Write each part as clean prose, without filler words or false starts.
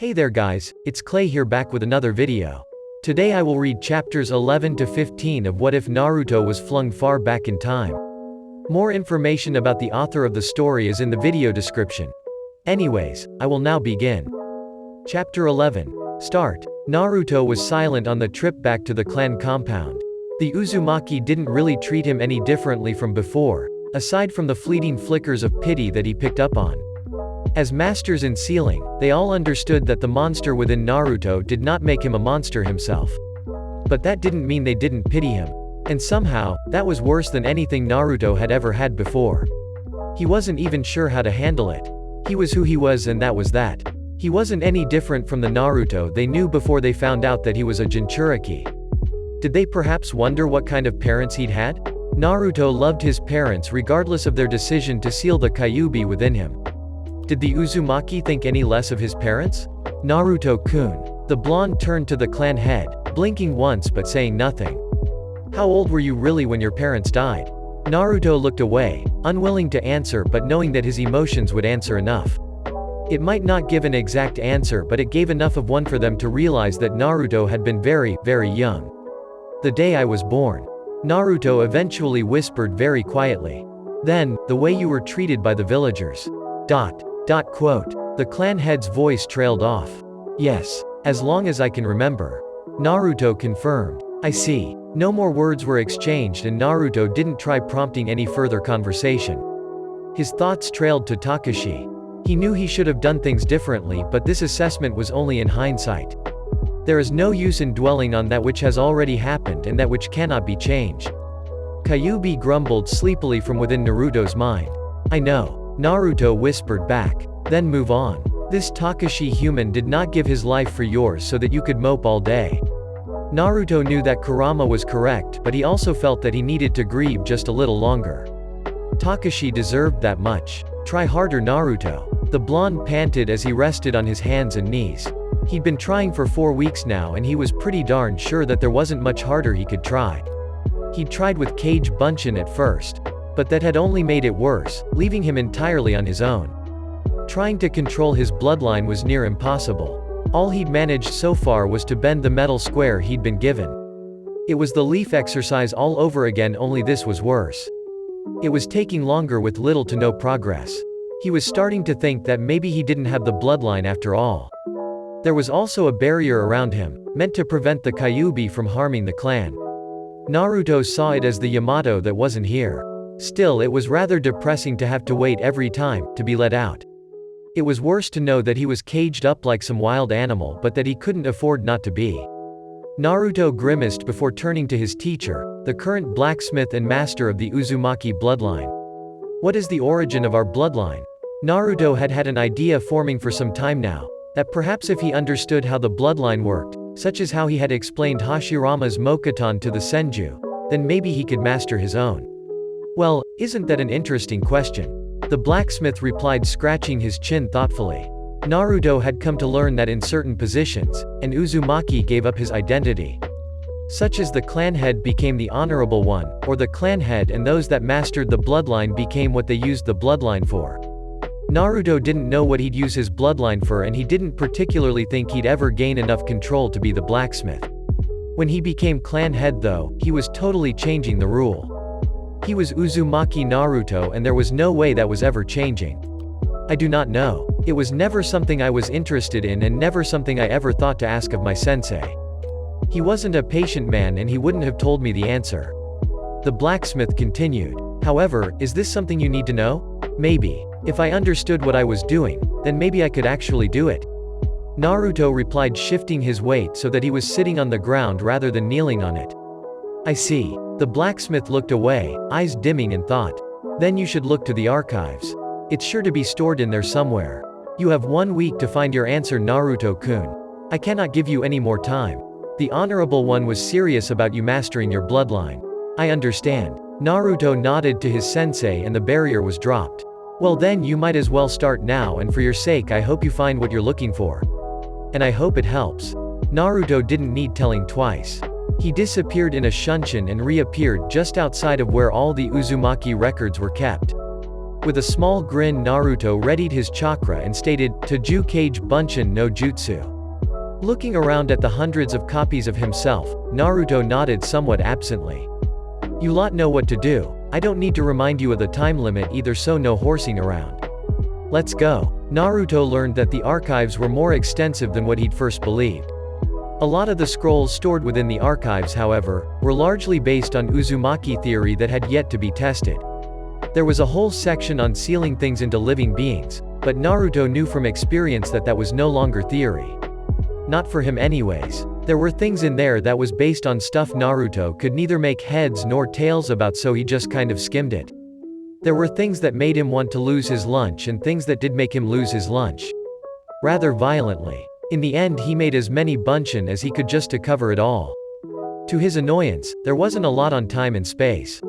Hey there guys, it's Klay here back with another video. Today I will read chapters 11 to 15 of What If Naruto Was Flung Far Back in Time. More information about the author of the story is in the video description. Anyways, I will now begin. Chapter 11. Start. Naruto was silent on the trip back to the clan compound. The Uzumaki didn't really treat him any differently from before, aside from the fleeting flickers of pity that he picked up on. As masters in sealing, they all understood that the monster within Naruto did not make him a monster himself. But that didn't mean they didn't pity him. And somehow, that was worse than anything Naruto had ever had before. He wasn't even sure how to handle it. He was who he was and that was that. He wasn't any different from the Naruto they knew before they found out that he was a Jinchuriki. Did they perhaps wonder what kind of parents he'd had? Naruto loved his parents regardless of their decision to seal the Kyuubi within him. Did the Uzumaki think any less of his parents? Naruto-kun. The blonde turned to the clan head, blinking once but saying nothing. How old were you really when your parents died? Naruto looked away, unwilling to answer but knowing that his emotions would answer enough. It might not give an exact answer but it gave enough of one for them to realize that Naruto had been very, very young. The day I was born. Naruto eventually whispered very quietly. Then, the way you were treated by the villagers. Quote. The clan head's voice trailed off. Yes. As long as I can remember. Naruto confirmed. I see. No more words were exchanged and Naruto didn't try prompting any further conversation. His thoughts trailed to Takashi. He knew he should have done things differently but this assessment was only in hindsight. There is no use in dwelling on that which has already happened and that which cannot be changed. Kyuubi grumbled sleepily from within Naruto's mind. I know. Naruto whispered back. Then move on. This Takashi human did not give his life for yours so that you could mope all day. Naruto knew that Kurama was correct but he also felt that he needed to grieve just a little longer. Takashi deserved that much. Try harder Naruto. The blonde panted as he rested on his hands and knees. He'd been trying for 4 weeks now and he was pretty darn sure that there wasn't much harder he could try. He'd tried with Kage Bunshin at first. But that had only made it worse, leaving him entirely on his own. Trying to control his bloodline was near impossible. All he'd managed so far was to bend the metal square he'd been given. It was the leaf exercise all over again, only this was worse. It was taking longer with little to no progress. He was starting to think that maybe he didn't have the bloodline after all. There was also a barrier around him, meant to prevent the Kyuubi from harming the clan. Naruto saw it as the Yamato that wasn't here. Still, it was rather depressing to have to wait every time to be let out. It was worse to know that he was caged up like some wild animal but that he couldn't afford not to be. Naruto grimaced before turning to his teacher, the current blacksmith and master of the Uzumaki bloodline. What is the origin of our bloodline? Naruto had had an idea forming for some time now, that perhaps if he understood how the bloodline worked, such as how he had explained Hashirama's Mokuton to the Senju, then maybe he could master his own. Well, isn't that an interesting question? The blacksmith replied, scratching his chin thoughtfully. Naruto had come to learn that in certain positions, an Uzumaki gave up his identity. Such as the clan head became the honorable one, or the clan head and those that mastered the bloodline became what they used the bloodline for. Naruto didn't know what he'd use his bloodline for and he didn't particularly think he'd ever gain enough control to be the blacksmith. When he became clan head though, he was totally changing the rule. He was Uzumaki Naruto and there was no way that was ever changing. I do not know. It was never something I was interested in and never something I ever thought to ask of my sensei. He wasn't a patient man and he wouldn't have told me the answer. The blacksmith continued. However, is this something you need to know? Maybe. If I understood what I was doing, then maybe I could actually do it. Naruto replied, shifting his weight so that he was sitting on the ground rather than kneeling on it. I see. The blacksmith looked away, eyes dimming in thought. Then you should look to the archives. It's sure to be stored in there somewhere. You have 1 week to find your answer Naruto-kun. I cannot give you any more time. The Honorable One was serious about you mastering your bloodline. I understand. Naruto nodded to his sensei and the barrier was dropped. Well then you might as well start now and for your sake I hope you find what you're looking for. And I hope it helps. Naruto didn't need telling twice. He disappeared in a shunshin and reappeared just outside of where all the Uzumaki records were kept. With a small grin, Naruto readied his chakra and stated, "Taju Kage Bunshin no Jutsu." Looking around at the hundreds of copies of himself, Naruto nodded somewhat absently. "You lot know what to do. I don't need to remind you of the time limit either, so no horsing around. Let's go." Naruto learned that the archives were more extensive than what he'd first believed. A lot of the scrolls stored within the archives, however, were largely based on Uzumaki theory that had yet to be tested. There was a whole section on sealing things into living beings, but Naruto knew from experience that that was no longer theory. Not for him anyways. There were things in there that was based on stuff Naruto could neither make heads nor tails about, so he just kind of skimmed it. There were things that made him want to lose his lunch and things that did make him lose his lunch. Rather violently. In the end he made as many bunshin as he could just to cover it all. To his annoyance, there wasn't a lot on time and space.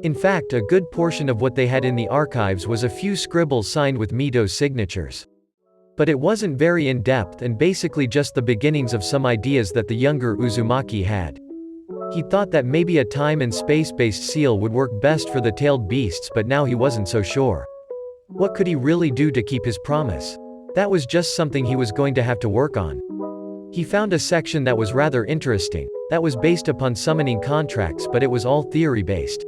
In fact, a good portion of what they had in the archives was a few scribbles signed with Mito's signatures. But it wasn't very in-depth and basically just the beginnings of some ideas that the younger Uzumaki had. He thought that maybe a time and space-based seal would work best for the tailed beasts, but now he wasn't so sure. What could he really do to keep his promise? That was just something he was going to have to work on. He found a section that was rather interesting, that was based upon summoning contracts, but it was all theory-based.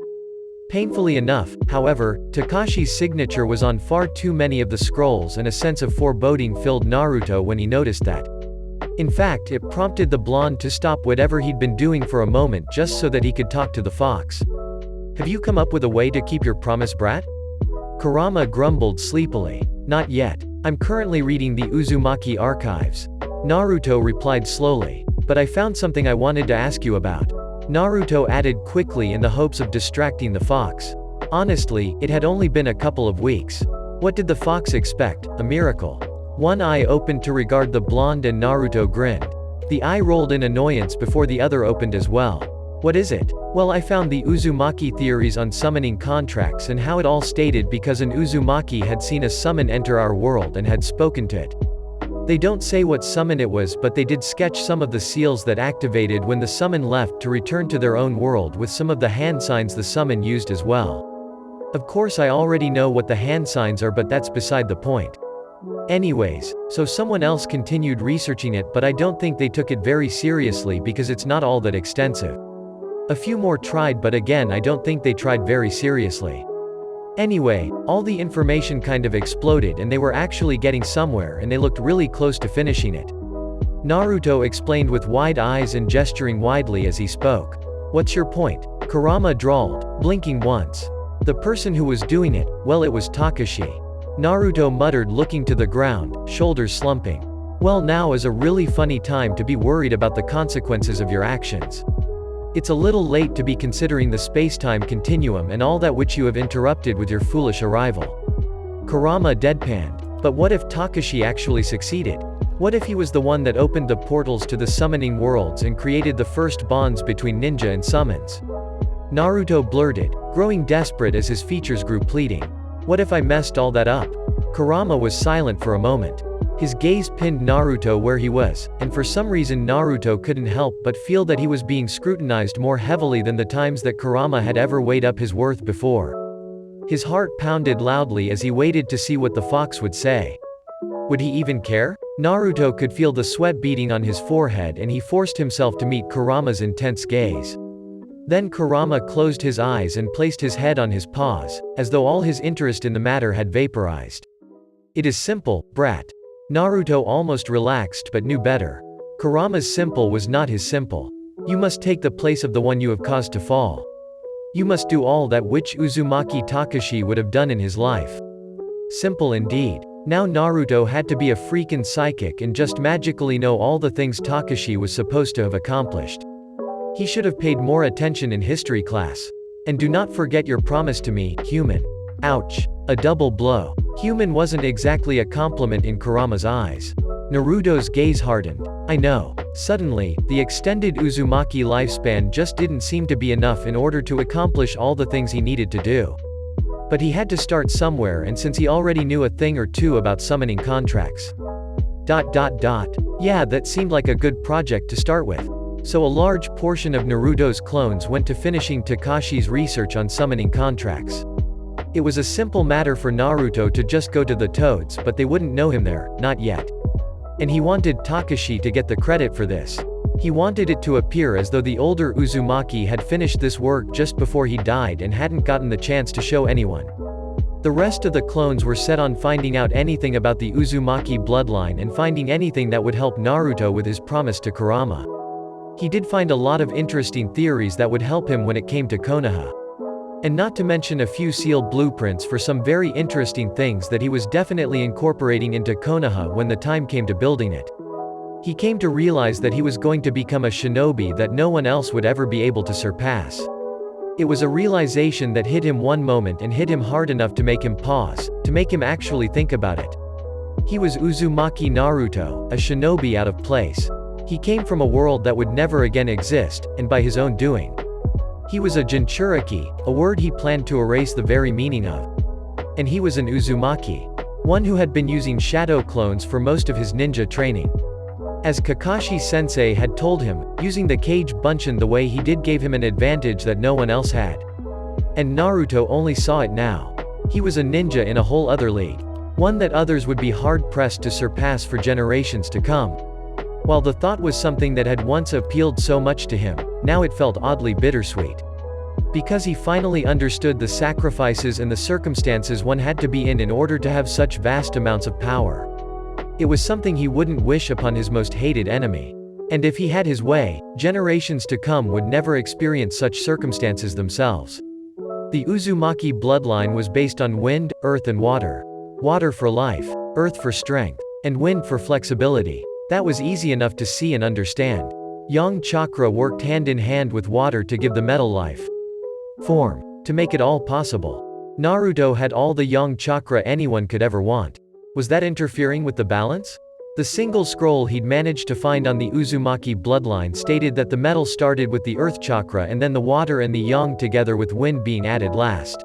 Painfully enough, however, Takashi's signature was on far too many of the scrolls, and a sense of foreboding filled Naruto when he noticed that. In fact, it prompted the blonde to stop whatever he'd been doing for a moment just so that he could talk to the fox. "Have you come up with a way to keep your promise, brat?" Kurama grumbled sleepily. "Not yet. I'm currently reading the Uzumaki archives." Naruto replied slowly. "But I found something I wanted to ask you about." Naruto added quickly in the hopes of distracting the fox. Honestly, it had only been a couple of weeks. What did the fox expect? A miracle? One eye opened to regard the blonde and Naruto grinned. The eye rolled in annoyance before the other opened as well. "What is it?" "Well, I found the Uzumaki theories on summoning contracts and how it all stated because an Uzumaki had seen a summon enter our world and had spoken to it. They don't say what summon it was, but they did sketch some of the seals that activated when the summon left to return to their own world, with some of the hand signs the summon used as well. Of course I already know what the hand signs are, but that's beside the point. Anyways, so someone else continued researching it, but I don't think they took it very seriously because it's not all that extensive. A few more tried, but again I don't think they tried very seriously. Anyway, all the information kind of exploded and they were actually getting somewhere and they looked really close to finishing it." Naruto explained with wide eyes and gesturing widely as he spoke. "What's your point?" Kurama drawled, blinking once. "The person who was doing it, well, it was Takashi." Naruto muttered, looking to the ground, shoulders slumping. "Well, now is a really funny time to be worried about the consequences of your actions. It's a little late to be considering the space-time continuum and all that which you have interrupted with your foolish arrival." Kurama deadpanned. "But what if Takashi actually succeeded? What if he was the one that opened the portals to the summoning worlds and created the first bonds between ninja and summons?" Naruto blurted, growing desperate as his features grew pleading. "What if I messed all that up?" Kurama was silent for a moment. His gaze pinned Naruto where he was, and for some reason Naruto couldn't help but feel that he was being scrutinized more heavily than the times that Kurama had ever weighed up his worth before. His heart pounded loudly as he waited to see what the fox would say. Would he even care? Naruto could feel the sweat beading on his forehead and he forced himself to meet Kurama's intense gaze. Then Kurama closed his eyes and placed his head on his paws, as though all his interest in the matter had vaporized. "It is simple, brat." Naruto almost relaxed but knew better. Kurama's simple was not his simple. "You must take the place of the one you have caused to fall. You must do all that which Uzumaki Takashi would have done in his life." Simple indeed. Now Naruto had to be a freaking psychic and just magically know all the things Takashi was supposed to have accomplished. He should have paid more attention in history class. "And do not forget your promise to me, human." Ouch. A double blow. Human wasn't exactly a compliment in Kurama's eyes. Naruto's gaze hardened. "I know." Suddenly, the extended Uzumaki lifespan just didn't seem to be enough in order to accomplish all the things he needed to do. But he had to start somewhere, and since he already knew a thing or two about summoning contracts. Yeah, that seemed like a good project to start with. So a large portion of Naruto's clones went to finishing Takashi's research on summoning contracts. It was a simple matter for Naruto to just go to the Toads, but they wouldn't know him there, not yet. And he wanted Takashi to get the credit for this. He wanted it to appear as though the older Uzumaki had finished this work just before he died and hadn't gotten the chance to show anyone. The rest of the clones were set on finding out anything about the Uzumaki bloodline and finding anything that would help Naruto with his promise to Kurama. He did find a lot of interesting theories that would help him when it came to Konoha. And not to mention a few sealed blueprints for some very interesting things that he was definitely incorporating into Konoha when the time came to building it. He came to realize that he was going to become a shinobi that no one else would ever be able to surpass. It was a realization that hit him one moment and hit him hard enough to make him pause, to make him actually think about it. He was Uzumaki Naruto, a shinobi out of place. He came from a world that would never again exist, and by his own doing. He was a Jinchuriki, a word he planned to erase the very meaning of. And he was an Uzumaki. One who had been using shadow clones for most of his ninja training. As Kakashi-sensei had told him, using the Kage Bunshin the way he did gave him an advantage that no one else had. And Naruto only saw it now. He was a ninja in a whole other league. One that others would be hard-pressed to surpass for generations to come. While the thought was something that had once appealed so much to him, now it felt oddly bittersweet. Because he finally understood the sacrifices and the circumstances one had to be in order to have such vast amounts of power. It was something he wouldn't wish upon his most hated enemy. And if he had his way, generations to come would never experience such circumstances themselves. The Uzumaki bloodline was based on wind, earth and water. Water for life, earth for strength, and wind for flexibility. That was easy enough to see and understand. Yang chakra worked hand in hand with water to give the metal life form, to make it all possible. Naruto had all the yang chakra anyone could ever want. Was that interfering with the balance? The single scroll he'd managed to find on the Uzumaki bloodline stated that the metal started with the earth chakra and then the water and the yang together with wind being added last.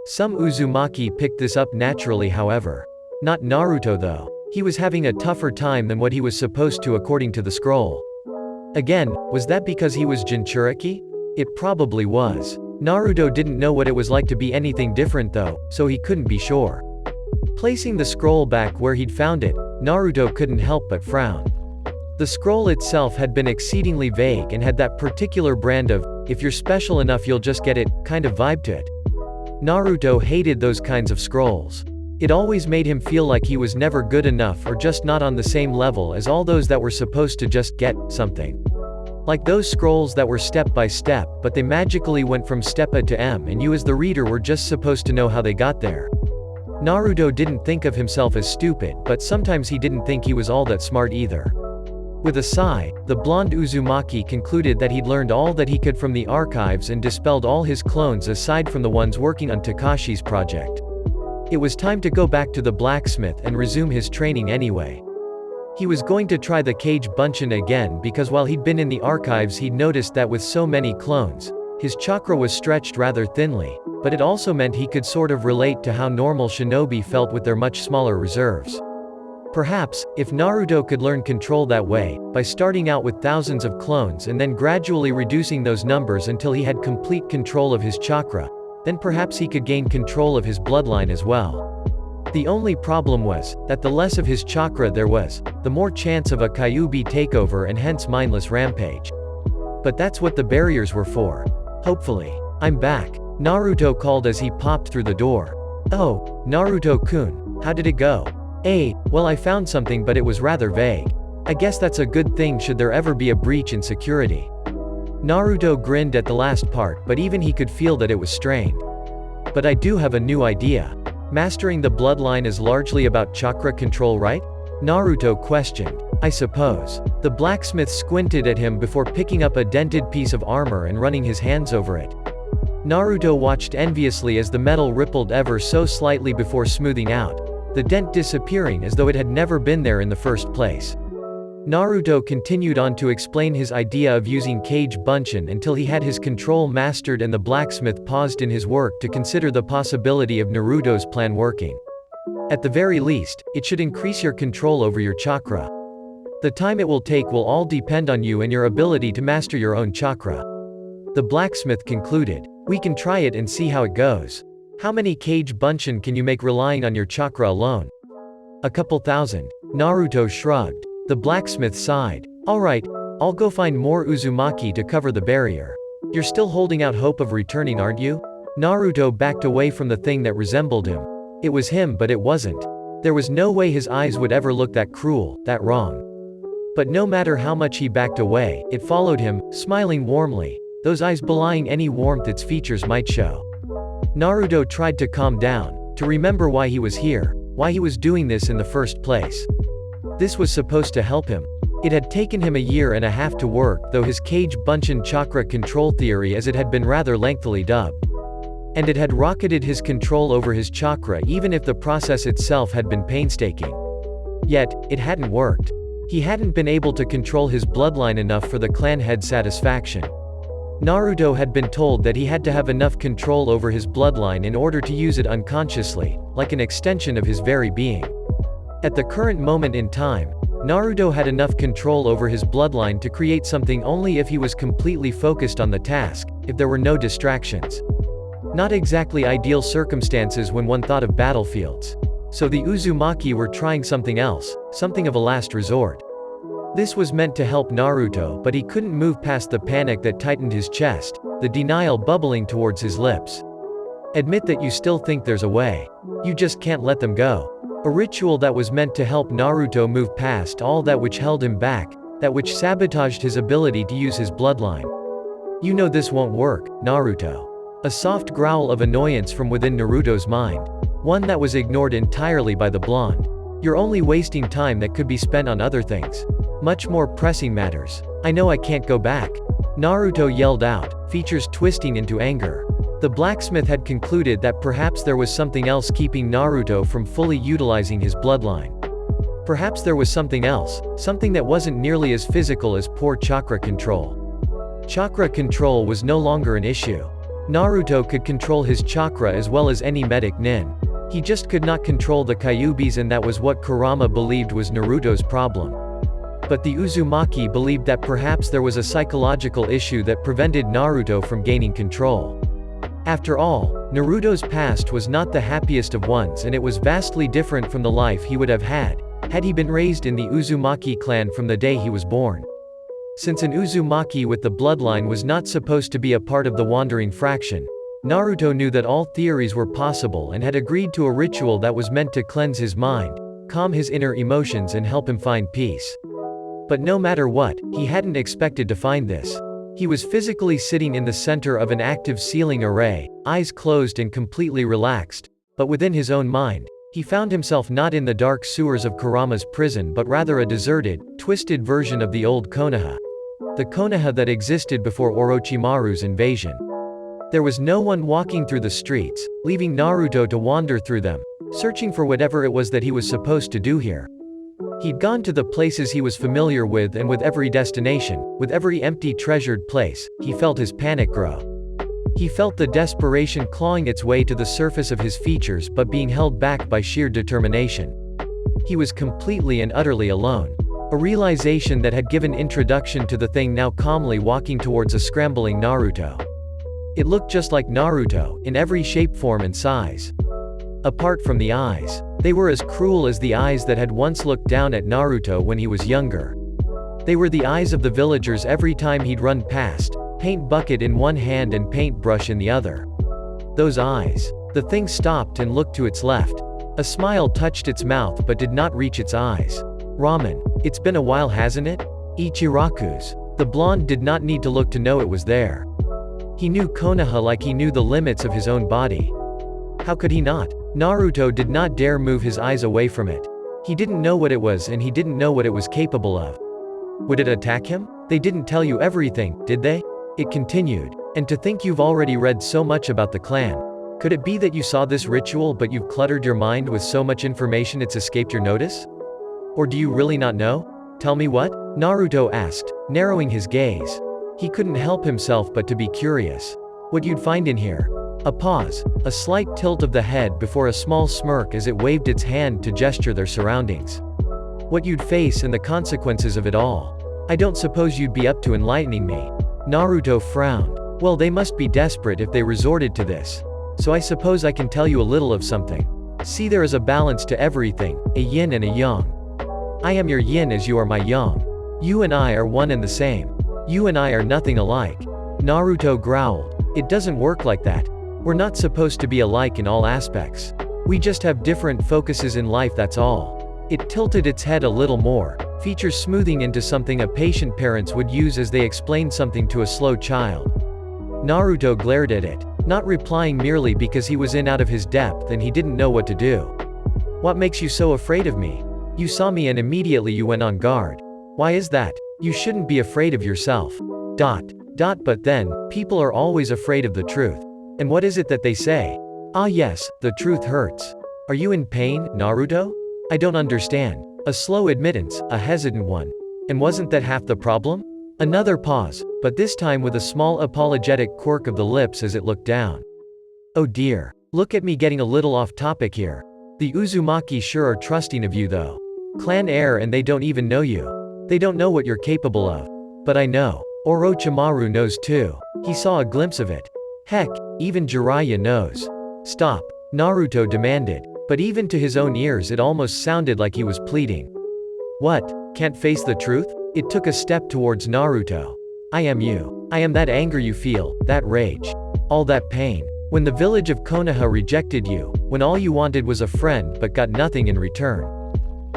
Some Uzumaki picked this up naturally, however. Not Naruto though. He was having a tougher time than what he was supposed to according to the scroll. Again, was that because he was Jinchuriki? It probably was. Naruto didn't know what it was like to be anything different though, so he couldn't be sure. Placing the scroll back where he'd found it, Naruto couldn't help but frown. The scroll itself had been exceedingly vague and had that particular brand of, if you're special enough you'll just get it, kind of vibe to it. Naruto hated those kinds of scrolls. It always made him feel like he was never good enough or just not on the same level as all those that were supposed to just get something. Like those scrolls that were step by step, but they magically went from step A to M and you as the reader were just supposed to know how they got there. Naruto didn't think of himself as stupid, but sometimes he didn't think he was all that smart either. With a sigh, the blonde Uzumaki concluded that he'd learned all that he could from the archives and dispelled all his clones aside from the ones working on Takashi's project. It was time to go back to the blacksmith and resume his training anyway. He was going to try the Kage Bunshin again because while he'd been in the archives he'd noticed that with so many clones, his chakra was stretched rather thinly, but it also meant he could sort of relate to how normal shinobi felt with their much smaller reserves. Perhaps, if Naruto could learn control that way, by starting out with thousands of clones and then gradually reducing those numbers until he had complete control of his chakra, then perhaps he could gain control of his bloodline as well. The only problem was, that the less of his chakra there was, the more chance of a Kyuubi takeover and hence mindless rampage. But that's what the barriers were for. Hopefully. I'm back. Naruto called as he popped through the door. Oh, Naruto-kun, how did it go? Well I found something but it was rather vague. I guess that's a good thing should there ever be a breach in security. Naruto grinned at the last part but even he could feel that it was strained. But I do have a new idea. Mastering the bloodline is largely about chakra control, right? Naruto questioned. I suppose. The blacksmith squinted at him before picking up a dented piece of armor and running his hands over it. Naruto watched enviously as the metal rippled ever so slightly before smoothing out, the dent disappearing as though it had never been there in the first place. Naruto continued on to explain his idea of using Kage Bunshin until he had his control mastered and the blacksmith paused in his work to consider the possibility of Naruto's plan working. At the very least, it should increase your control over your chakra. The time it will take will all depend on you and your ability to master your own chakra. The blacksmith concluded. We can try it and see how it goes. How many Kage Bunshin can you make relying on your chakra alone? A couple thousand. Naruto shrugged. The blacksmith sighed. Alright, I'll go find more Uzumaki to cover the barrier. You're still holding out hope of returning, aren't you? Naruto backed away from the thing that resembled him. It was him, but it wasn't. There was no way his eyes would ever look that cruel, that wrong. But no matter how much he backed away, it followed him, smiling warmly, those eyes belying any warmth its features might show. Naruto tried to calm down, to remember why he was here, why he was doing this in the first place. This was supposed to help him. It had taken him a year and a half to work, though his Kage Bunshin chakra control theory, as it had been rather lengthily dubbed. And it had rocketed his control over his chakra even if the process itself had been painstaking. Yet, it hadn't worked. He hadn't been able to control his bloodline enough for the clan head's satisfaction. Naruto had been told that he had to have enough control over his bloodline in order to use it unconsciously, like an extension of his very being. At the current moment in time, Naruto had enough control over his bloodline to create something only if he was completely focused on the task, if there were no distractions. Not exactly ideal circumstances when one thought of battlefields. So the Uzumaki were trying something else, something of a last resort. This was meant to help Naruto, but he couldn't move past the panic that tightened his chest, the denial bubbling towards his lips. Admit that you still think there's a way. You just can't let them go. A ritual that was meant to help Naruto move past all that which held him back, that which sabotaged his ability to use his bloodline. You know this won't work, Naruto. A soft growl of annoyance from within Naruto's mind. One that was ignored entirely by the blonde. You're only wasting time that could be spent on other things. Much more pressing matters. I know I can't go back. Naruto yelled out, features twisting into anger. The blacksmith had concluded that perhaps there was something else keeping Naruto from fully utilizing his bloodline. Perhaps there was something else, something that wasn't nearly as physical as poor chakra control. Chakra control was no longer an issue. Naruto could control his chakra as well as any medic nin. He just could not control the Kyubis, and that was what Kurama believed was Naruto's problem. But the Uzumaki believed that perhaps there was a psychological issue that prevented Naruto from gaining control. After all, Naruto's past was not the happiest of ones, and it was vastly different from the life he would have had he been raised in the Uzumaki clan from the day he was born. Since an Uzumaki with the bloodline was not supposed to be a part of the wandering fraction, Naruto knew that all theories were possible and had agreed to a ritual that was meant to cleanse his mind, calm his inner emotions, and help him find peace. But no matter what, he hadn't expected to find this. He was physically sitting in the center of an active ceiling array, eyes closed and completely relaxed, but within his own mind, he found himself not in the dark sewers of Kurama's prison but rather a deserted, twisted version of the old Konoha. The Konoha that existed before Orochimaru's invasion. There was no one walking through the streets, leaving Naruto to wander through them, searching for whatever it was that he was supposed to do here. He'd gone to the places he was familiar with, and with every destination, with every empty treasured place, he felt his panic grow. He felt the desperation clawing its way to the surface of his features but being held back by sheer determination. He was completely and utterly alone. A realization that had given introduction to the thing now calmly walking towards a scrambling Naruto. It looked just like Naruto, in every shape, form and size. Apart from the eyes. They were as cruel as the eyes that had once looked down at Naruto when he was younger. They were the eyes of the villagers every time he'd run past, paint bucket in one hand and paintbrush in the other. Those eyes. The thing stopped and looked to its left. A smile touched its mouth but did not reach its eyes. Ramen. It's been a while, hasn't it? Ichiraku's. The blonde did not need to look to know it was there. He knew Konoha like he knew the limits of his own body. How could he not? Naruto did not dare move his eyes away from it. He didn't know what it was, and he didn't know what it was capable of. Would it attack him? They didn't tell you everything, did they? It continued. And to think you've already read so much about the clan. Could it be that you saw this ritual but you've cluttered your mind with so much information it's escaped your notice? Or do you really not know? Tell me what? Naruto asked, narrowing his gaze. He couldn't help himself but to be curious. What you'd find in here. A pause, a slight tilt of the head before a small smirk as it waved its hand to gesture their surroundings. What you'd face and the consequences of it all. I don't suppose you'd be up to enlightening me. Naruto frowned. Well, they must be desperate if they resorted to this. so I suppose I can tell you a little of something. See, there is a balance to everything, a yin and a yang. I am your yin as you are my yang. You and I are one and the same. You and I are nothing alike. Naruto growled. It doesn't work like that. We're not supposed to be alike in all aspects. We just have different focuses in life, that's all. It tilted its head a little more, features smoothing into something a patient parents would use as they explain something to a slow child. Naruto glared at it, not replying merely because he was in out of his depth and he didn't know what to do. What makes you so afraid of me? You saw me and immediately you went on guard. Why is that? You shouldn't be afraid of yourself. But then, people are always afraid of the truth. And what is it that they say? Ah yes, the truth hurts. Are you in pain, Naruto? I don't understand. A slow admittance, a hesitant one. And wasn't that half the problem? Another pause, but this time with a small apologetic quirk of the lips as it looked down. Oh dear. Look at me getting a little off topic here. The Uzumaki sure are trusting of you though. Clan heir and they don't even know you. They don't know what you're capable of. But I know. Orochimaru knows too. He saw a glimpse of it. Heck, even Jiraiya knows. Stop, Naruto demanded, but even to his own ears it almost sounded like he was pleading. What, can't face the truth? It took a step towards Naruto. I am you. I am that anger you feel, that rage. All that pain. When the village of Konoha rejected you, when all you wanted was a friend but got nothing in return.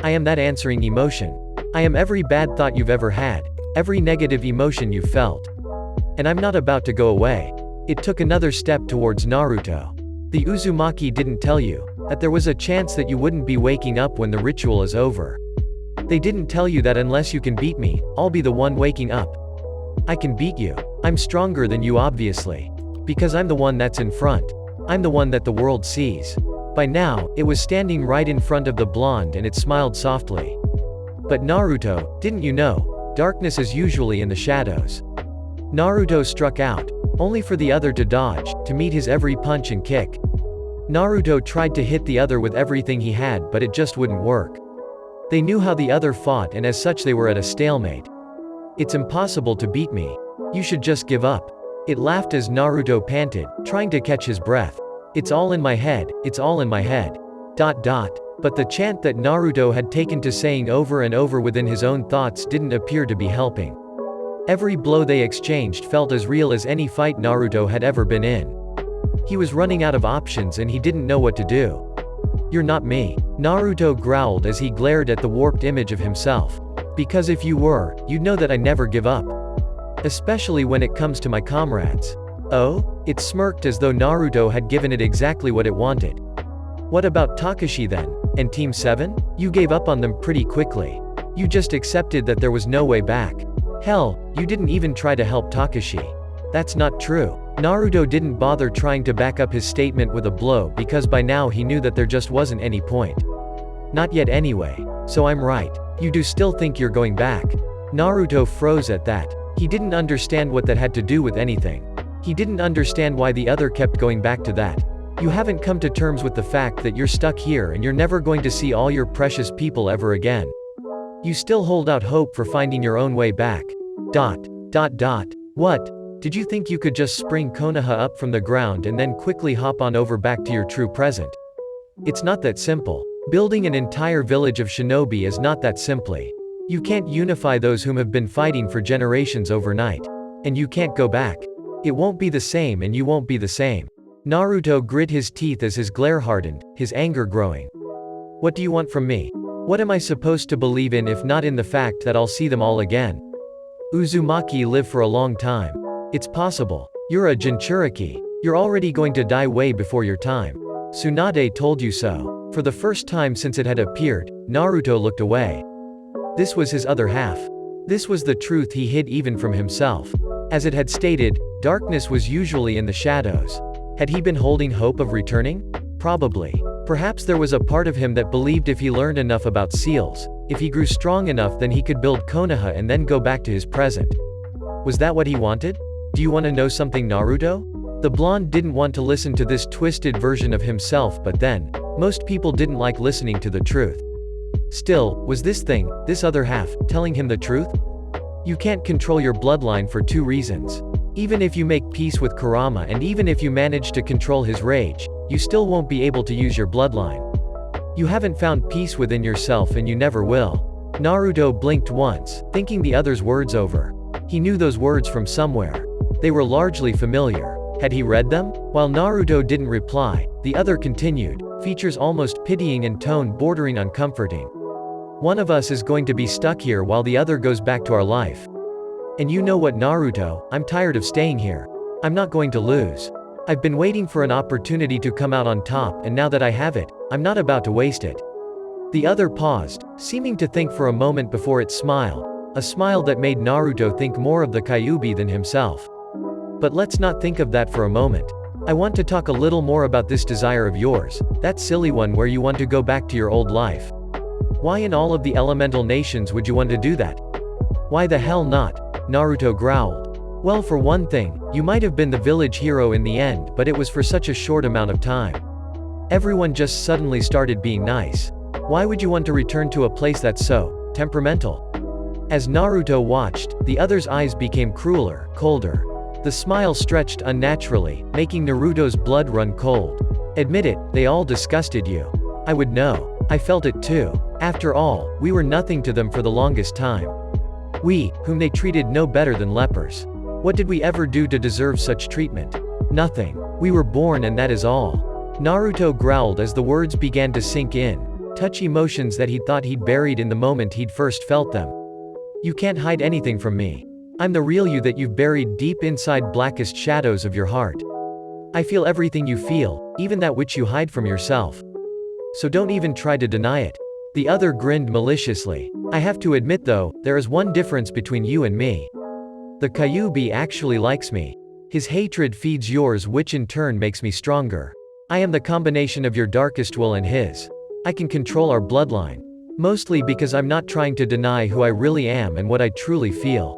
I am that answering emotion. I am every bad thought you've ever had, every negative emotion you've felt. And I'm not about to go away. It took another step towards Naruto. The Uzumaki didn't tell you that there was a chance that you wouldn't be waking up when the ritual is over. They didn't tell you that unless you can beat me, I'll be the one waking up. I can beat you. I'm stronger than you obviously. Because I'm the one that's in front. I'm the one that the world sees. By now, it was standing right in front of the blonde and it smiled softly. But Naruto, didn't you know? Darkness is usually in the shadows. Naruto struck out, only for the other to dodge, to meet his every punch and kick. Naruto tried to hit the other with everything he had but it just wouldn't work. They knew how the other fought and as such they were at a stalemate. It's impossible to beat me. You should just give up. It laughed as Naruto panted, trying to catch his breath. It's all in my head, it's all in my head. But the chant that Naruto had taken to saying over and over within his own thoughts didn't appear to be helping. Every blow they exchanged felt as real as any fight Naruto had ever been in. He was running out of options and he didn't know what to do. You're not me. Naruto growled as he glared at the warped image of himself. Because if you were, you'd know that I never give up. Especially when it comes to my comrades. Oh? It smirked as though Naruto had given it exactly what it wanted. What about Takashi then? And Team 7? You gave up on them pretty quickly. You just accepted that there was no way back. Hell, you didn't even try to help Takashi. That's not true. Naruto didn't bother trying to back up his statement with a blow because by now he knew that there just wasn't any point. Not yet anyway. So I'm right. You do still think you're going back. Naruto froze at that. He didn't understand what that had to do with anything. He didn't understand why the other kept going back to that. You haven't come to terms with the fact that you're stuck here and you're never going to see all your precious people ever again. You still hold out hope for finding your own way back. What? Did you think you could just spring Konoha up from the ground and then quickly hop on over back to your true present? It's not that simple. Building an entire village of shinobi is not that simply. You can't unify those whom have been fighting for generations overnight. And you can't go back. It won't be the same and you won't be the same. Naruto grit his teeth as his glare hardened, his anger growing. What do you want from me? What am I supposed to believe in if not in the fact that I'll see them all again? Uzumaki live for a long time. It's possible. You're a Jinchuriki. You're already going to die way before your time. Tsunade told you so. For the first time since it had appeared, Naruto looked away. This was his other half. This was the truth he hid even from himself. As it had stated, darkness was usually in the shadows. Had he been holding hope of returning? Probably. Perhaps there was a part of him that believed if he learned enough about seals, if he grew strong enough then he could build Konoha and then go back to his present. Was that what he wanted? Do you want to know something, Naruto? The blonde didn't want to listen to this twisted version of himself but then, most people didn't like listening to the truth. Still, was this thing, this other half, telling him the truth? You can't control your bloodline for two reasons. Even if you make peace with Kurama and even if you manage to control his rage, you still won't be able to use your bloodline. You haven't found peace within yourself and you never will." Naruto blinked once, thinking the other's words over. He knew those words from somewhere. They were largely familiar. Had he read them? While Naruto didn't reply, the other continued, features almost pitying and tone bordering on comforting. "One of us is going to be stuck here while the other goes back to our life. And you know what, Naruto, I'm tired of staying here. I'm not going to lose. I've been waiting for an opportunity to come out on top and now that I have it, I'm not about to waste it." The other paused, seeming to think for a moment before it smiled, a smile that made Naruto think more of the Kyuubi than himself. "But let's not think of that for a moment. I want to talk a little more about this desire of yours, that silly one where you want to go back to your old life. Why in all of the elemental nations would you want to do that? Why the hell not?" Naruto growled. "Well, for one thing, you might have been the village hero in the end, but it was for such a short amount of time. Everyone just suddenly started being nice. Why would you want to return to a place that's so temperamental?" As Naruto watched, the other's eyes became crueler, colder. The smile stretched unnaturally, making Naruto's blood run cold. "Admit it, they all disgusted you. I would know. I felt it too. After all, we were nothing to them for the longest time. We, whom they treated no better than lepers. What did we ever do to deserve such treatment? Nothing. We were born and that is all." Naruto growled as the words began to sink in, touch emotions that he thought he'd buried in the moment he'd first felt them. "You can't hide anything from me. I'm the real you that you've buried deep inside blackest shadows of your heart. I feel everything you feel, even that which you hide from yourself. So don't even try to deny it." The other grinned maliciously. "I have to admit though, there is one difference between you and me. The Kyuubi actually likes me. His hatred feeds yours, which in turn makes me stronger. I am the combination of your darkest will and his. I can control our bloodline. Mostly because I'm not trying to deny who I really am and what I truly feel.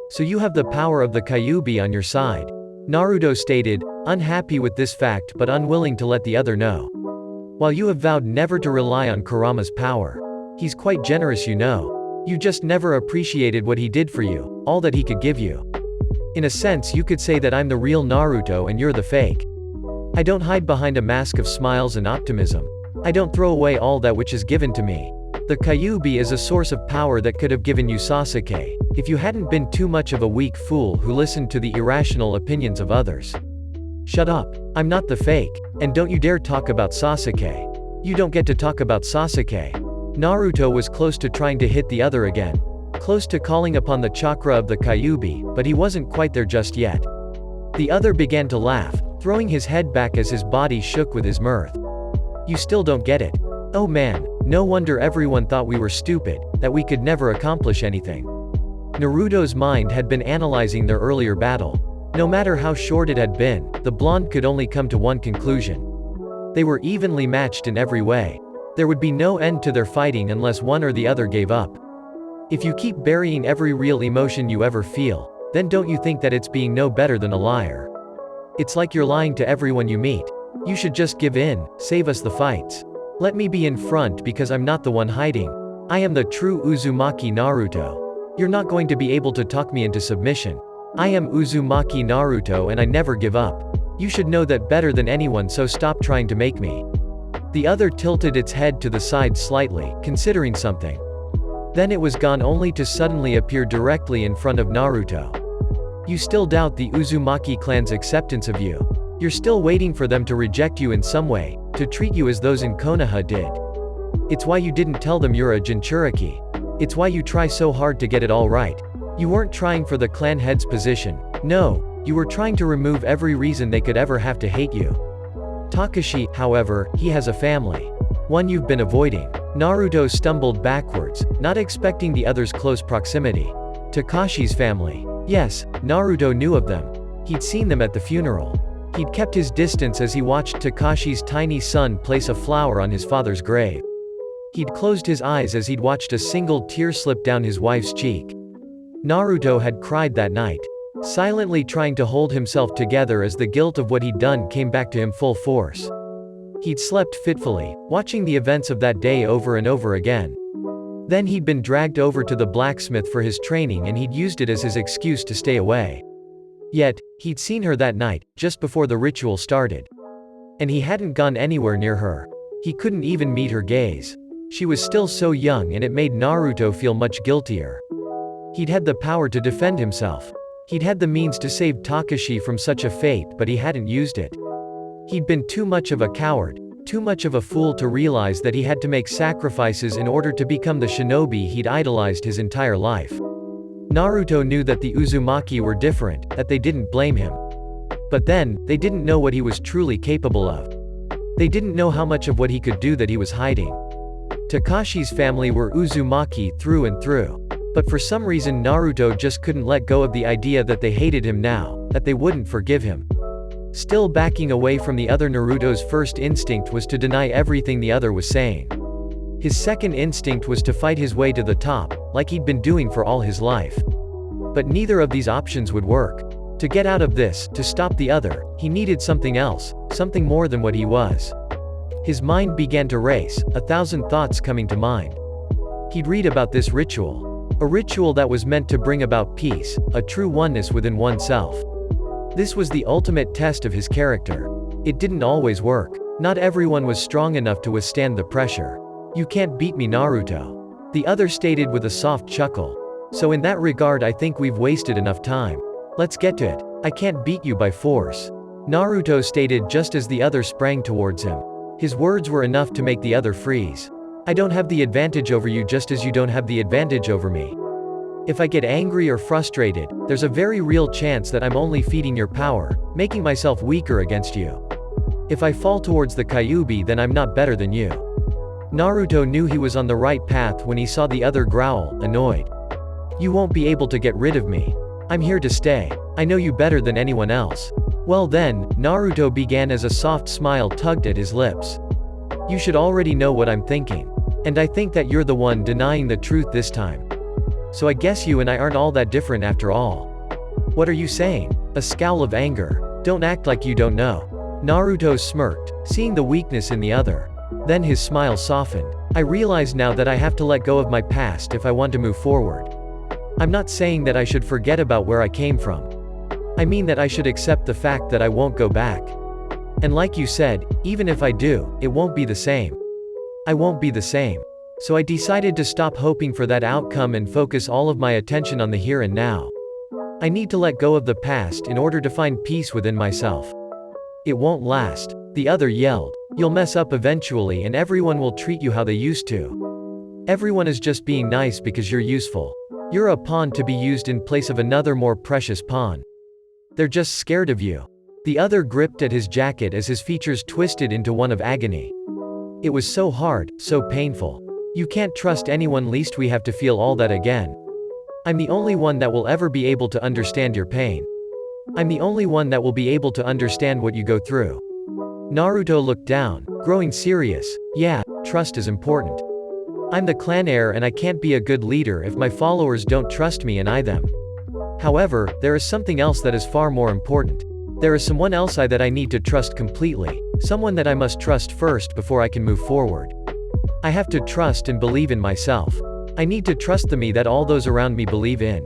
So you have the power of the Kyuubi on your side." Naruto stated, unhappy with this fact but unwilling to let the other know. "While you have vowed never to rely on Kurama's power. He's quite generous, you know. You just never appreciated what he did for you, all that he could give you. In a sense you could say that I'm the real Naruto and you're the fake. I don't hide behind a mask of smiles and optimism. I don't throw away all that which is given to me. The Kyuubi is a source of power that could have given you Sasuke, if you hadn't been too much of a weak fool who listened to the irrational opinions of others. Shut up. I'm not the fake. And don't you dare talk about Sasuke. You don't get to talk about Sasuke." Naruto was close to trying to hit the other again. Close to calling upon the chakra of the Kyuubi, but he wasn't quite there just yet. The other began to laugh, throwing his head back as his body shook with his mirth. "You still don't get it. Oh man, no wonder everyone thought we were stupid, that we could never accomplish anything." Naruto's mind had been analyzing their earlier battle. No matter how short it had been, the blonde could only come to one conclusion. They were evenly matched in every way. There would be no end to their fighting unless one or the other gave up. If you keep burying every real emotion you ever feel, then don't you think that it's being no better than a liar? It's like you're lying to everyone you meet. You should just give in, save us the fights. Let me be in front because I'm not the one hiding. I am the true Uzumaki Naruto. You're not going to be able to talk me into submission. I am Uzumaki Naruto and I never give up. You should know that better than anyone, so stop trying to make me." The other tilted its head to the side slightly, considering something. Then it was gone, only to suddenly appear directly in front of Naruto. "You still doubt the Uzumaki clan's acceptance of you. You're still waiting for them to reject you in some way, to treat you as those in Konoha did. It's why you didn't tell them you're a Jinchuriki. It's why you try so hard to get it all right. You weren't trying for the clan head's position. No, you were trying to remove every reason they could ever have to hate you. Takashi, however, he has a family. One you've been avoiding." Naruto stumbled backwards, not expecting the other's close proximity. Takashi's family. Yes, Naruto knew of them. He'd seen them at the funeral. He'd kept his distance as he watched Takashi's tiny son place a flower on his father's grave. He'd closed his eyes as he'd watched a single tear slip down his wife's cheek. Naruto had cried that night, silently trying to hold himself together as the guilt of what he'd done came back to him full force. He'd slept fitfully, watching the events of that day over and over again. Then he'd been dragged over to the blacksmith for his training and he'd used it as his excuse to stay away. Yet, he'd seen her that night, just before the ritual started. And he hadn't gone anywhere near her. He couldn't even meet her gaze. She was still so young and it made Naruto feel much guiltier. He'd had the power to defend himself. He'd had the means to save Takashi from such a fate, but he hadn't used it. He'd been too much of a coward, too much of a fool to realize that he had to make sacrifices in order to become the shinobi he'd idolized his entire life. Naruto knew that the Uzumaki were different, that they didn't blame him. But then, they didn't know what he was truly capable of. They didn't know how much of what he could do that he was hiding. Takashi's family were Uzumaki through and through. But for some reason Naruto just couldn't let go of the idea that they hated him now, that they wouldn't forgive him. Still backing away from the other, Naruto's first instinct was to deny everything the other was saying. His second instinct was to fight his way to the top, like he'd been doing for all his life. But neither of these options would work. To get out of this, to stop the other, he needed something else, something more than what he was. His mind began to race, 1,000 thoughts coming to mind. He'd read about this ritual. A ritual that was meant to bring about peace, a true oneness within oneself. This was the ultimate test of his character. It didn't always work. Not everyone was strong enough to withstand the pressure. "You can't beat me, Naruto," the other stated with a soft chuckle. "So in that regard I think we've wasted enough time. Let's get to it. I can't beat you by force," Naruto stated just as the other sprang towards him. His words were enough to make the other freeze. "I don't have the advantage over you just as you don't have the advantage over me. If I get angry or frustrated, there's a very real chance that I'm only feeding your power, making myself weaker against you. If I fall towards the Kyuubi, then I'm not better than you." Naruto knew he was on the right path when he saw the other growl, annoyed. "You won't be able to get rid of me. I'm here to stay. I know you better than anyone else." "Well then," Naruto began as a soft smile tugged at his lips. "You should already know what I'm thinking. And I think that you're the one denying the truth this time. So I guess you and I aren't all that different after all." "What are you saying?" A scowl of anger. "Don't act like you don't know." Naruto smirked, seeing the weakness in the other. Then his smile softened. "I realize now that I have to let go of my past if I want to move forward. I'm not saying that I should forget about where I came from. I mean that I should accept the fact that I won't go back. And like you said, even if I do, it won't be the same. I won't be the same. So I decided to stop hoping for that outcome and focus all of my attention on the here and now. I need to let go of the past in order to find peace within myself. It won't last," the other yelled. "You'll mess up eventually and everyone will treat you how they used to. Everyone is just being nice because you're useful. You're a pawn to be used in place of another more precious pawn. They're just scared of you." The other gripped at his jacket as his features twisted into one of agony. It was so hard, so painful. "You can't trust anyone, lest we have to feel all that again. I'm the only one that will ever be able to understand your pain. I'm the only one that will be able to understand what you go through." Naruto looked down, growing serious. "Yeah, trust is important. I'm the clan heir and I can't be a good leader if my followers don't trust me and I them. However, there is something else that is far more important. There is someone else that I need to trust completely, someone that I must trust first before I can move forward. I have to trust and believe in myself. I need to trust the me that all those around me believe in."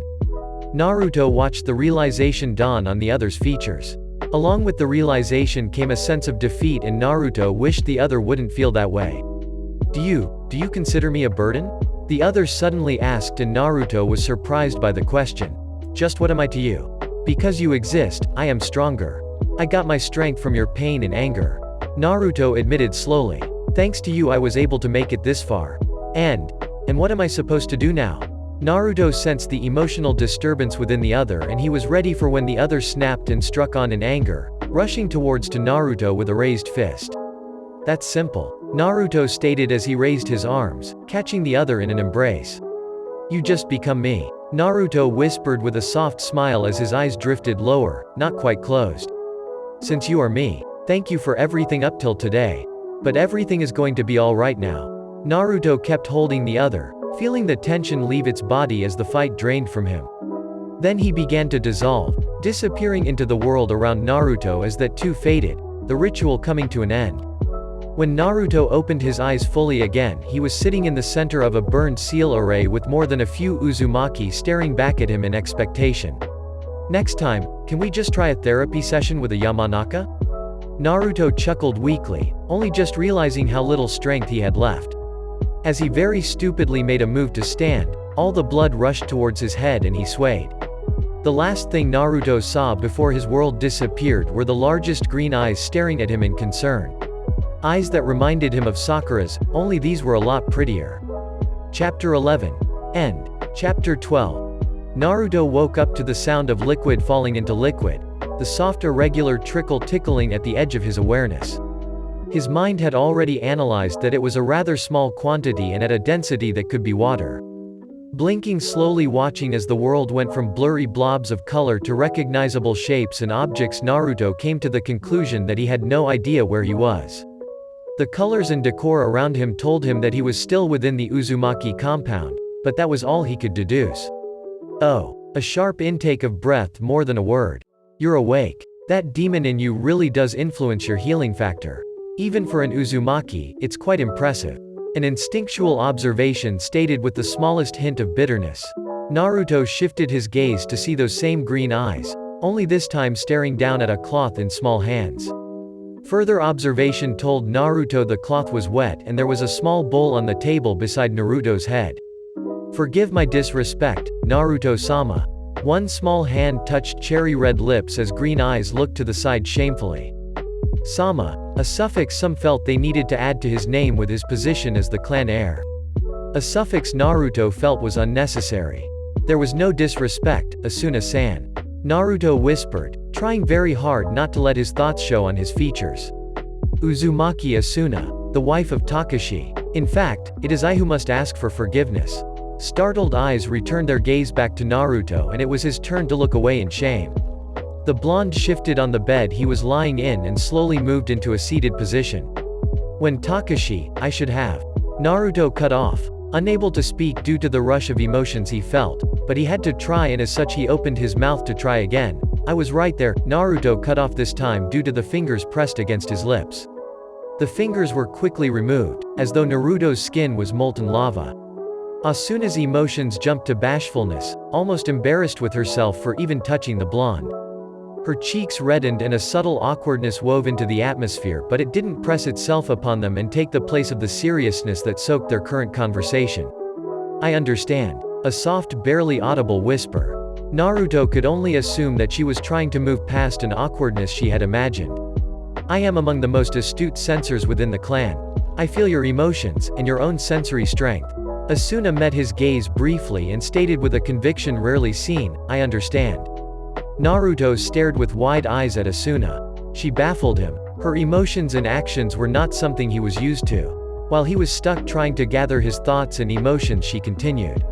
Naruto watched the realization dawn on the other's features. Along with the realization came a sense of defeat, and Naruto wished the other wouldn't feel that way. Do you consider me a burden?" the other suddenly asked, and Naruto was surprised by the question. "Just what am I to you? Because you exist, I am stronger. I got my strength from your pain and anger," Naruto admitted slowly. "Thanks to you I was able to make it this far. And what am I supposed to do now?" Naruto sensed the emotional disturbance within the other, and he was ready for when the other snapped and struck on in anger, rushing towards to Naruto with a raised fist. "That's simple," Naruto stated as he raised his arms, catching the other in an embrace. "You just become me," Naruto whispered with a soft smile as his eyes drifted lower, not quite closed. "Since you are me, thank you for everything up till today. But everything is going to be alright now." Naruto kept holding the other, feeling the tension leave its body as the fight drained from him. Then he began to dissolve, disappearing into the world around Naruto as that too faded, the ritual coming to an end. When Naruto opened his eyes fully again, he was sitting in the center of a burned seal array with more than a few Uzumaki staring back at him in expectation. Next time, can we just try a therapy session with a Yamanaka? Naruto chuckled weakly, only just realizing how little strength he had left. As he very stupidly made a move to stand, all the blood rushed towards his head and he swayed. The last thing Naruto saw before his world disappeared were the largest green eyes staring at him in concern. Eyes that reminded him of Sakura's, only these were a lot prettier. Chapter 11. End. Chapter 12. Naruto woke up to the sound of liquid falling into liquid, the soft irregular trickle tickling at the edge of his awareness. His mind had already analyzed that it was a rather small quantity and at a density that could be water. Blinking slowly, watching as the world went from blurry blobs of color to recognizable shapes and objects, Naruto came to the conclusion that he had no idea where he was. The colors and decor around him told him that he was still within the Uzumaki compound, but that was all he could deduce. Oh, a sharp intake of breath more than a word. You're awake. That demon in you really does influence your healing factor. Even for an Uzumaki, it's quite impressive. An instinctual observation stated with the smallest hint of bitterness. Naruto shifted his gaze to see those same green eyes, only this time staring down at a cloth in small hands. Further observation told Naruto the cloth was wet and there was a small bowl on the table beside Naruto's head. Forgive my disrespect, Naruto-sama. One small hand touched cherry-red lips as green eyes looked to the side shamefully. Sama, a suffix some felt they needed to add to his name with his position as the clan heir. A suffix Naruto felt was unnecessary. There was no disrespect, Asuna-san. Naruto whispered, trying very hard not to let his thoughts show on his features. Uzumaki Asuna, the wife of Takashi. In fact, it is I who must ask for forgiveness. Startled eyes returned their gaze back to Naruto and it was his turn to look away in shame. The blonde shifted on the bed he was lying in and slowly moved into a seated position. When Takashi, I should have. Naruto cut off, unable to speak due to the rush of emotions he felt, but he had to try and as such he opened his mouth to try again. I was right there, Naruto cut off this time due to the fingers pressed against his lips. The fingers were quickly removed, as though Naruto's skin was molten lava. Asuna's emotions jumped to bashfulness, almost embarrassed with herself for even touching the blonde. Her cheeks reddened and a subtle awkwardness wove into the atmosphere, but it didn't press itself upon them and take the place of the seriousness that soaked their current conversation. I understand. A soft, barely audible whisper. Naruto could only assume that she was trying to move past an awkwardness she had imagined. I am among the most astute censors within the clan. I feel your emotions, and your own sensory strength. Asuna met his gaze briefly and stated with a conviction rarely seen, I understand. Naruto stared with wide eyes at Asuna. She baffled him. Her emotions and actions were not something he was used to. While he was stuck trying to gather his thoughts and emotions, she continued.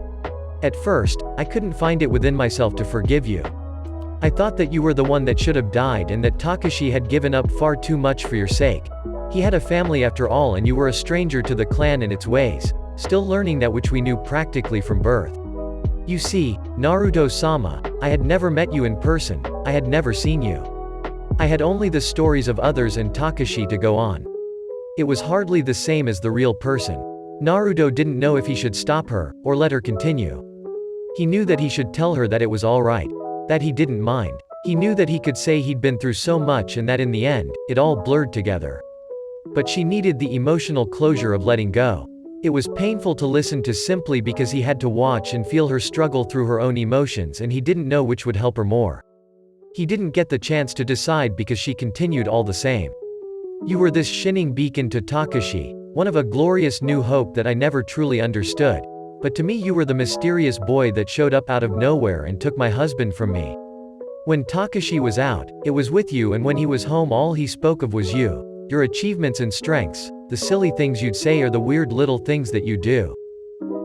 At first, I couldn't find it within myself to forgive you. I thought that you were the one that should have died and that Takashi had given up far too much for your sake. He had a family after all and you were a stranger to the clan and its ways, still learning that which we knew practically from birth. You see, Naruto-sama, I had never met you in person, I had never seen you. I had only the stories of others and Takashi to go on. It was hardly the same as the real person. Naruto didn't know if he should stop her, or let her continue. He knew that he should tell her that it was alright. That he didn't mind. He knew that he could say he'd been through so much and that in the end, it all blurred together. But she needed the emotional closure of letting go. It was painful to listen to simply because he had to watch and feel her struggle through her own emotions and he didn't know which would help her more. He didn't get the chance to decide because she continued all the same. You were this shining beacon to Takashi, one of a glorious new hope that I never truly understood. But to me you were the mysterious boy that showed up out of nowhere and took my husband from me. When Takashi was out, it was with you, and when he was home all he spoke of was you, your achievements and strengths, the silly things you'd say or the weird little things that you do.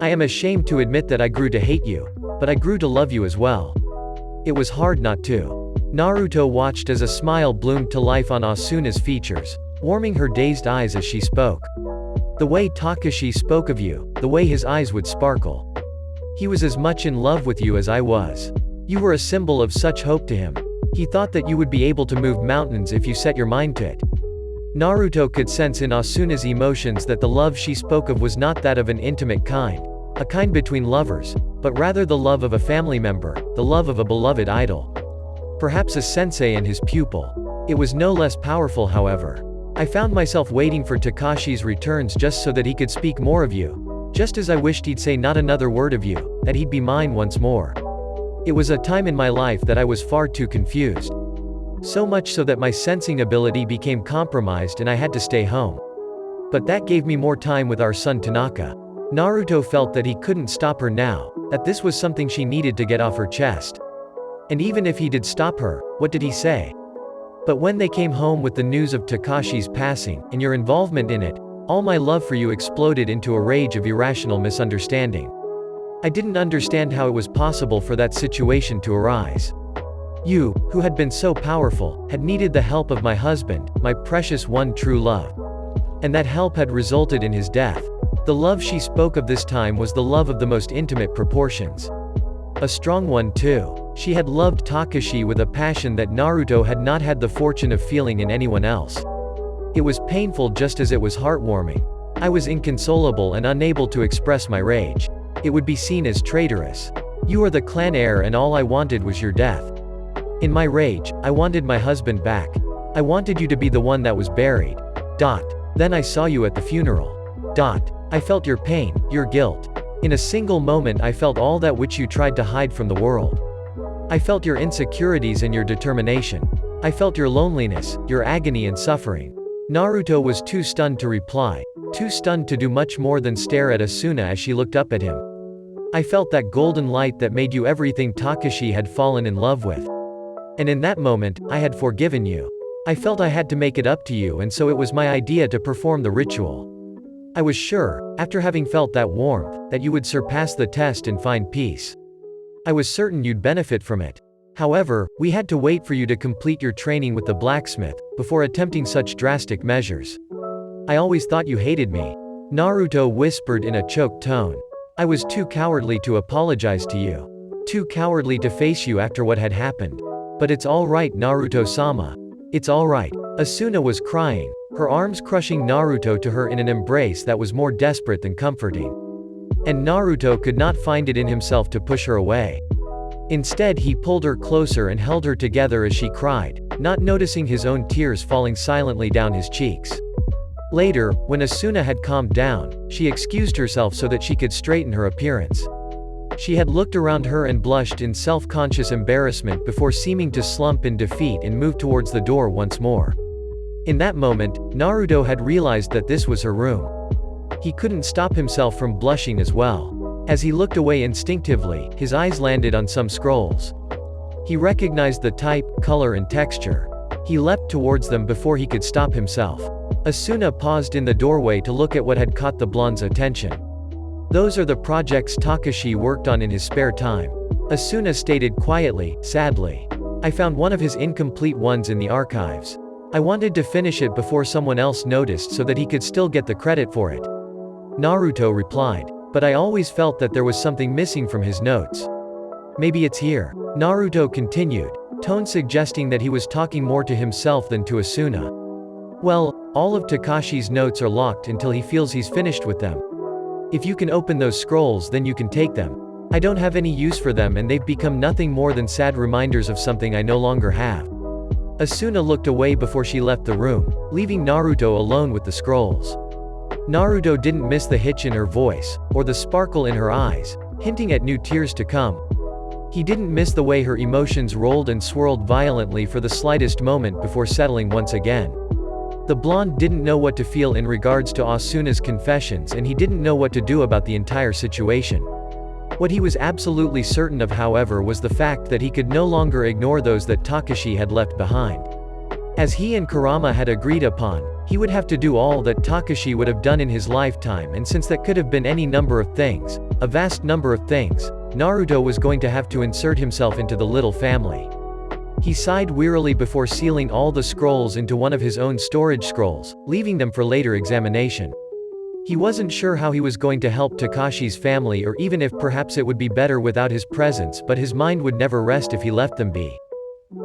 I am ashamed to admit that I grew to hate you, but I grew to love you as well. It was hard not to. Naruto watched as a smile bloomed to life on Asuna's features, warming her dazed eyes as she spoke. The way Takashi spoke of you, the way his eyes would sparkle. He was as much in love with you as I was. You were a symbol of such hope to him. He thought that you would be able to move mountains if you set your mind to it. Naruto could sense in Asuna's emotions that the love she spoke of was not that of an intimate kind, a kind between lovers, but rather the love of a family member, the love of a beloved idol. Perhaps a sensei and his pupil. It was no less powerful, however. I found myself waiting for Takashi's returns just so that he could speak more of you. Just as I wished he'd say not another word of you, that he'd be mine once more. It was a time in my life that I was far too confused. So much so that my sensing ability became compromised and I had to stay home. But that gave me more time with our son Tanaka. Naruto felt that he couldn't stop her now, that this was something she needed to get off her chest. And even if he did stop her, what did he say? But when they came home with the news of Takashi's passing, and your involvement in it, all my love for you exploded into a rage of irrational misunderstanding. I didn't understand how it was possible for that situation to arise. You, who had been so powerful, had needed the help of my husband, my precious one true love. And that help had resulted in his death. The love she spoke of this time was the love of the most intimate proportions. A strong one too. She had loved Takashi with a passion that Naruto had not had the fortune of feeling in anyone else. It was painful just as it was heartwarming. I was inconsolable and unable to express my rage. It would be seen as traitorous. You are the clan heir and all I wanted was your death. In my rage, I wanted my husband back. I wanted you to be the one that was buried. Then I saw you at the funeral. I felt your pain, your guilt. In a single moment I felt all that which you tried to hide from the world. I felt your insecurities and your determination. I felt your loneliness, your agony and suffering. Naruto was too stunned to reply, too stunned to do much more than stare at Asuna as she looked up at him. I felt that golden light that made you everything Takashi had fallen in love with. And in that moment, I had forgiven you. I felt I had to make it up to you, and so it was my idea to perform the ritual. I was sure, after having felt that warmth, that you would surpass the test and find peace. I was certain you'd benefit from it. However, we had to wait for you to complete your training with the blacksmith, before attempting such drastic measures. I always thought you hated me. Naruto whispered in a choked tone. I was too cowardly to apologize to you. Too cowardly to face you after what had happened. But it's all right, Naruto-sama. It's all right. Asuna was crying, her arms crushing Naruto to her in an embrace that was more desperate than comforting. And Naruto could not find it in himself to push her away. Instead he pulled her closer and held her together as she cried, not noticing his own tears falling silently down his cheeks. Later, when Asuna had calmed down, she excused herself so that she could straighten her appearance. She had looked around her and blushed in self-conscious embarrassment before seeming to slump in defeat and move towards the door once more. In that moment, Naruto had realized that this was her room. He couldn't stop himself from blushing as well. As he looked away instinctively, his eyes landed on some scrolls. He recognized the type, color and texture. He leapt towards them before he could stop himself. Asuna paused in the doorway to look at what had caught the blonde's attention. Those are the projects Takashi worked on in his spare time. Asuna stated quietly, sadly. I found one of his incomplete ones in the archives. I wanted to finish it before someone else noticed so that he could still get the credit for it. Naruto replied. But I always felt that there was something missing from his notes. Maybe it's here. Naruto continued, tone suggesting that he was talking more to himself than to Asuna. Well, all of Takashi's notes are locked until he feels he's finished with them. If you can open those scrolls, then you can take them. I don't have any use for them and they've become nothing more than sad reminders of something I no longer have. Asuna looked away before she left the room, leaving Naruto alone with the scrolls. Naruto didn't miss the hitch in her voice, or the sparkle in her eyes, hinting at new tears to come. He didn't miss the way her emotions rolled and swirled violently for the slightest moment before settling once again. The blonde didn't know what to feel in regards to Asuna's confessions, and he didn't know what to do about the entire situation. What he was absolutely certain of, however, was the fact that he could no longer ignore those that Takashi had left behind. As he and Kurama had agreed upon, he would have to do all that Takashi would have done in his lifetime, and since that could have been any number of things, a vast number of things, Naruto was going to have to insert himself into the little family. He sighed wearily before sealing all the scrolls into one of his own storage scrolls, leaving them for later examination. He wasn't sure how he was going to help Takashi's family, or even if perhaps it would be better without his presence, but his mind would never rest if he left them be.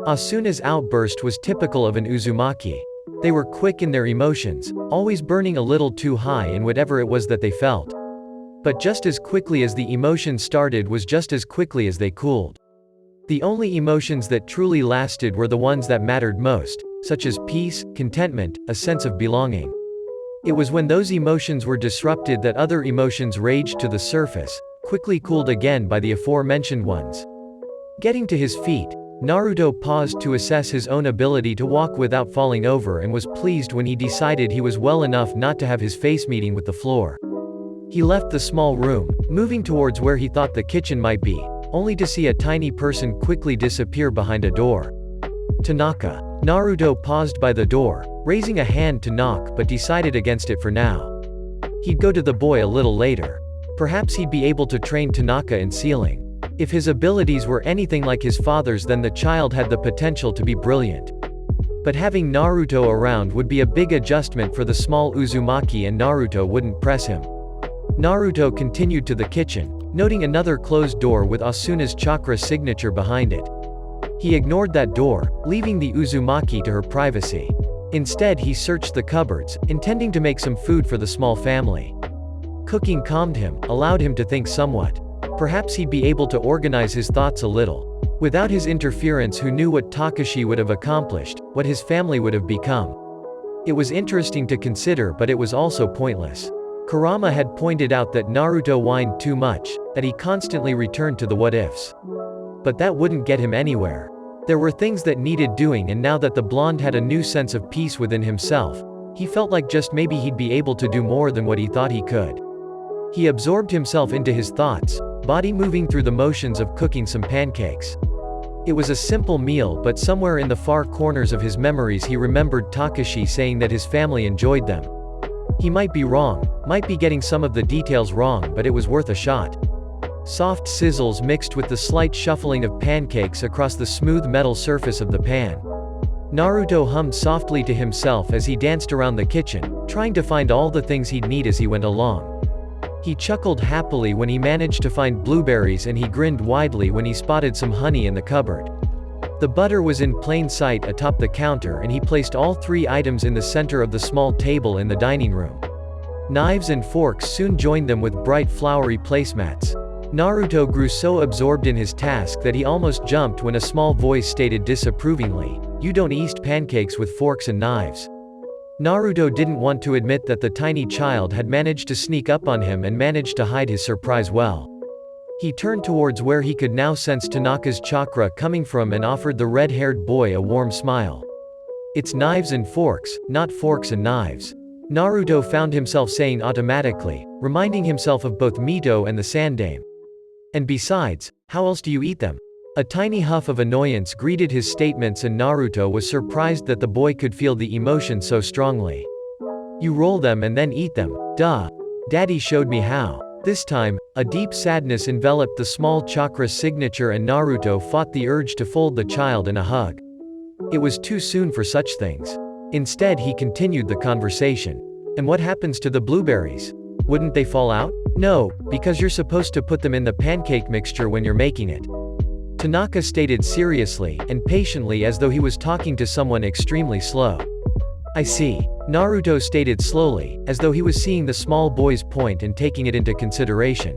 Asuna's outburst was typical of an Uzumaki. They were quick in their emotions, always burning a little too high in whatever it was that they felt. But just as quickly as the emotion started was just as quickly as they cooled. The only emotions that truly lasted were the ones that mattered most, such as peace, contentment, a sense of belonging. It was when those emotions were disrupted that other emotions raged to the surface, quickly cooled again by the aforementioned ones. Getting to his feet, Naruto paused to assess his own ability to walk without falling over and was pleased when he decided he was well enough not to have his face meeting with the floor. He left the small room, moving towards where he thought the kitchen might be, only to see a tiny person quickly disappear behind a door. Tanaka. Naruto paused by the door, raising a hand to knock but decided against it for now. He'd go to the boy a little later. Perhaps he'd be able to train Tanaka in sealing. If his abilities were anything like his father's, then the child had the potential to be brilliant. But having Naruto around would be a big adjustment for the small Uzumaki, and Naruto wouldn't press him. Naruto continued to the kitchen, noting another closed door with Asuna's chakra signature behind it. He ignored that door, leaving the Uzumaki to her privacy. Instead, he searched the cupboards, intending to make some food for the small family. Cooking calmed him, allowed him to think somewhat. Perhaps he'd be able to organize his thoughts a little. Without his interference, who knew what Takashi would have accomplished, what his family would have become. It was interesting to consider, but it was also pointless. Kurama had pointed out that Naruto whined too much, that he constantly returned to the what-ifs. But that wouldn't get him anywhere. There were things that needed doing, and now that the blonde had a new sense of peace within himself, he felt like just maybe he'd be able to do more than what he thought he could. He absorbed himself into his thoughts, body moving through the motions of cooking some pancakes. It was a simple meal, but somewhere in the far corners of his memories he remembered Takashi saying that his family enjoyed them. He might be wrong, might be getting some of the details wrong, but it was worth a shot. Soft sizzles mixed with the slight shuffling of pancakes across the smooth metal surface of the pan. Naruto hummed softly to himself as he danced around the kitchen, trying to find all the things he'd need as he went along. He chuckled happily when he managed to find blueberries, and he grinned widely when he spotted some honey in the cupboard. The butter was in plain sight atop the counter, and he placed all 3 items in the center of the small table in the dining room. Knives and forks soon joined them with bright flowery placemats. Naruto grew so absorbed in his task that he almost jumped when a small voice stated disapprovingly, "You don't eat pancakes with forks and knives." Naruto didn't want to admit that the tiny child had managed to sneak up on him and managed to hide his surprise well. He turned towards where he could now sense Tanaka's chakra coming from and offered the red-haired boy a warm smile. "It's knives and forks, not forks and knives," Naruto found himself saying automatically, reminding himself of both Mito and the Sandaime. "And besides, how else do you eat them?" A tiny huff of annoyance greeted his statements, and Naruto was surprised that the boy could feel the emotion so strongly. "You roll them and then eat them. Duh. Daddy showed me how." This time, a deep sadness enveloped the small chakra signature, and Naruto fought the urge to fold the child in a hug. It was too soon for such things. Instead, he continued the conversation. "And what happens to the blueberries? Wouldn't they fall out?" "No, because you're supposed to put them in the pancake mixture when you're making it," Tanaka stated seriously and patiently, as though he was talking to someone extremely slow. "I see," Naruto stated slowly, as though he was seeing the small boy's point and taking it into consideration.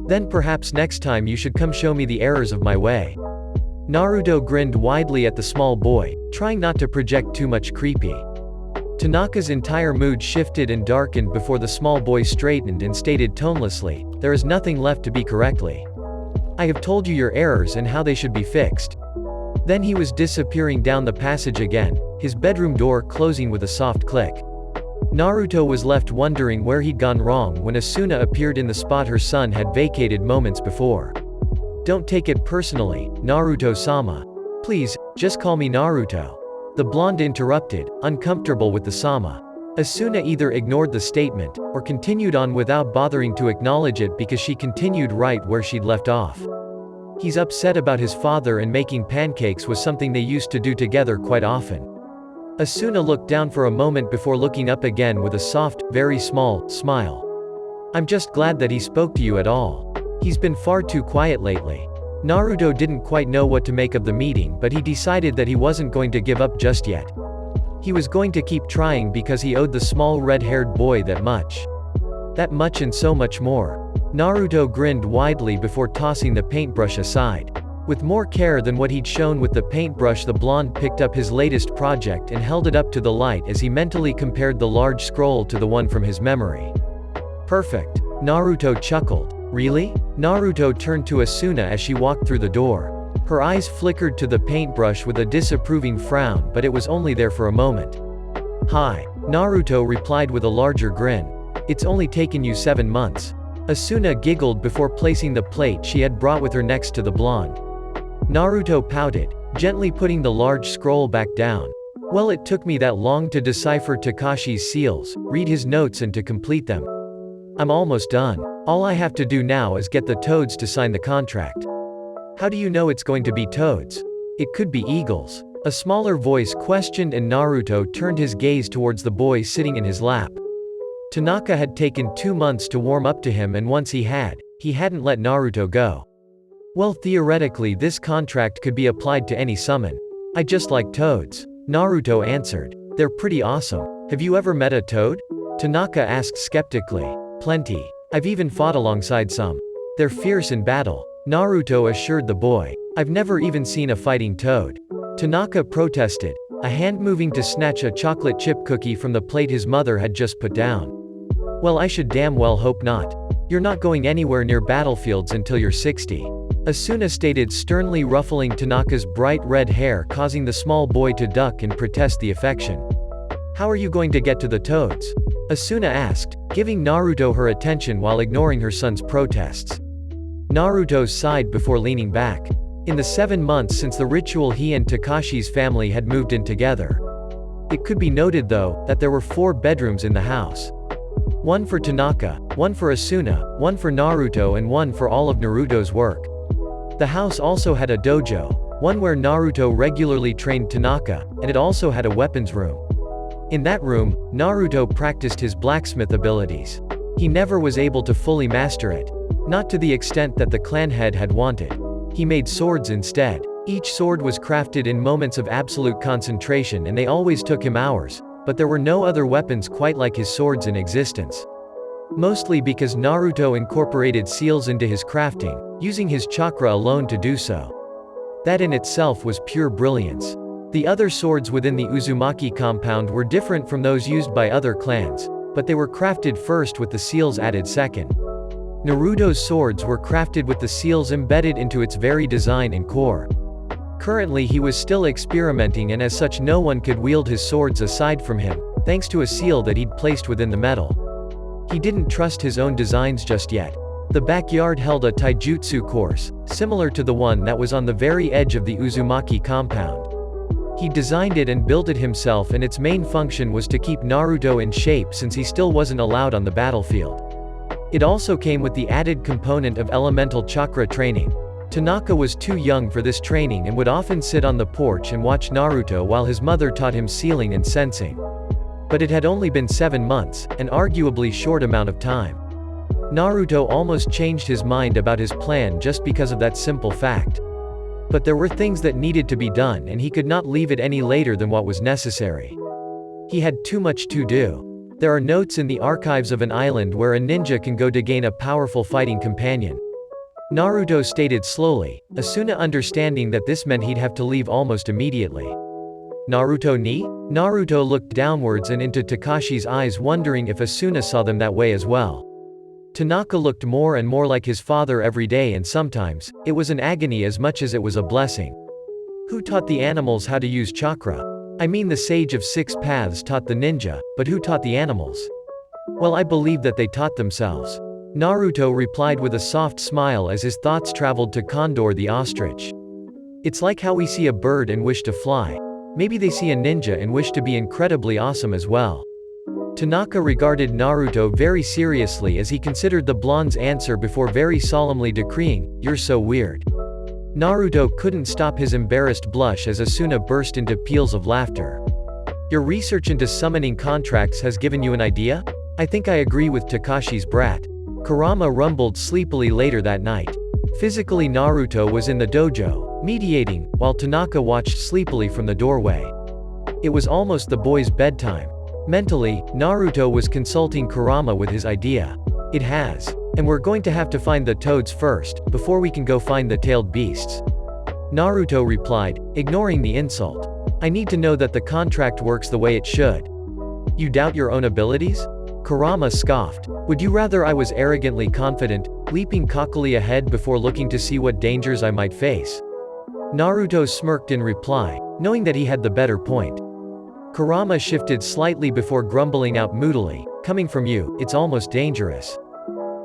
"Then perhaps next time you should come show me the errors of my way." Naruto grinned widely at the small boy, trying not to project too much creepy. Tanaka's entire mood shifted and darkened before the small boy straightened and stated tonelessly, "There is nothing left to be correctly. I have told you your errors and how they should be fixed." Then he was disappearing down the passage again, his bedroom door closing with a soft click. Naruto was left wondering where he'd gone wrong when Asuna appeared in the spot her son had vacated moments before. "Don't take it personally, Naruto-sama. Please, just call me Naruto," the blonde interrupted, uncomfortable with the sama. Asuna either ignored the statement, or continued on without bothering to acknowledge it because she continued right where she'd left off. He's upset about his father, and making pancakes was something they used to do together quite often. Asuna looked down for a moment before looking up again with a soft, very small, smile. "I'm just glad that he spoke to you at all. He's been far too quiet lately." Naruto didn't quite know what to make of the meeting, but he decided that he wasn't going to give up just yet. He was going to keep trying because he owed the small red-haired boy that much. That much and so much more. Naruto grinned widely before tossing the paintbrush aside. With more care than what he'd shown with the paintbrush, the blonde picked up his latest project and held it up to the light as he mentally compared the large scroll to the one from his memory. Perfect. Naruto chuckled. Really? Naruto turned to Asuna as she walked through the door. Her eyes flickered to the paintbrush with a disapproving frown, but it was only there for a moment. Hi. Naruto replied with a larger grin. It's only taken you 7 months. Asuna giggled before placing the plate she had brought with her next to the blonde. Naruto pouted, gently putting the large scroll back down. Well, it took me that long to decipher Takashi's seals, read his notes and to complete them. I'm almost done. All I have to do now is get the toads to sign the contract. How do you know it's going to be toads? It could be eagles. A smaller voice questioned and Naruto turned his gaze towards the boy sitting in his lap. Tanaka had taken 2 months to warm up to him, and once he hadn't let Naruto go. Well, theoretically this contract could be applied to any summon. I just like toads. Naruto answered. They're pretty awesome. Have you ever met a toad? Tanaka asked skeptically. Plenty. I've even fought alongside some. They're fierce in battle. Naruto assured the boy. I've never even seen a fighting toad. Tanaka protested, a hand moving to snatch a chocolate chip cookie from the plate his mother had just put down. Well, I should damn well hope not. You're not going anywhere near battlefields until you're 60. Asuna stated, sternly ruffling Tanaka's bright red hair, causing the small boy to duck and protest the affection. How are you going to get to the toads? Asuna asked, giving Naruto her attention while ignoring her son's protests. Naruto sighed before leaning back. In the 7 months since the ritual, he and Takashi's family had moved in together. It could be noted though, that there were 4 bedrooms in the house. One for Tanaka, one for Asuna, one for Naruto and one for all of Naruto's work. The house also had a dojo, one where Naruto regularly trained Tanaka, and it also had a weapons room. In that room, Naruto practiced his blacksmith abilities. He never was able to fully master it. Not to the extent that the clan head had wanted. He made swords instead. Each sword was crafted in moments of absolute concentration and they always took him hours, but there were no other weapons quite like his swords in existence. Mostly because Naruto incorporated seals into his crafting, using his chakra alone to do so. That in itself was pure brilliance. The other swords within the Uzumaki compound were different from those used by other clans, but they were crafted first with the seals added second. Naruto's swords were crafted with the seals embedded into its very design and core. Currently he was still experimenting, and as such no one could wield his swords aside from him, thanks to a seal that he'd placed within the metal. He didn't trust his own designs just yet. The backyard held a taijutsu course, similar to the one that was on the very edge of the Uzumaki compound. He designed it and built it himself, and its main function was to keep Naruto in shape since he still wasn't allowed on the battlefield. It also came with the added component of elemental chakra training. Tanaka was too young for this training and would often sit on the porch and watch Naruto while his mother taught him sealing and sensing. But it had only been 7 months, an arguably short amount of time. Naruto almost changed his mind about his plan just because of that simple fact. But there were things that needed to be done, and he could not leave it any later than what was necessary. He had too much to do. There are notes in the archives of an island where a ninja can go to gain a powerful fighting companion. Naruto stated slowly, Asuna understanding that this meant he'd have to leave almost immediately. Naruto ni? Naruto looked downwards and into Takashi's eyes, wondering if Asuna saw them that way as well. Tanaka looked more and more like his father every day, and sometimes, it was an agony as much as it was a blessing. Who taught the animals how to use chakra? I mean, the sage of 6 paths taught the ninja, but who taught the animals? Well, I believe that they taught themselves. Naruto replied with a soft smile as his thoughts traveled to Condor the ostrich. It's like how we see a bird and wish to fly. Maybe they see a ninja and wish to be incredibly awesome as well. Tanaka regarded Naruto very seriously as he considered the blonde's answer before very solemnly decreeing, "You're so weird." Naruto couldn't stop his embarrassed blush as Asuna burst into peals of laughter. Your research into summoning contracts has given you an idea? I think I agree with Takashi's brat. Kurama rumbled sleepily later that night. Physically, Naruto was in the dojo, mediating, while Tanaka watched sleepily from the doorway. It was almost the boy's bedtime. Mentally, Naruto was consulting Kurama with his idea. It has. And we're going to have to find the toads first, before we can go find the tailed beasts. Naruto replied, ignoring the insult. I need to know that the contract works the way it should. You doubt your own abilities? Kurama scoffed. Would you rather I was arrogantly confident, leaping cockily ahead before looking to see what dangers I might face? Naruto smirked in reply, knowing that he had the better point. Kurama shifted slightly before grumbling out moodily, coming from you, it's almost dangerous.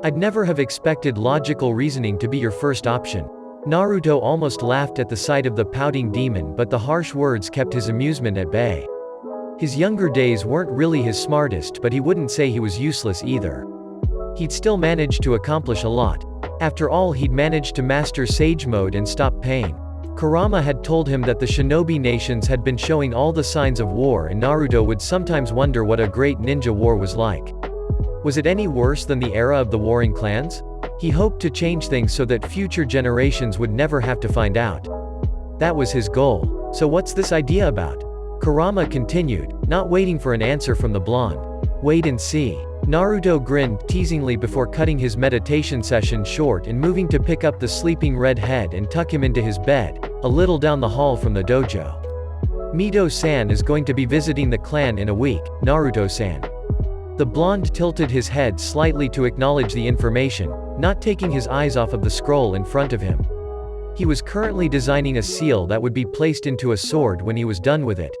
I'd never have expected logical reasoning to be your first option. Naruto almost laughed at the sight of the pouting demon, but the harsh words kept his amusement at bay. His younger days weren't really his smartest, but he wouldn't say he was useless either. He'd still managed to accomplish a lot. After all, he'd managed to master Sage Mode and stop pain. Kurama had told him that the shinobi nations had been showing all the signs of war, and Naruto would sometimes wonder what a great ninja war was like. Was it any worse than the era of the warring clans? He hoped to change things so that future generations would never have to find out. That was his goal. So what's this idea about? Kurama continued, not waiting for an answer from the blonde. Wait and see. Naruto grinned teasingly before cutting his meditation session short and moving to pick up the sleeping redhead and tuck him into his bed, a little down the hall from the dojo. Mito-san is going to be visiting the clan in a week, Naruto-san. The blonde tilted his head slightly to acknowledge the information, not taking his eyes off of the scroll in front of him. He was currently designing a seal that would be placed into a sword when he was done with it.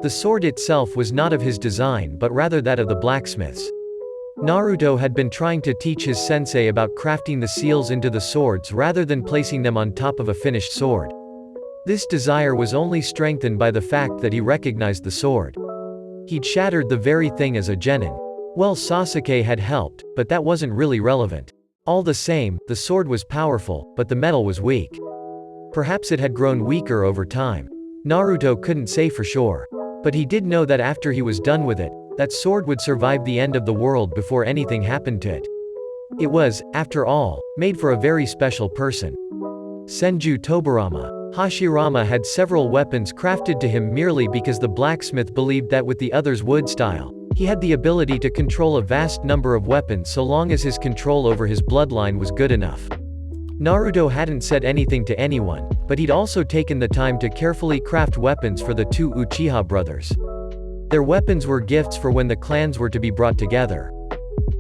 The sword itself was not of his design but rather that of the blacksmith's. Naruto had been trying to teach his sensei about crafting the seals into the swords rather than placing them on top of a finished sword. This desire was only strengthened by the fact that he recognized the sword. He'd shattered the very thing as a genin. Well, Sasuke had helped, but that wasn't really relevant. All the same, the sword was powerful, but the metal was weak. Perhaps it had grown weaker over time. Naruto couldn't say for sure. But he did know that after he was done with it, that sword would survive the end of the world before anything happened to it. It was, after all, made for a very special person. Senju Tobirama. Hashirama had several weapons crafted to him merely because the blacksmith believed that with the other's wood style, he had the ability to control a vast number of weapons so long as his control over his bloodline was good enough. Naruto hadn't said anything to anyone, but he'd also taken the time to carefully craft weapons for the two Uchiha brothers. Their weapons were gifts for when the clans were to be brought together.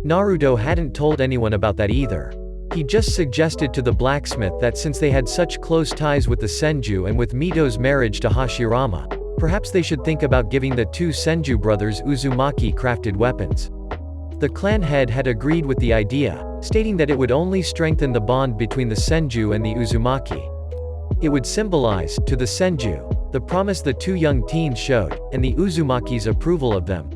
Naruto hadn't told anyone about that either. He just suggested to the blacksmith that since they had such close ties with the Senju and with Mito's marriage to Hashirama, perhaps they should think about giving the two Senju brothers Uzumaki crafted weapons. The clan head had agreed with the idea, stating that it would only strengthen the bond between the Senju and the Uzumaki. It would symbolize, to the Senju, the promise the two young teens showed, and the Uzumaki's approval of them.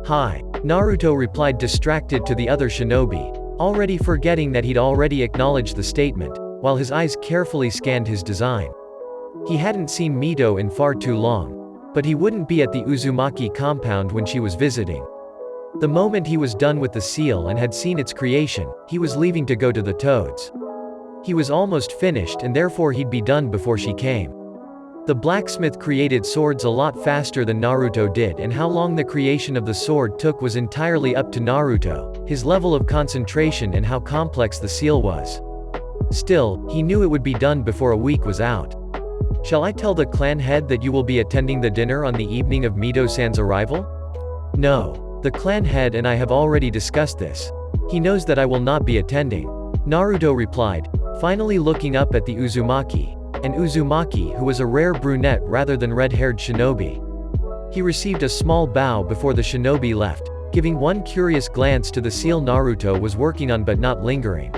Hi. Naruto replied distracted to the other shinobi, already forgetting that he'd already acknowledged the statement, while his eyes carefully scanned his design. He hadn't seen Mito in far too long. But he wouldn't be at the Uzumaki compound when she was visiting. The moment he was done with the seal and had seen its creation, he was leaving to go to the Toads. He was almost finished and therefore he'd be done before she came. The blacksmith created swords a lot faster than Naruto did, and how long the creation of the sword took was entirely up to Naruto, his level of concentration and how complex the seal was. Still, he knew it would be done before a week was out. Shall I tell the clan head that you will be attending the dinner on the evening of Mito-san's arrival? No. The clan head and I have already discussed this. He knows that I will not be attending. Naruto replied, finally looking up at the Uzumaki. An Uzumaki who was a rare brunette rather than red-haired shinobi. He received a small bow before the shinobi left, giving one curious glance to the seal Naruto was working on but not lingering.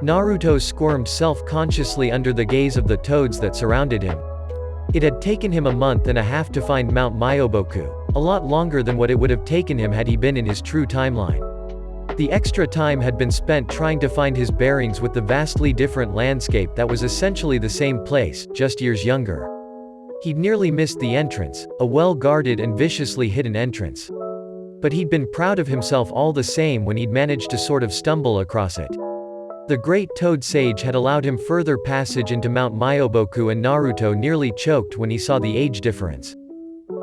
Naruto squirmed self-consciously under the gaze of the toads that surrounded him. It had taken him a month and a half to find Mount Myoboku, a lot longer than what it would have taken him had he been in his true timeline. The extra time had been spent trying to find his bearings with the vastly different landscape that was essentially the same place, just years younger. He'd nearly missed the entrance, a well-guarded and viciously hidden entrance. But he'd been proud of himself all the same when he'd managed to sort of stumble across it. The great Toad Sage had allowed him further passage into Mount Myoboku, and Naruto nearly choked when he saw the age difference.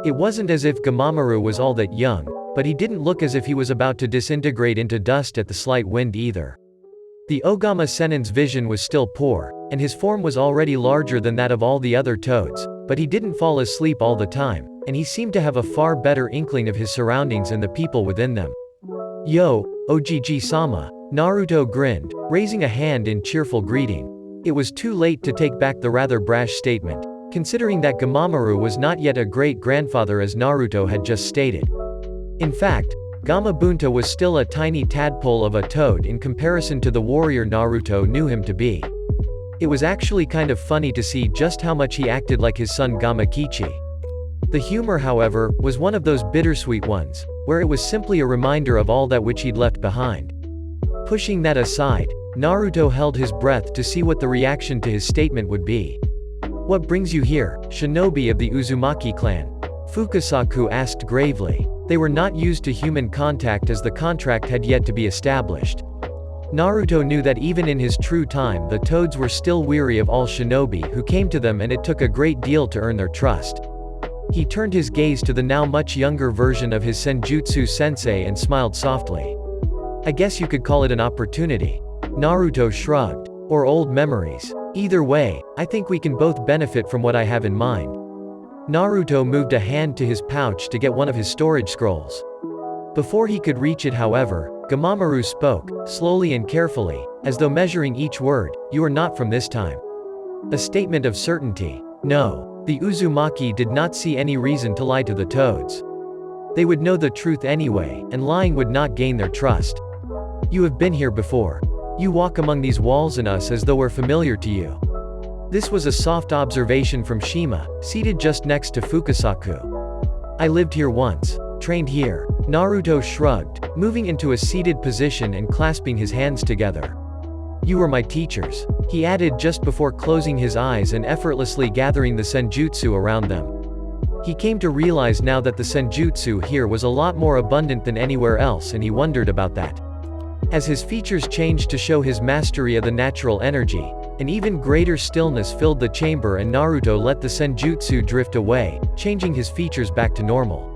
It wasn't as if Gamamaru was all that young, but he didn't look as if he was about to disintegrate into dust at the slight wind either. The Ogama Sennin's vision was still poor, and his form was already larger than that of all the other toads, but he didn't fall asleep all the time, and he seemed to have a far better inkling of his surroundings and the people within them. "Yo, Ojiji-sama," Naruto grinned, raising a hand in cheerful greeting. It was too late to take back the rather brash statement, considering that Gamamaru was not yet a great-grandfather as Naruto had just stated. In fact, Gamabunta was still a tiny tadpole of a toad in comparison to the warrior Naruto knew him to be. It was actually kind of funny to see just how much he acted like his son Gamakichi. The humor, however, was one of those bittersweet ones, where it was simply a reminder of all that which he'd left behind. Pushing that aside, Naruto held his breath to see what the reaction to his statement would be. "What brings you here, shinobi of the Uzumaki clan?" Fukasaku asked gravely. They were not used to human contact as the contract had yet to be established. Naruto knew that even in his true time the toads were still weary of all shinobi who came to them, and it took a great deal to earn their trust. He turned his gaze to the now much younger version of his Senjutsu sensei and smiled softly. "I guess you could call it an opportunity." Naruto shrugged. "Or old memories. Either way, I think we can both benefit from what I have in mind." Naruto moved a hand to his pouch to get one of his storage scrolls. Before he could reach it, however, Gamamaru spoke, slowly and carefully, as though measuring each word. "You are not from this time." A statement of certainty. No. The Uzumaki did not see any reason to lie to the toads. They would know the truth anyway, and lying would not gain their trust. "You have been here before. You walk among these walls and us as though we're familiar to you." This was a soft observation from Shima, seated just next to Fukasaku. "I lived here once. Trained here." Naruto shrugged, moving into a seated position and clasping his hands together. "You were my teachers," he added just before closing his eyes and effortlessly gathering the senjutsu around them. He came to realize now that the senjutsu here was a lot more abundant than anywhere else, and he wondered about that. As his features changed to show his mastery of the natural energy, an even greater stillness filled the chamber, and Naruto let the senjutsu drift away, changing his features back to normal.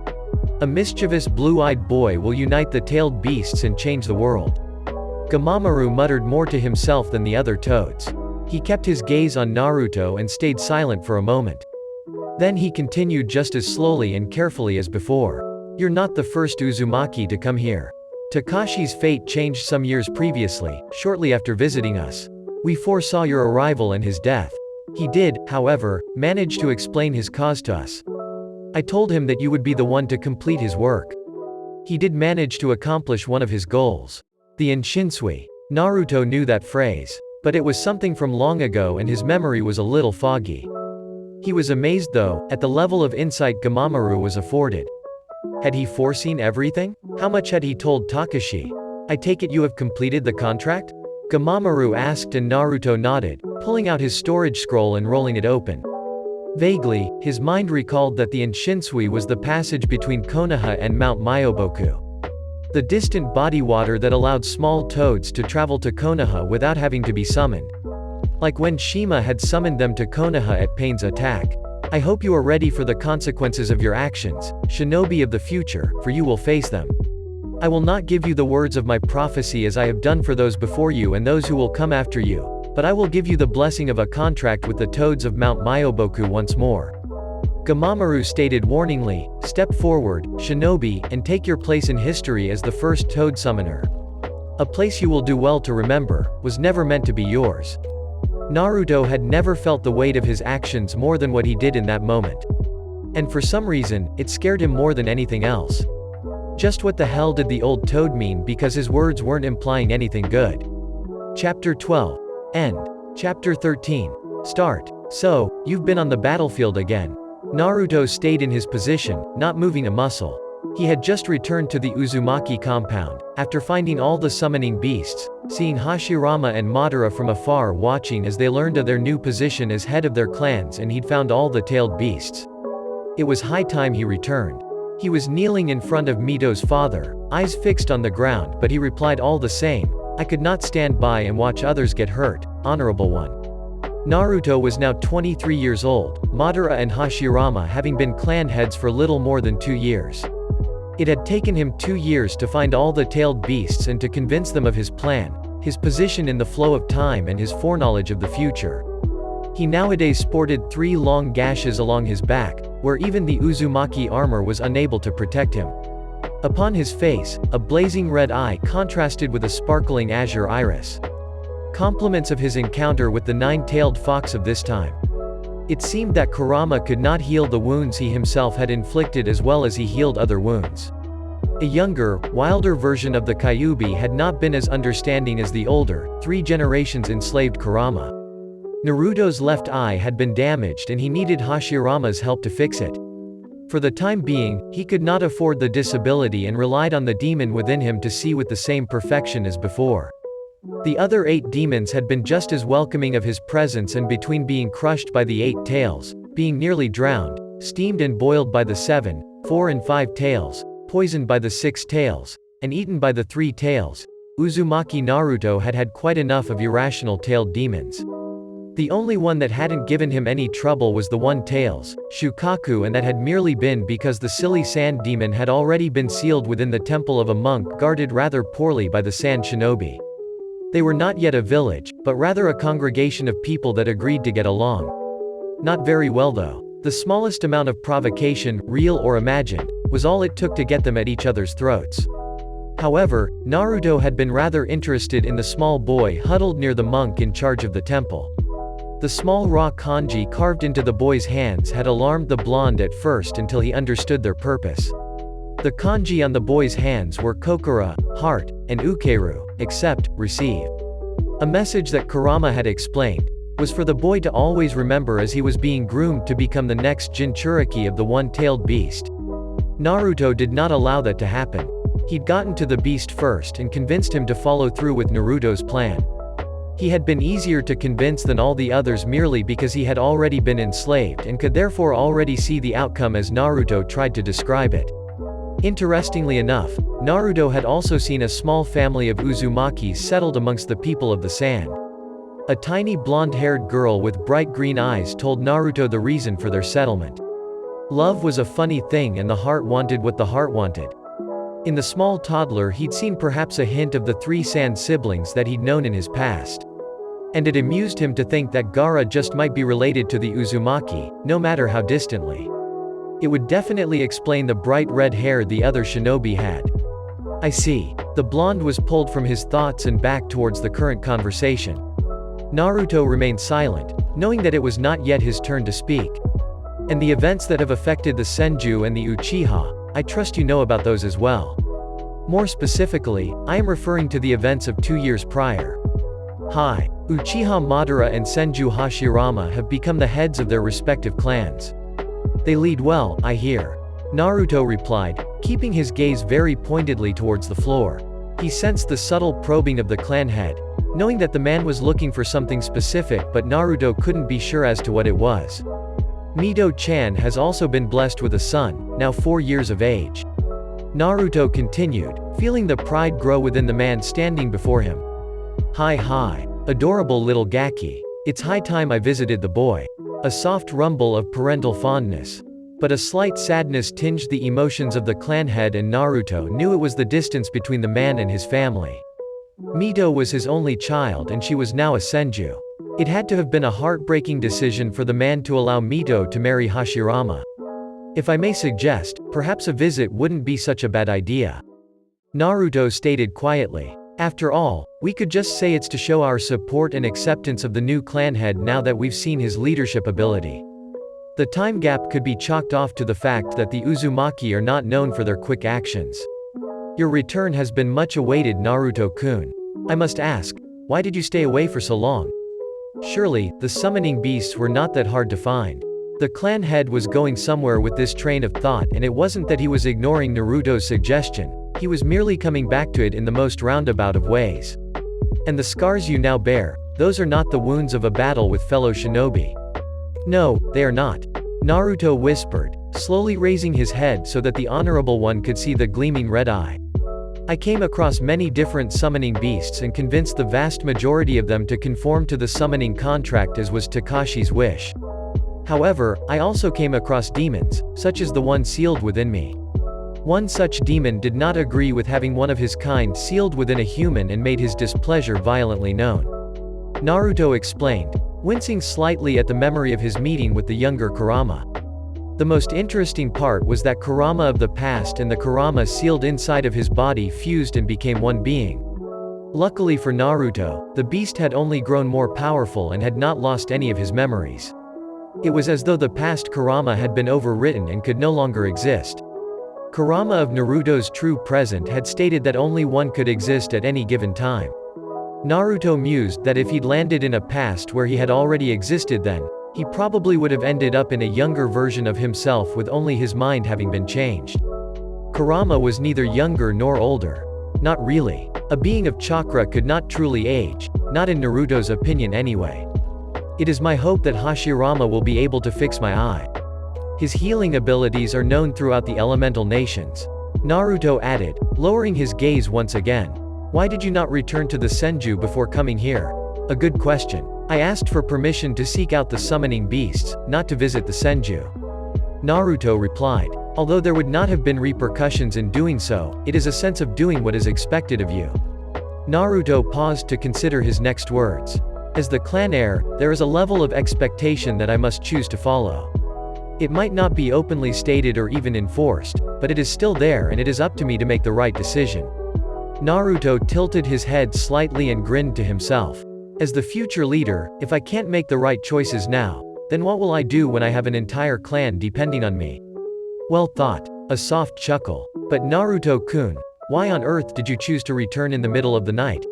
"A mischievous blue-eyed boy will unite the tailed beasts and change the world." Gamamaru muttered more to himself than the other toads. He kept his gaze on Naruto and stayed silent for a moment. Then he continued just as slowly and carefully as before. "You're not the first Uzumaki to come here. Takashi's fate changed some years previously, shortly after visiting us. We foresaw your arrival and his death. He did, however, manage to explain his cause to us. I told him that you would be the one to complete his work. He did manage to accomplish one of his goals. The Enshinsui." Naruto knew that phrase. But it was something from long ago and his memory was a little foggy. He was amazed though, at the level of insight Gamamaru was afforded. Had he foreseen everything? How much had he told Takashi? "I take it you have completed the contract?" Gamamaru asked, and Naruto nodded, pulling out his storage scroll and rolling it open. Vaguely, his mind recalled that the Enshinsui was the passage between Konoha and Mount Myoboku. The distant body water that allowed small toads to travel to Konoha without having to be summoned. Like when Shima had summoned them to Konoha at Pain's attack. "I hope you are ready for the consequences of your actions, shinobi of the future, for you will face them. I will not give you the words of my prophecy as I have done for those before you and those who will come after you, but I will give you the blessing of a contract with the toads of Mount Myoboku once more." Gamamaru stated warningly, "Step forward, shinobi, and take your place in history as the first toad summoner. A place you will do well to remember, was never meant to be yours." Naruto had never felt the weight of his actions more than what he did in that moment. And for some reason, it scared him more than anything else. Just what the hell did the old toad mean, because his words weren't implying anything good. Chapter 12. End. Chapter 13. Start. "So, you've been on the battlefield again." Naruto stayed in his position, not moving a muscle. He had just returned to the Uzumaki compound, after finding all the summoning beasts, seeing Hashirama and Madara from afar watching as they learned of their new position as head of their clans, and he'd found all the tailed beasts. It was high time he returned. He was kneeling in front of Mito's father, eyes fixed on the ground, but he replied all the same, "I could not stand by and watch others get hurt, Honorable One." Naruto was now 23 years old, Madara and Hashirama having been clan heads for little more than 2 years. It had taken him 2 years to find all the tailed beasts and to convince them of his plan, his position in the flow of time and his foreknowledge of the future. He nowadays sported 3 long gashes along his back, where even the Uzumaki armor was unable to protect him. Upon his face, a blazing red eye contrasted with a sparkling azure iris. Compliments of his encounter with the 9-tailed fox of this time. It seemed that Kurama could not heal the wounds he himself had inflicted as well as he healed other wounds. A younger, wilder version of the Kyuubi had not been as understanding as the older, 3 generations enslaved Kurama. Naruto's left eye had been damaged and he needed Hashirama's help to fix it. For the time being, he could not afford the disability and relied on the demon within him to see with the same perfection as before. The other 8 demons had been just as welcoming of his presence, and between being crushed by the 8 tails, being nearly drowned, steamed and boiled by the 7, 4 and 5 tails, poisoned by the 6 tails, and eaten by the 3 tails, Uzumaki Naruto had had quite enough of irrational tailed demons. The only one that hadn't given him any trouble was the 1 tails, Shukaku, and that had merely been because the silly sand demon had already been sealed within the temple of a monk guarded rather poorly by the sand shinobi. They were not yet a village, but rather a congregation of people that agreed to get along. Not very well though. The smallest amount of provocation, real or imagined, was all it took to get them at each other's throats. However, Naruto had been rather interested in the small boy huddled near the monk in charge of the temple. The small raw kanji carved into the boy's hands had alarmed the blonde at first until he understood their purpose. The kanji on the boy's hands were kokora, heart, and ukeru, accept, receive. A message that Kurama had explained, was for the boy to always remember as he was being groomed to become the next Jinchuriki of the 1-tailed beast. Naruto did not allow that to happen. He'd gotten to the beast first and convinced him to follow through with Naruto's plan. He had been easier to convince than all the others merely because he had already been enslaved and could therefore already see the outcome as Naruto tried to describe it. Interestingly enough, Naruto had also seen a small family of Uzumakis settled amongst the people of the sand. A tiny blonde-haired girl with bright green eyes told Naruto the reason for their settlement. Love was a funny thing and the heart wanted what the heart wanted. In the small toddler he'd seen perhaps a hint of the 3 sand siblings that he'd known in his past. And it amused him to think that Gaara just might be related to the Uzumaki, no matter how distantly. It would definitely explain the bright red hair the other shinobi had. I see. The blonde was pulled from his thoughts and back towards the current conversation. Naruto remained silent, knowing that it was not yet his turn to speak. And the events that have affected the Senju and the Uchiha, I trust you know about those as well. More specifically, I am referring to the events of 2 years prior. Hi. Uchiha Madara and Senju Hashirama have become the heads of their respective clans. They lead well, I hear. Naruto replied, keeping his gaze very pointedly towards the floor. He sensed the subtle probing of the clan head, knowing that the man was looking for something specific, but Naruto couldn't be sure as to what it was. Mito-chan has also been blessed with a son, now 4 years of age. Naruto continued, feeling the pride grow within the man standing before him. Hi, adorable little Gaki. It's high time I visited the boy. A soft rumble of parental fondness. But a slight sadness tinged the emotions of the clan head, and Naruto knew it was the distance between the man and his family. Mito was his only child and she was now a Senju. It had to have been a heartbreaking decision for the man to allow Mito to marry Hashirama. If I may suggest, perhaps a visit wouldn't be such a bad idea. Naruto stated quietly. After all, we could just say it's to show our support and acceptance of the new clan head now that we've seen his leadership ability. The time gap could be chalked off to the fact that the Uzumaki are not known for their quick actions. Your return has been much awaited, Naruto-kun. I must ask, why did you stay away for so long? Surely, the summoning beasts were not that hard to find. The clan head was going somewhere with this train of thought, and it wasn't that he was ignoring Naruto's suggestion. He was merely coming back to it in the most roundabout of ways. And the scars you now bear, those are not the wounds of a battle with fellow shinobi. No, they are not. Naruto whispered, slowly raising his head so that the Honorable One could see the gleaming red eye. I came across many different summoning beasts and convinced the vast majority of them to conform to the summoning contract as was Takashi's wish. However, I also came across demons, such as the one sealed within me. One such demon did not agree with having one of his kind sealed within a human and made his displeasure violently known. Naruto explained, wincing slightly at the memory of his meeting with the younger Kurama. The most interesting part was that Kurama of the past and the Kurama sealed inside of his body fused and became one being. Luckily for Naruto, the beast had only grown more powerful and had not lost any of his memories. It was as though the past Kurama had been overwritten and could no longer exist. Kurama of Naruto's true present had stated that only one could exist at any given time. Naruto mused that if he'd landed in a past where he had already existed then, he probably would have ended up in a younger version of himself with only his mind having been changed. Kurama was neither younger nor older. Not really. A being of chakra could not truly age, not in Naruto's opinion anyway. It is my hope that Hashirama will be able to fix my eye. His healing abilities are known throughout the elemental nations. Naruto added, lowering his gaze once again. Why did you not return to the Senju before coming here? A good question. I asked for permission to seek out the summoning beasts, not to visit the Senju. Naruto replied. Although there would not have been repercussions in doing so, it is a sense of doing what is expected of you. Naruto paused to consider his next words. As the clan heir, there is a level of expectation that I must choose to follow. It might not be openly stated or even enforced, but it is still there and it is up to me to make the right decision. Naruto tilted his head slightly and grinned to himself. As the future leader, if I can't make the right choices now, then what will I do when I have an entire clan depending on me? Well thought. A soft chuckle. But Naruto-kun, why on earth did you choose to return in the middle of the night?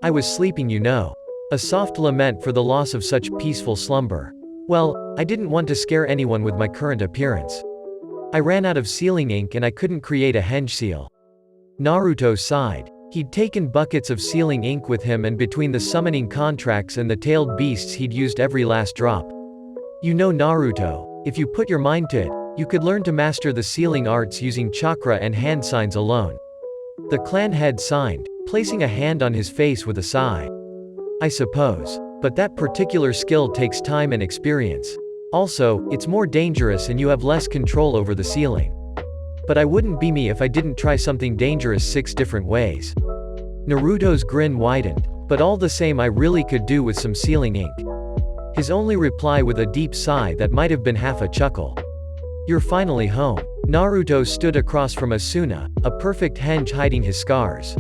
I was sleeping, you know. A soft lament for the loss of such peaceful slumber. Well, I didn't want to scare anyone with my current appearance. I ran out of sealing ink and I couldn't create a henge seal. Naruto sighed. He'd taken buckets of sealing ink with him and between the summoning contracts and the tailed beasts he'd used every last drop. You know Naruto, if you put your mind to it, you could learn to master the sealing arts using chakra and hand signs alone. The clan head signed, placing a hand on his face with a sigh. I suppose. But that particular skill takes time and experience. Also, it's more dangerous and you have less control over the sealing. But I wouldn't be me if I didn't try something dangerous 6 different ways. Naruto's grin widened. But all the same I really could do with some sealing ink. His only reply with a deep sigh that might have been half a chuckle. You're finally home. Naruto stood across from Asuna, a perfect henge hiding his scars.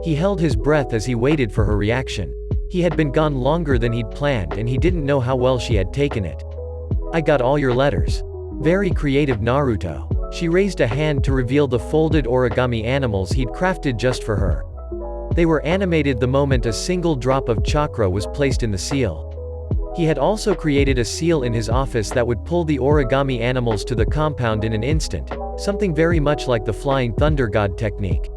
He held his breath as he waited for her reaction. He had been gone longer than he'd planned and he didn't know how well she had taken it. I got all your letters. Very creative Naruto. She raised a hand to reveal the folded origami animals he'd crafted just for her. They were animated the moment a single drop of chakra was placed in the seal. He had also created a seal in his office that would pull the origami animals to the compound in an instant, something very much like the flying thunder god technique.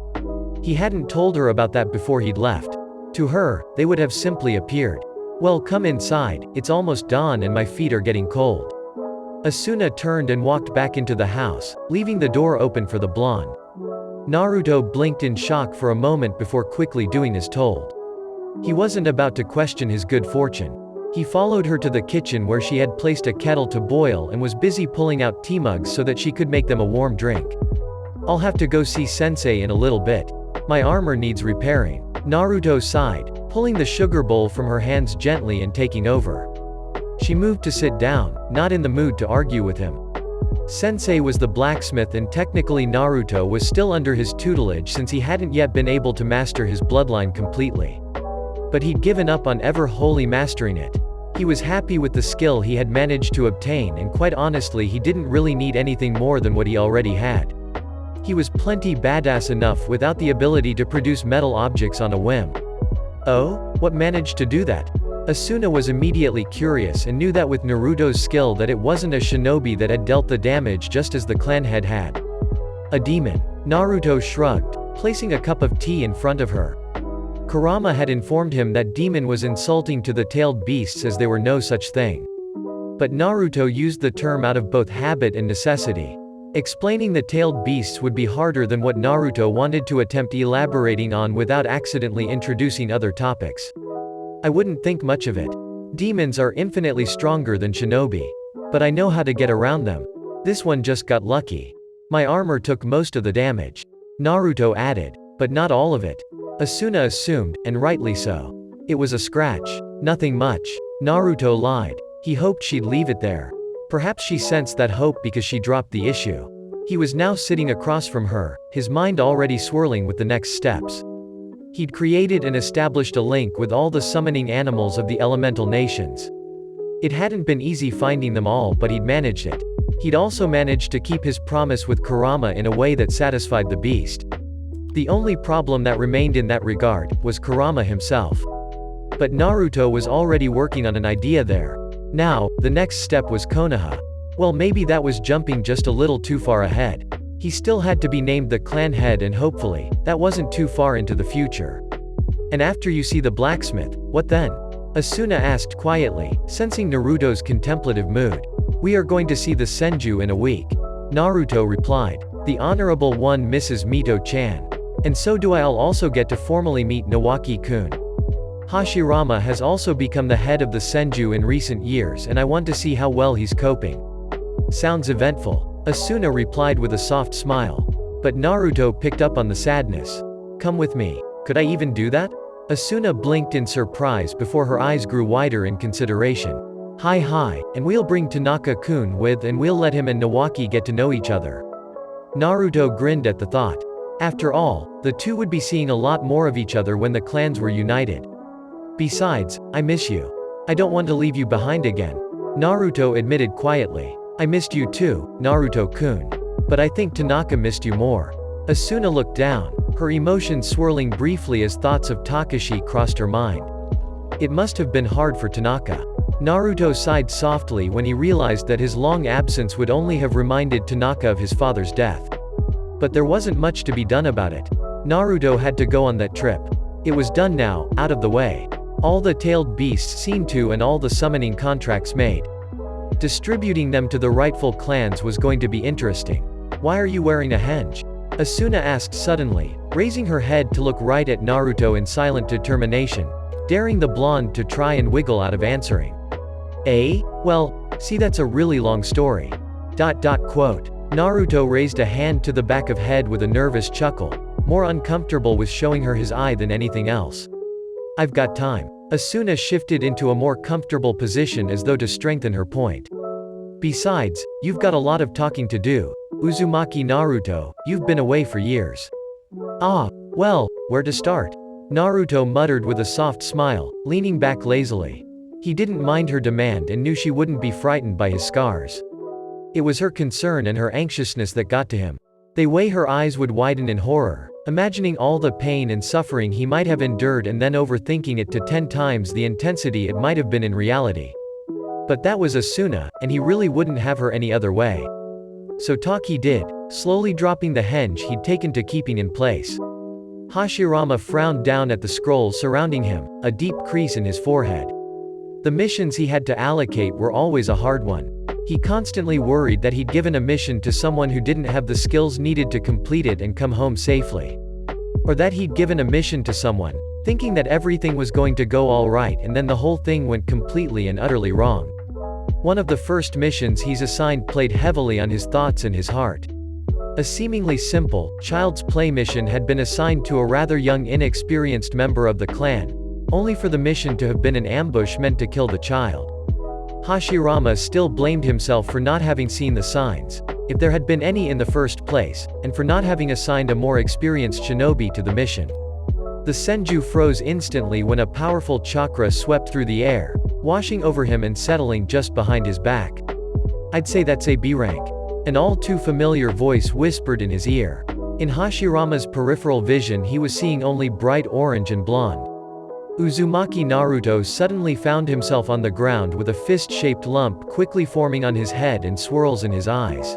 He hadn't told her about that before he'd left. To her, they would have simply appeared. Well, come inside, it's almost dawn and my feet are getting cold. Asuna turned and walked back into the house, leaving the door open for the blonde. Naruto blinked in shock for a moment before quickly doing as told. He wasn't about to question his good fortune. He followed her to the kitchen where she had placed a kettle to boil and was busy pulling out tea mugs so that she could make them a warm drink. I'll have to go see sensei in a little bit. My armor needs repairing. Naruto sighed, pulling the sugar bowl from her hands gently and taking over. She moved to sit down, not in the mood to argue with him. Sensei was the blacksmith and technically Naruto was still under his tutelage since he hadn't yet been able to master his bloodline completely. But he'd given up on ever wholly mastering it. He was happy with the skill he had managed to obtain and quite honestly he didn't really need anything more than what he already had. He was plenty badass enough without the ability to produce metal objects on a whim. Oh? What managed to do that? Asuna was immediately curious and knew that with Naruto's skill that it wasn't a shinobi that had dealt the damage just as the clan head had. A demon. Naruto shrugged, placing a cup of tea in front of her. Kurama had informed him that demon was insulting to the tailed beasts as they were no such thing. But Naruto used the term out of both habit and necessity. Explaining the tailed beasts would be harder than what Naruto wanted to attempt elaborating on without accidentally introducing other topics. I wouldn't think much of it. Demons are infinitely stronger than shinobi. But I know how to get around them. This one just got lucky. My armor took most of the damage. Naruto added. But not all of it. Asuna assumed, and rightly so. It was a scratch. Nothing much. Naruto lied. He hoped she'd leave it there. Perhaps she sensed that hope because she dropped the issue. He was now sitting across from her, his mind already swirling with the next steps. He'd created and established a link with all the summoning animals of the elemental nations. It hadn't been easy finding them all, but he'd managed it. He'd also managed to keep his promise with Kurama in a way that satisfied the beast. The only problem that remained in that regard was Kurama himself. But Naruto was already working on an idea there. Now, the next step was Konoha. Well, maybe that was jumping just a little too far ahead. He still had to be named the clan head, and hopefully, that wasn't too far into the future. And after you see the blacksmith, what then? Asuna asked quietly, sensing Naruto's contemplative mood. We are going to see the Senju in a week. Naruto replied. The Honorable One Mrs. Mito-chan. And so do I'll also get to formally meet Nawaki-kun. Hashirama has also become the head of the Senju in recent years, and I want to see how well he's coping. Sounds eventful. Asuna replied with a soft smile. But Naruto picked up on the sadness. Come with me. Could I even do that? Asuna blinked in surprise before her eyes grew wider in consideration. Hi, and we'll bring Tanaka-kun with, and we'll let him and Nawaki get to know each other. Naruto grinned at the thought. After all, the two would be seeing a lot more of each other when the clans were united. Besides, I miss you. I don't want to leave you behind again. Naruto admitted quietly. I missed you too, Naruto-kun. But I think Tanaka missed you more. Asuna looked down, her emotions swirling briefly as thoughts of Takashi crossed her mind. It must have been hard for Tanaka. Naruto sighed softly when he realized that his long absence would only have reminded Tanaka of his father's death. But there wasn't much to be done about it. Naruto had to go on that trip. It was done now, out of the way. All the tailed beasts seen to and all the summoning contracts made. Distributing them to the rightful clans was going to be interesting. Why are you wearing a henge? Asuna asked suddenly, raising her head to look right at Naruto in silent determination, daring the blonde to try and wiggle out of answering. Well, see, that's a really long story. Naruto raised a hand to the back of head with a nervous chuckle, more uncomfortable with showing her his eye than anything else. I've got time. Asuna shifted into a more comfortable position as though to strengthen her point. Besides, you've got a lot of talking to do. Uzumaki Naruto, you've been away for years. Well, where to start? Naruto muttered with a soft smile, leaning back lazily. He didn't mind her demand and knew she wouldn't be frightened by his scars. It was her concern and her anxiousness that got to him. The way her eyes would widen in horror, imagining all the pain and suffering he might have endured and then overthinking it to 10 times the intensity it might have been in reality. But that was Asuna, and he really wouldn't have her any other way. So talk he did, slowly dropping the henge he'd taken to keeping in place. Hashirama frowned down at the scrolls surrounding him, a deep crease in his forehead. The missions he had to allocate were always a hard one. He constantly worried that he'd given a mission to someone who didn't have the skills needed to complete it and come home safely. Or that he'd given a mission to someone, thinking that everything was going to go all right, and then the whole thing went completely and utterly wrong. One of the first missions he's assigned played heavily on his thoughts and his heart. A seemingly simple, child's play mission had been assigned to a rather young inexperienced member of the clan, only for the mission to have been an ambush meant to kill the child. Hashirama still blamed himself for not having seen the signs, if there had been any in the first place, and for not having assigned a more experienced shinobi to the mission. The Senju froze instantly when a powerful chakra swept through the air, washing over him and settling just behind his back. I'd say that's a B rank. An all too familiar voice whispered in his ear. In Hashirama's peripheral vision he was seeing only bright orange and blonde. Uzumaki Naruto suddenly found himself on the ground with a fist-shaped lump quickly forming on his head and swirls in his eyes.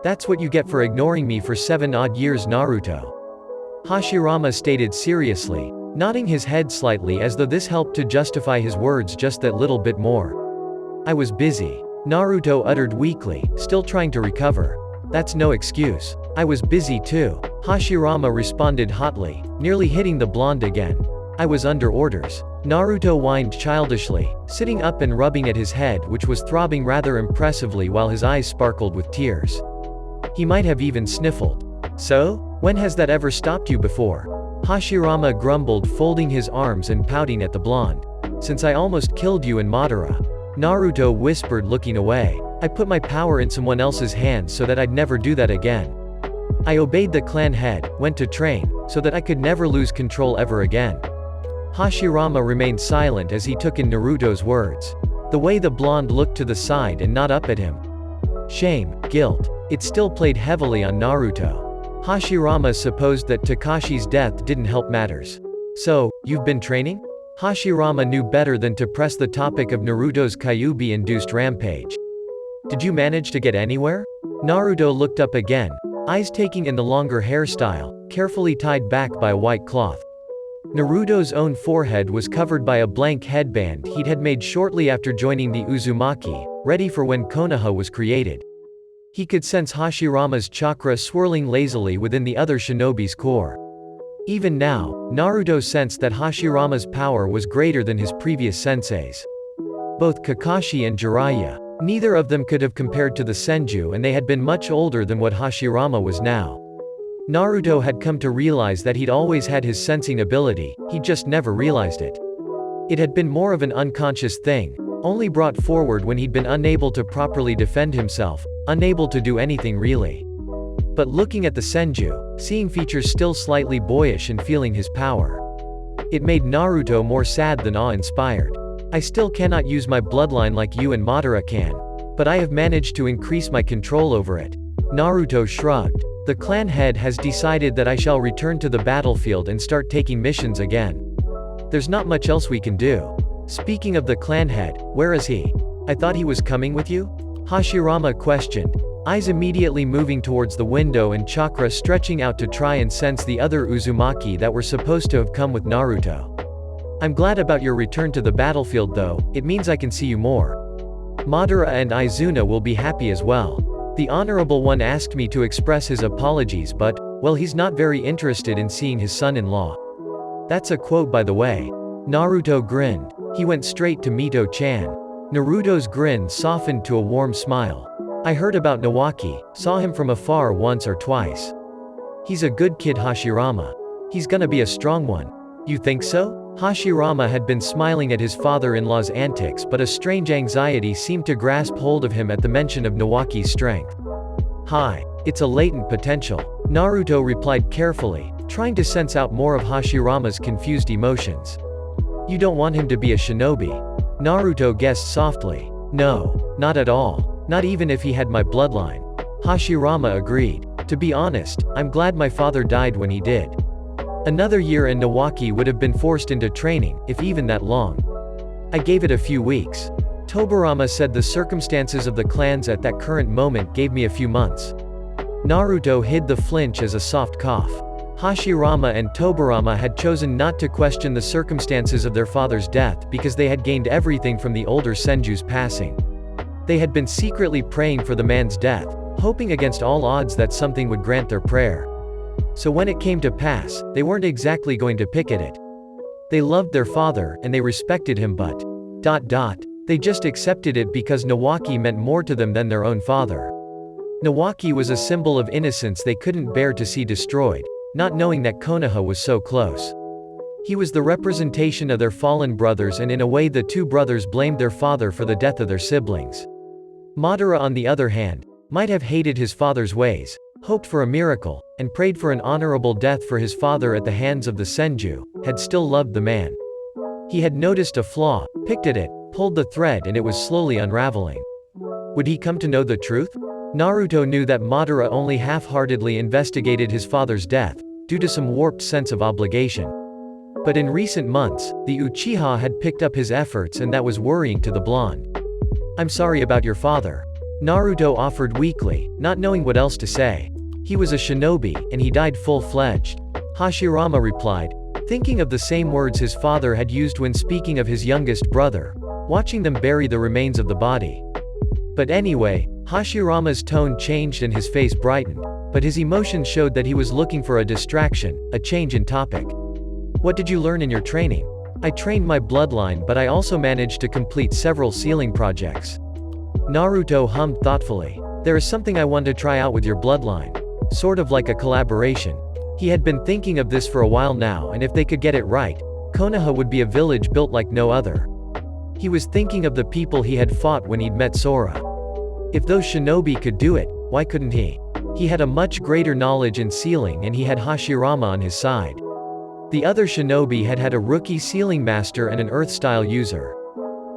That's what you get for ignoring me for 7 odd years, Naruto. Hashirama stated seriously, nodding his head slightly as though this helped to justify his words just that little bit more. I was busy. Naruto uttered weakly, still trying to recover. That's no excuse. I was busy too. Hashirama responded hotly, nearly hitting the blonde again. I was under orders. Naruto whined childishly, sitting up and rubbing at his head which was throbbing rather impressively while his eyes sparkled with tears. He might have even sniffled. So? When has that ever stopped you before? Hashirama grumbled, folding his arms and pouting at the blonde. Since I almost killed you and Madara. Naruto whispered, looking away. I put my power in someone else's hands so that I'd never do that again. I obeyed the clan head, went to train, so that I could never lose control ever again. Hashirama remained silent as he took in Naruto's words. The way the blonde looked to the side and not up at him. Shame, guilt. It still played heavily on Naruto. Hashirama supposed that Takashi's death didn't help matters. So, you've been training? Hashirama knew better than to press the topic of Naruto's Kyuubi-induced rampage. Did you manage to get anywhere? Naruto looked up again, eyes taking in the longer hairstyle, carefully tied back by a white cloth. Naruto's own forehead was covered by a blank headband he'd had made shortly after joining the Uzumaki, ready for when Konoha was created. He could sense Hashirama's chakra swirling lazily within the other shinobi's core. Even now, Naruto sensed that Hashirama's power was greater than his previous sensei's. Both Kakashi and Jiraiya, neither of them could have compared to the Senju, and they had been much older than what Hashirama was now. Naruto had come to realize that he'd always had his sensing ability, he just never realized it. It had been more of an unconscious thing, only brought forward when he'd been unable to properly defend himself, unable to do anything really. But looking at the Senju, seeing features still slightly boyish and feeling his power. It made Naruto more sad than awe-inspired. I still cannot use my bloodline like you and Madara can. But I have managed to increase my control over it. Naruto shrugged. The clan head has decided that I shall return to the battlefield and start taking missions again. There's not much else we can do. Speaking of the clan head, where is he? I thought he was coming with you? Hashirama questioned, eyes immediately moving towards the window and chakra stretching out to try and sense the other Uzumaki that were supposed to have come with Naruto. I'm glad about your return to the battlefield though, it means I can see you more. Madara and Izuna will be happy as well. The Honorable One asked me to express his apologies but, well, he's not very interested in seeing his son-in-law. That's a quote, by the way. Naruto grinned. He went straight to Mito-chan. Naruto's grin softened to a warm smile. I heard about Nawaki, saw him from afar once or twice. He's a good kid, Hashirama. He's gonna be a strong one. You think so? Hashirama had been smiling at his father-in-law's antics, but a strange anxiety seemed to grasp hold of him at the mention of Nawaki's strength. Hi. It's a latent potential. Naruto replied carefully, trying to sense out more of Hashirama's confused emotions. You don't want him to be a shinobi? Naruto guessed softly. No. Not at all. Not even if he had my bloodline. Hashirama agreed. To be honest, I'm glad my father died when he did. Another year and Nawaki would have been forced into training, if even that long. I gave it a few weeks. Tobirama said the circumstances of the clans at that current moment gave me a few months. Naruto hid the flinch as a soft cough. Hashirama and Tobirama had chosen not to question the circumstances of their father's death because they had gained everything from the older Senju's passing. They had been secretly praying for the man's death, hoping against all odds that something would grant their prayer. So when it came to pass, they weren't exactly going to pick at it. They loved their father, and they respected him but... They just accepted it because Nawaki meant more to them than their own father. Nawaki was a symbol of innocence they couldn't bear to see destroyed, not knowing that Konoha was so close. He was the representation of their fallen brothers, and in a way the two brothers blamed their father for the death of their siblings. Madara, on the other hand, might have hated his father's ways, hoped for a miracle, and prayed for an honorable death for his father at the hands of the Senju, had still loved the man. He had noticed a flaw, picked at it, pulled the thread, and it was slowly unraveling. Would he come to know the truth? Naruto knew that Madara only half-heartedly investigated his father's death, due to some warped sense of obligation. But in recent months, the Uchiha had picked up his efforts, and that was worrying to the blonde. I'm sorry about your father. Naruto offered weakly, not knowing what else to say. He was a shinobi, and he died full-fledged. Hashirama replied, thinking of the same words his father had used when speaking of his youngest brother, watching them bury the remains of the body. But anyway, Hashirama's tone changed and his face brightened, but his emotions showed that he was looking for a distraction, a change in topic. What did you learn in your training? I trained my bloodline, but I also managed to complete several sealing projects. Naruto hummed thoughtfully. There is something I want to try out with your bloodline. Sort of like a collaboration. He had been thinking of this for a while now, and if they could get it right, Konoha would be a village built like no other. He was thinking of the people he had fought when he'd met Sora. If those shinobi could do it, why couldn't he? He had a much greater knowledge in sealing, and he had Hashirama on his side. The other shinobi had a rookie sealing master and an earth-style user.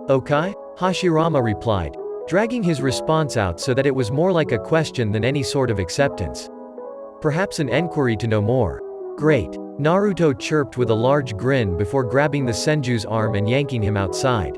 Okay? Hashirama replied, dragging his response out so that it was more like a question than any sort of acceptance. Perhaps an enquiry to know more. Great. Naruto chirped with a large grin before grabbing the Senju's arm and yanking him outside.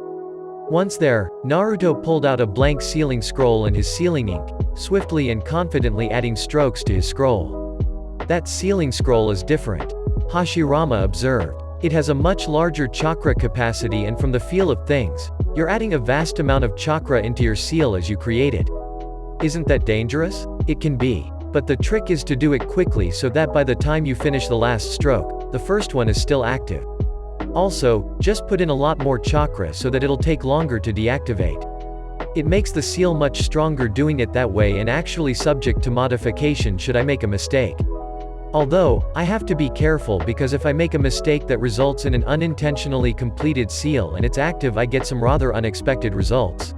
Once there, Naruto pulled out a blank sealing scroll and his sealing ink, swiftly and confidently adding strokes to his scroll. That sealing scroll is different, Hashirama observed. It has a much larger chakra capacity, and from the feel of things, you're adding a vast amount of chakra into your seal as you create it. Isn't that dangerous? It can be. But the trick is to do it quickly so that by the time you finish the last stroke, the first one is still active. Also, just put in a lot more chakra so that it'll take longer to deactivate. It makes the seal much stronger doing it that way, and actually subject to modification should I make a mistake. Although, I have to be careful because if I make a mistake that results in an unintentionally completed seal and it's active, I get some rather unexpected results.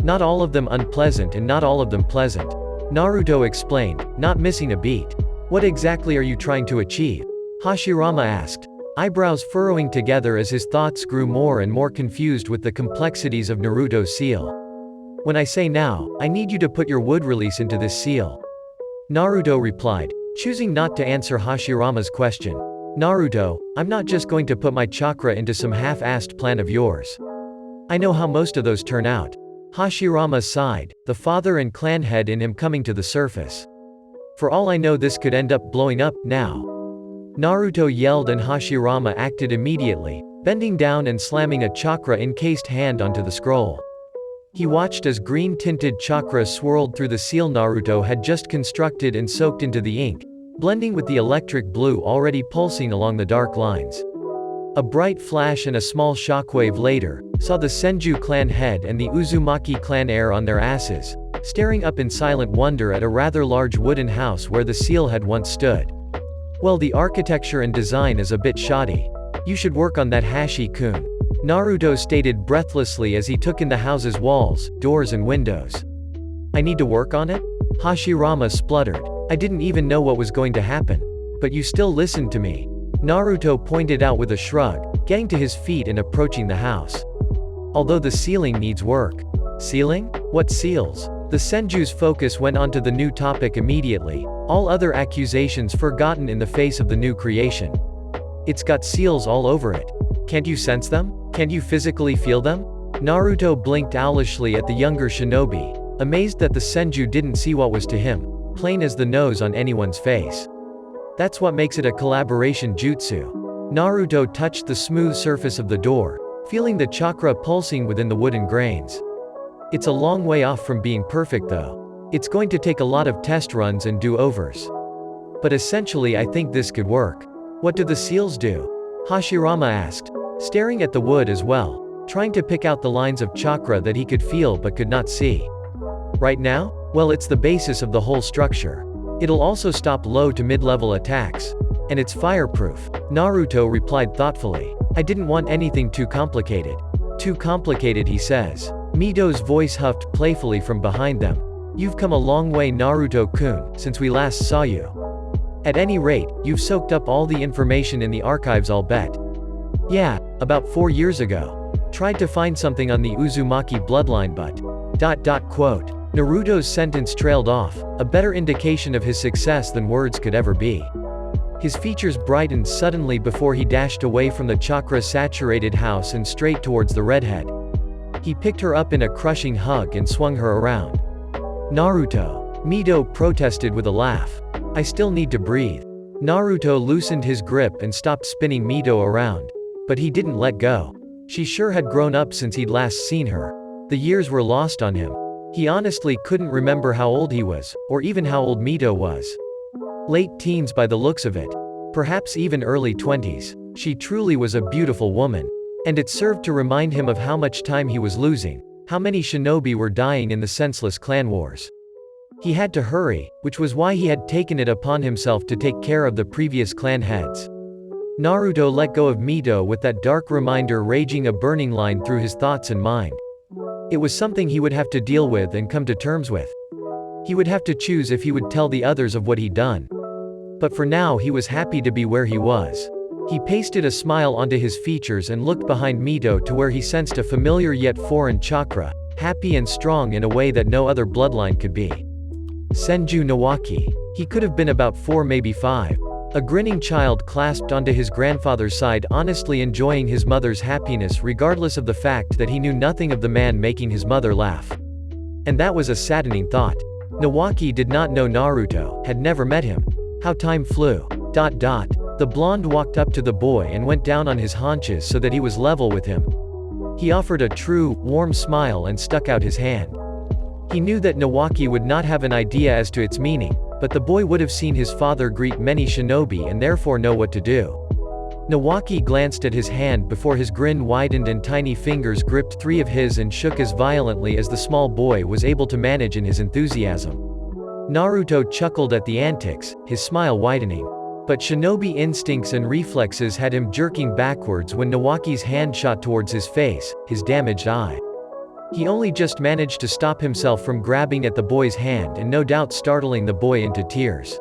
Not all of them unpleasant and not all of them pleasant. Naruto explained, not missing a beat. What exactly are you trying to achieve? Hashirama asked, eyebrows furrowing together as his thoughts grew more and more confused with the complexities of Naruto's seal. When I say now, I need you to put your wood release into this seal. Naruto replied, choosing not to answer Hashirama's question. Naruto, I'm not just going to put my chakra into some half-assed plan of yours. I know how most of those turn out. Hashirama sighed, the father and clan head in him coming to the surface. For all I know, this could end up blowing up now. Naruto yelled, and Hashirama acted immediately, bending down and slamming a chakra-encased hand onto the scroll. He watched as green-tinted chakra swirled through the seal Naruto had just constructed and soaked into the ink, blending with the electric blue already pulsing along the dark lines. A bright flash and a small shockwave later, saw the Senju clan head and the Uzumaki clan heir on their asses, staring up in silent wonder at a rather large wooden house where the seal had once stood. Well, the architecture and design is a bit shoddy. You should work on that, Hashi-kun. Naruto stated breathlessly as he took in the house's walls, doors and windows. I need to work on it? Hashirama spluttered. I didn't even know what was going to happen. But you still listened to me. Naruto pointed out with a shrug, getting to his feet and approaching the house. Although the ceiling needs work. Ceiling? What seals? The Senju's focus went onto the new topic immediately, all other accusations forgotten in the face of the new creation. It's got seals all over it. Can't you sense them? Can't you physically feel them? Naruto blinked owlishly at the younger shinobi, amazed that the Senju didn't see what was to him plain as the nose on anyone's face. That's what makes it a collaboration jutsu. Naruto touched the smooth surface of the door, feeling the chakra pulsing within the wooden grains. It's a long way off from being perfect though. It's going to take a lot of test runs and do-overs. But essentially I think this could work. What do the seals do? Hashirama asked, staring at the wood as well, trying to pick out the lines of chakra that he could feel but could not see. Right now? Well, it's the basis of the whole structure. It'll also stop low to mid-level attacks. And it's fireproof. Naruto replied thoughtfully. I didn't want anything too complicated. Too complicated, he says. Mito's voice huffed playfully from behind them. You've come a long way, Naruto-kun, since we last saw you. At any rate, you've soaked up all the information in the archives, I'll bet. Yeah, about 4 years ago. Tried to find something on the Uzumaki bloodline but... Quote. Naruto's sentence trailed off, a better indication of his success than words could ever be. His features brightened suddenly before he dashed away from the chakra-saturated house and straight towards the redhead. He picked her up in a crushing hug and swung her around. Naruto. Mito protested with a laugh. I still need to breathe. Naruto loosened his grip and stopped spinning Mito around. But he didn't let go. She sure had grown up since he'd last seen her. The years were lost on him. He honestly couldn't remember how old he was, or even how old Mito was. Late teens by the looks of it. Perhaps even early 20s. She truly was a beautiful woman. And it served to remind him of how much time he was losing, how many shinobi were dying in the senseless clan wars. He had to hurry, which was why he had taken it upon himself to take care of the previous clan heads. Naruto let go of Mito with that dark reminder raging a burning line through his thoughts and mind. It was something he would have to deal with and come to terms with. He would have to choose if he would tell the others of what he'd done. But for now he was happy to be where he was. He pasted a smile onto his features and looked behind Mito to where he sensed a familiar yet foreign chakra, happy and strong in a way that no other bloodline could be. Senju Nawaki. He could have been about 4, maybe 5. A grinning child clasped onto his grandfather's side, honestly enjoying his mother's happiness regardless of the fact that he knew nothing of the man making his mother laugh. And that was a saddening thought. Nawaki did not know Naruto, had never met him. How time flew. ... The blonde walked up to the boy and went down on his haunches so that he was level with him. He offered a true, warm smile and stuck out his hand. He knew that Nawaki would not have an idea as to its meaning, but the boy would have seen his father greet many shinobi and therefore know what to do. Nawaki glanced at his hand before his grin widened and tiny fingers gripped 3 of his and shook as violently as the small boy was able to manage in his enthusiasm. Naruto chuckled at the antics, his smile widening. But shinobi instincts and reflexes had him jerking backwards when Nawaki's hand shot towards his face, his damaged eye. He only just managed to stop himself from grabbing at the boy's hand and no doubt startling the boy into tears.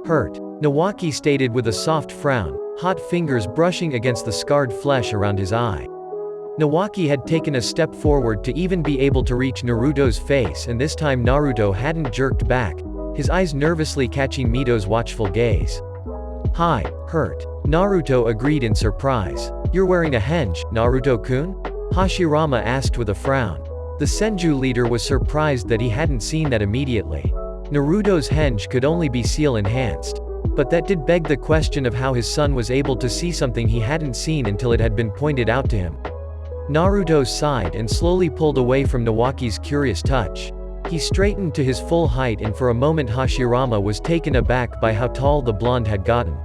Hurt, Nawaki stated with a soft frown, hot fingers brushing against the scarred flesh around his eye. Nawaki had taken a step forward to even be able to reach Naruto's face, and this time Naruto hadn't jerked back, his eyes nervously catching Mito's watchful gaze. Hi, hurt. Naruto agreed in surprise. You're wearing a henge, Naruto-kun? Hashirama asked with a frown. The Senju leader was surprised that he hadn't seen that immediately. Naruto's henge could only be seal-enhanced. But that did beg the question of how his son was able to see something he hadn't seen until it had been pointed out to him. Naruto sighed and slowly pulled away from Nawaki's curious touch. He straightened to his full height and for a moment Hashirama was taken aback by how tall the blonde had gotten.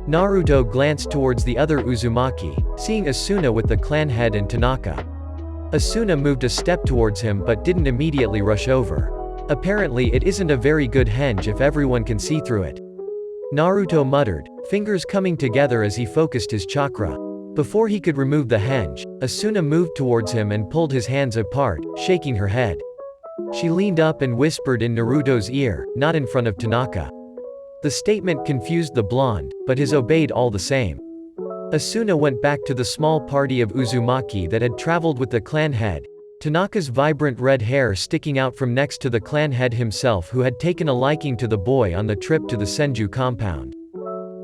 Naruto glanced towards the other Uzumaki, seeing Asuna with the clan head and Tanaka. Asuna moved a step towards him but didn't immediately rush over. Apparently it isn't a very good henge if everyone can see through it. Naruto muttered, fingers coming together as he focused his chakra. Before he could remove the henge, Asuna moved towards him and pulled his hands apart, shaking her head. She leaned up and whispered in Naruto's ear, not in front of Tanaka. The statement confused the blonde, but his obeyed all the same. Asuna went back to the small party of Uzumaki that had traveled with the clan head, Tanaka's vibrant red hair sticking out from next to the clan head himself who had taken a liking to the boy on the trip to the Senju compound.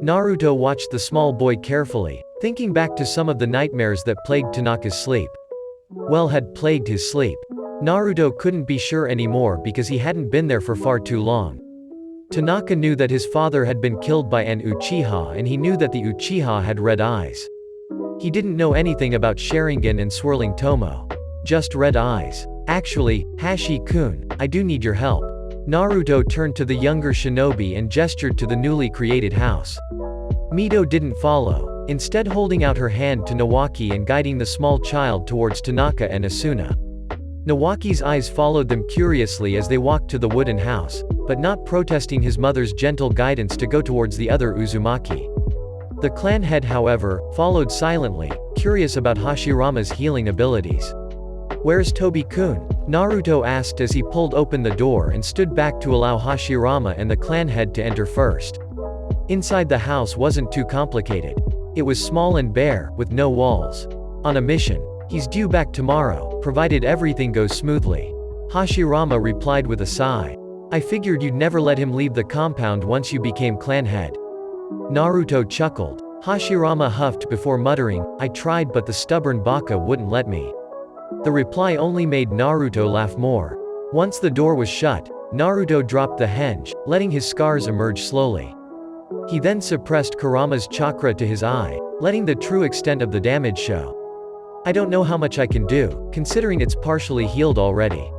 Naruto watched the small boy carefully, thinking back to some of the nightmares that plagued Tanaka's sleep. Had plagued his sleep. Naruto couldn't be sure anymore because he hadn't been there for far too long. Tanaka knew that his father had been killed by an Uchiha and he knew that the Uchiha had red eyes. He didn't know anything about Sharingan and swirling Tomo. Just red eyes. Actually, Hashi-kun, I do need your help. Naruto turned to the younger shinobi and gestured to the newly created house. Mito didn't follow, instead holding out her hand to Nawaki and guiding the small child towards Tanaka and Asuna. Nawaki's eyes followed them curiously as they walked to the wooden house, but not protesting his mother's gentle guidance to go towards the other Uzumaki. The clan head, however, followed silently, curious about Hashirama's healing abilities. Where's Tobi-kun? Naruto asked as he pulled open the door and stood back to allow Hashirama and the clan head to enter first. Inside the house wasn't too complicated. It was small and bare, with no walls. On a mission. He's due back tomorrow, provided everything goes smoothly. Hashirama replied with a sigh. I figured you'd never let him leave the compound once you became clan head. Naruto chuckled. Hashirama huffed before muttering, I tried but the stubborn baka wouldn't let me. The reply only made Naruto laugh more. Once the door was shut, Naruto dropped the henge, letting his scars emerge slowly. He then suppressed Kurama's chakra to his eye, letting the true extent of the damage show. I don't know how much I can do, considering it's partially healed already.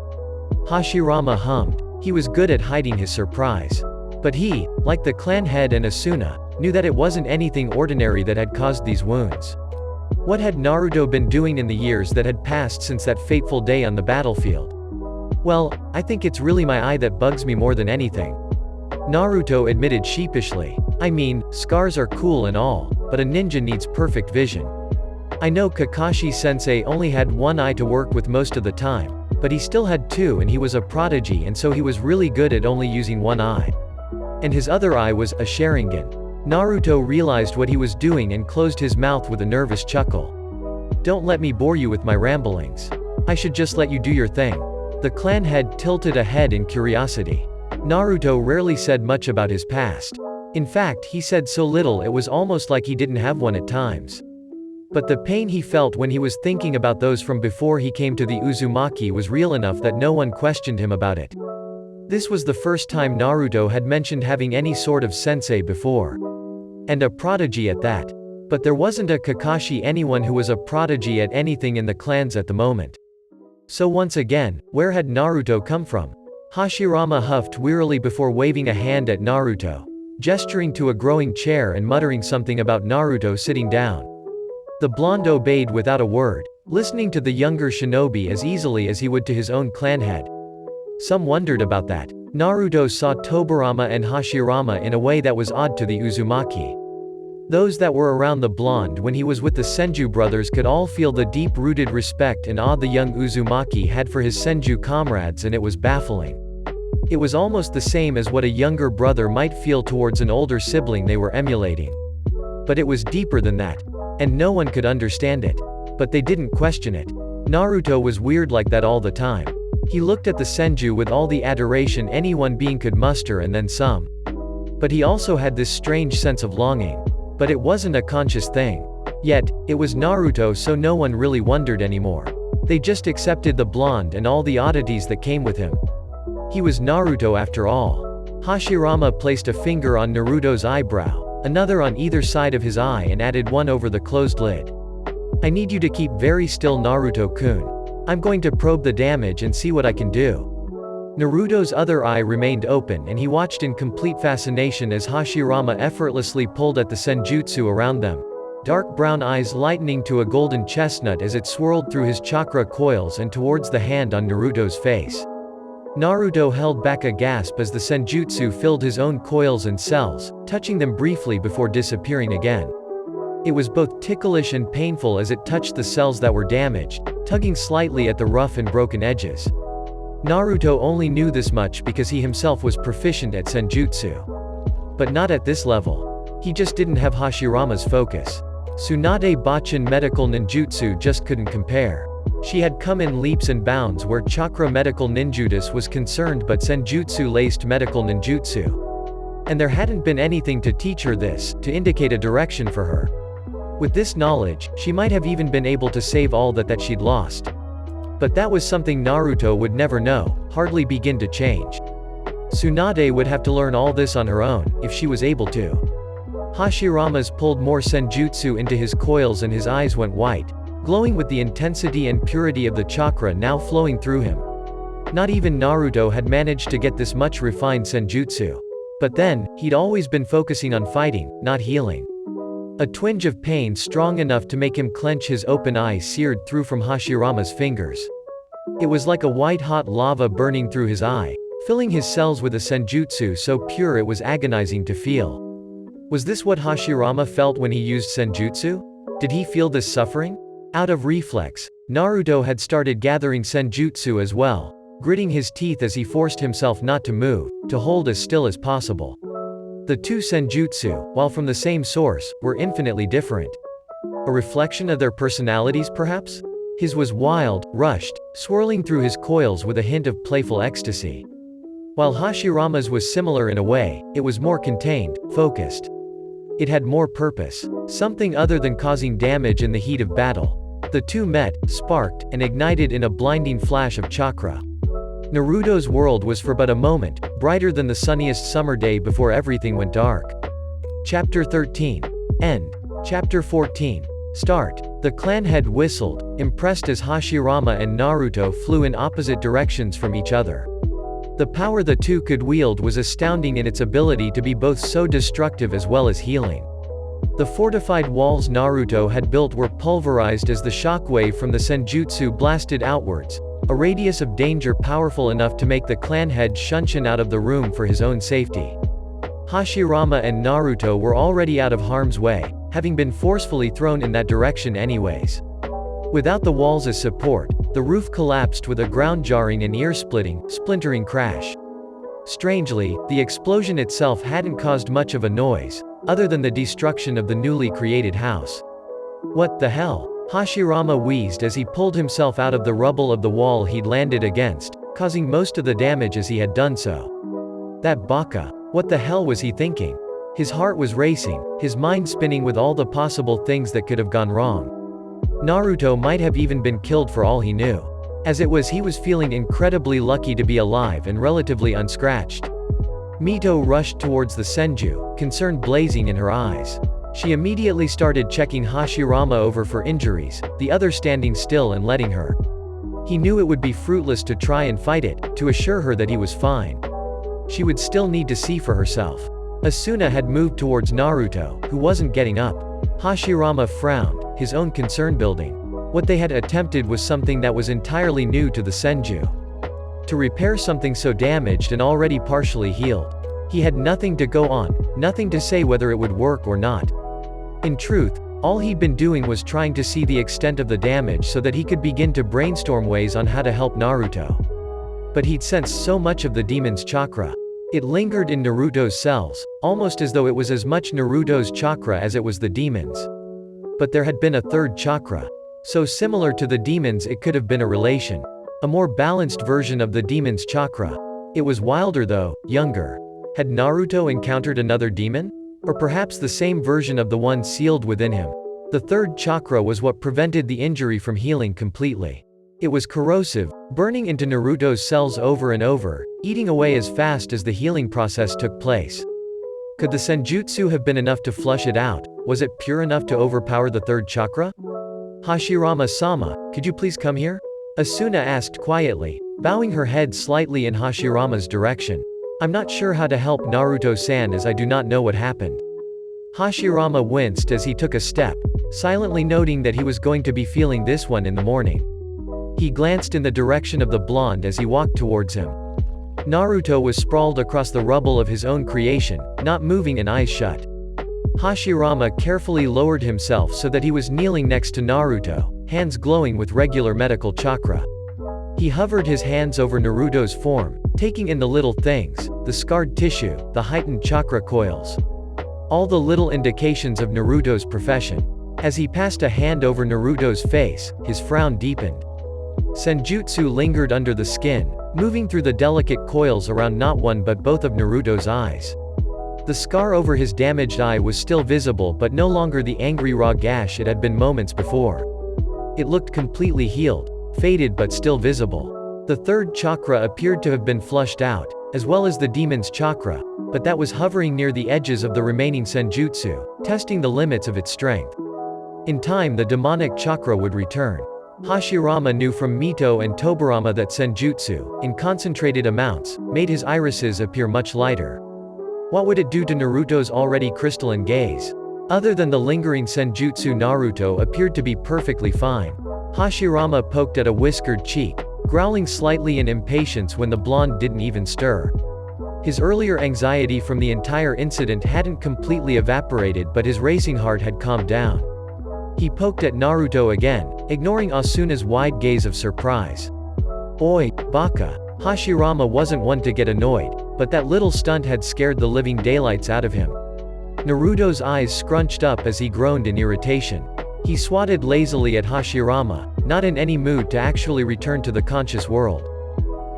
Hashirama hummed. He was good at hiding his surprise. But he, like the clan head and Asuna, knew that it wasn't anything ordinary that had caused these wounds. What had Naruto been doing in the years that had passed since that fateful day on the battlefield? Well, I think it's really my eye that bugs me more than anything. Naruto admitted sheepishly. I mean, scars are cool and all, but a ninja needs perfect vision. I know Kakashi-sensei only had one eye to work with most of the time, but he still had two and he was a prodigy and so he was really good at only using one eye. And his other eye was a Sharingan. Naruto realized what he was doing and closed his mouth with a nervous chuckle. Don't let me bore you with my ramblings. I should just let you do your thing. The clan head tilted a head in curiosity. Naruto rarely said much about his past. In fact, he said so little it was almost like he didn't have one at times. But the pain he felt when he was thinking about those from before he came to the Uzumaki was real enough that no one questioned him about it. This was the first time Naruto had mentioned having any sort of sensei before. And a prodigy at that. But there wasn't a Kakashi anyone who was a prodigy at anything in the clans at the moment. So once again, where had Naruto come from? Hashirama huffed wearily before waving a hand at Naruto, gesturing to a growing chair and muttering something about Naruto sitting down. The blonde obeyed without a word, listening to the younger shinobi as easily as he would to his own clan head. Some wondered about that. Naruto saw Tobirama and Hashirama in a way that was odd to the Uzumaki. Those that were around the blonde when he was with the Senju brothers could all feel the deep-rooted respect and awe the young Uzumaki had for his Senju comrades, and it was baffling. It was almost the same as what a younger brother might feel towards an older sibling they were emulating. But it was deeper than that. And no one could understand it. But they didn't question it. Naruto was weird like that all the time. He looked at the Senju with all the adoration any one being could muster and then some. But he also had this strange sense of longing. But it wasn't a conscious thing. Yet, it was Naruto, so no one really wondered anymore. They just accepted the blonde and all the oddities that came with him. He was Naruto after all. Hashirama placed a finger on Naruto's eyebrow, another on either side of his eye, and added one over the closed lid. I need you to keep very still, Naruto-kun. I'm going to probe the damage and see what I can do. Naruto's other eye remained open and he watched in complete fascination as Hashirama effortlessly pulled at the senjutsu around them. Dark brown eyes lightening to a golden chestnut as it swirled through his chakra coils and towards the hand on Naruto's face. Naruto held back a gasp as the senjutsu filled his own coils and cells, touching them briefly before disappearing again. It was both ticklish and painful as it touched the cells that were damaged, tugging slightly at the rough and broken edges. Naruto only knew this much because he himself was proficient at senjutsu. But not at this level. He just didn't have Hashirama's focus. Tsunade Bachin medical ninjutsu just couldn't compare. She had come in leaps and bounds where chakra medical ninjutsu was concerned, but senjutsu-laced medical ninjutsu. And there hadn't been anything to teach her this, to indicate a direction for her. With this knowledge, she might have even been able to save all that she'd lost. But that was something Naruto would never know, hardly begin to change. Tsunade would have to learn all this on her own, if she was able to. Hashirama's pulled more senjutsu into his coils and his eyes went white, glowing with the intensity and purity of the chakra now flowing through him. Not even Naruto had managed to get this much refined senjutsu. But then, he'd always been focusing on fighting, not healing. A twinge of pain strong enough to make him clench his open eye seared through from Hashirama's fingers. It was like a white-hot lava burning through his eye, filling his cells with a senjutsu so pure it was agonizing to feel. Was this what Hashirama felt when he used senjutsu? Did he feel this suffering? Out of reflex, Naruto had started gathering senjutsu as well, gritting his teeth as he forced himself not to move, to hold as still as possible. The two senjutsu, while from the same source, were infinitely different. A reflection of their personalities, perhaps? His was wild, rushed, swirling through his coils with a hint of playful ecstasy. While Hashirama's was similar in a way, it was more contained, focused. It had more purpose, something other than causing damage in the heat of battle. The two met, sparked, and ignited in a blinding flash of chakra. Naruto's world was for but a moment, brighter than the sunniest summer day before everything went dark. Chapter 13. End. Chapter 14. Start. The clan head whistled, impressed as Hashirama and Naruto flew in opposite directions from each other. The power the two could wield was astounding in its ability to be both so destructive as well as healing. The fortified walls Naruto had built were pulverized as the shockwave from the senjutsu blasted outwards, a radius of danger powerful enough to make the clan head Shunshin out of the room for his own safety. Hashirama and Naruto were already out of harm's way, having been forcefully thrown in that direction anyways. Without the walls as support, the roof collapsed with a ground-jarring and ear-splitting, splintering crash. Strangely, the explosion itself hadn't caused much of a noise, other than the destruction of the newly created house. What the hell? Hashirama wheezed as he pulled himself out of the rubble of the wall he'd landed against, causing most of the damage as he had done so. That baka. What the hell was he thinking? His heart was racing, his mind spinning with all the possible things that could have gone wrong. Naruto might have even been killed for all he knew. As it was, he was feeling incredibly lucky to be alive and relatively unscratched. Mito rushed towards the Senju, concern blazing in her eyes. She immediately started checking Hashirama over for injuries, the other standing still and letting her. He knew it would be fruitless to try and fight it, to assure her that he was fine. She would still need to see for herself. Asuna had moved towards Naruto, who wasn't getting up. Hashirama frowned, his own concern building. What they had attempted was something that was entirely new to the Senju. To repair something so damaged and already partially healed. He had nothing to go on, nothing to say whether it would work or not. In truth, all he'd been doing was trying to see the extent of the damage so that he could begin to brainstorm ways on how to help Naruto. But he'd sensed so much of the demon's chakra. It lingered in Naruto's cells, almost as though it was as much Naruto's chakra as it was the demon's. But there had been a third chakra. So similar to the demon's, it could have been a relation. A more balanced version of the demon's chakra. It was wilder though, younger. Had Naruto encountered another demon? Or perhaps the same version of the one sealed within him? The third chakra was what prevented the injury from healing completely. It was corrosive, burning into Naruto's cells over and over, eating away as fast as the healing process took place. Could the senjutsu have been enough to flush it out? Was it pure enough to overpower the third chakra? Hashirama-sama, could you please come here? Asuna asked quietly, bowing her head slightly in Hashirama's direction. I'm not sure how to help Naruto-san as I do not know what happened. Hashirama winced as he took a step, silently noting that he was going to be feeling this one in the morning. He glanced in the direction of the blonde as he walked towards him. Naruto was sprawled across the rubble of his own creation, not moving and eyes shut. Hashirama carefully lowered himself so that he was kneeling next to Naruto, hands glowing with regular medical chakra. He hovered his hands over Naruto's form, taking in the little things, the scarred tissue, the heightened chakra coils. All the little indications of Naruto's profession. As he passed a hand over Naruto's face, his frown deepened. Senjutsu lingered under the skin, moving through the delicate coils around not one but both of Naruto's eyes. The scar over his damaged eye was still visible but no longer the angry raw gash it had been moments before. It looked completely healed, faded but still visible. The third chakra appeared to have been flushed out, as well as the demon's chakra, but that was hovering near the edges of the remaining senjutsu, testing the limits of its strength. In time the demonic chakra would return. Hashirama knew from Mito and Tobirama that senjutsu, in concentrated amounts, made his irises appear much lighter. What would it do to Naruto's already crystalline gaze? Other than the lingering senjutsu, Naruto appeared to be perfectly fine. Hashirama poked at a whiskered cheek, growling slightly in impatience when the blonde didn't even stir. His earlier anxiety from the entire incident hadn't completely evaporated but his racing heart had calmed down. He poked at Naruto again, ignoring Asuna's wide gaze of surprise. Oi, baka. Hashirama wasn't one to get annoyed, but that little stunt had scared the living daylights out of him. Naruto's eyes scrunched up as he groaned in irritation. He swatted lazily at Hashirama, not in any mood to actually return to the conscious world.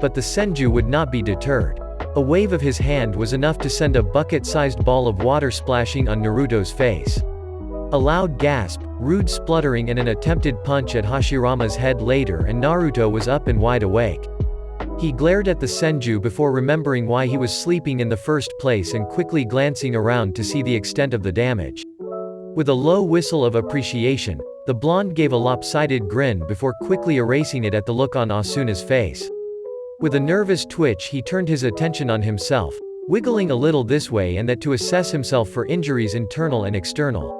But the Senju would not be deterred. A wave of his hand was enough to send a bucket-sized ball of water splashing on Naruto's face. A loud gasp, rude spluttering and an attempted punch at Hashirama's head later and Naruto was up and wide awake. He glared at the Senju before remembering why he was sleeping in the first place and quickly glancing around to see the extent of the damage. With a low whistle of appreciation, the blonde gave a lopsided grin before quickly erasing it at the look on Asuna's face. With a nervous twitch he turned his attention on himself, wiggling a little this way and that to assess himself for injuries internal and external.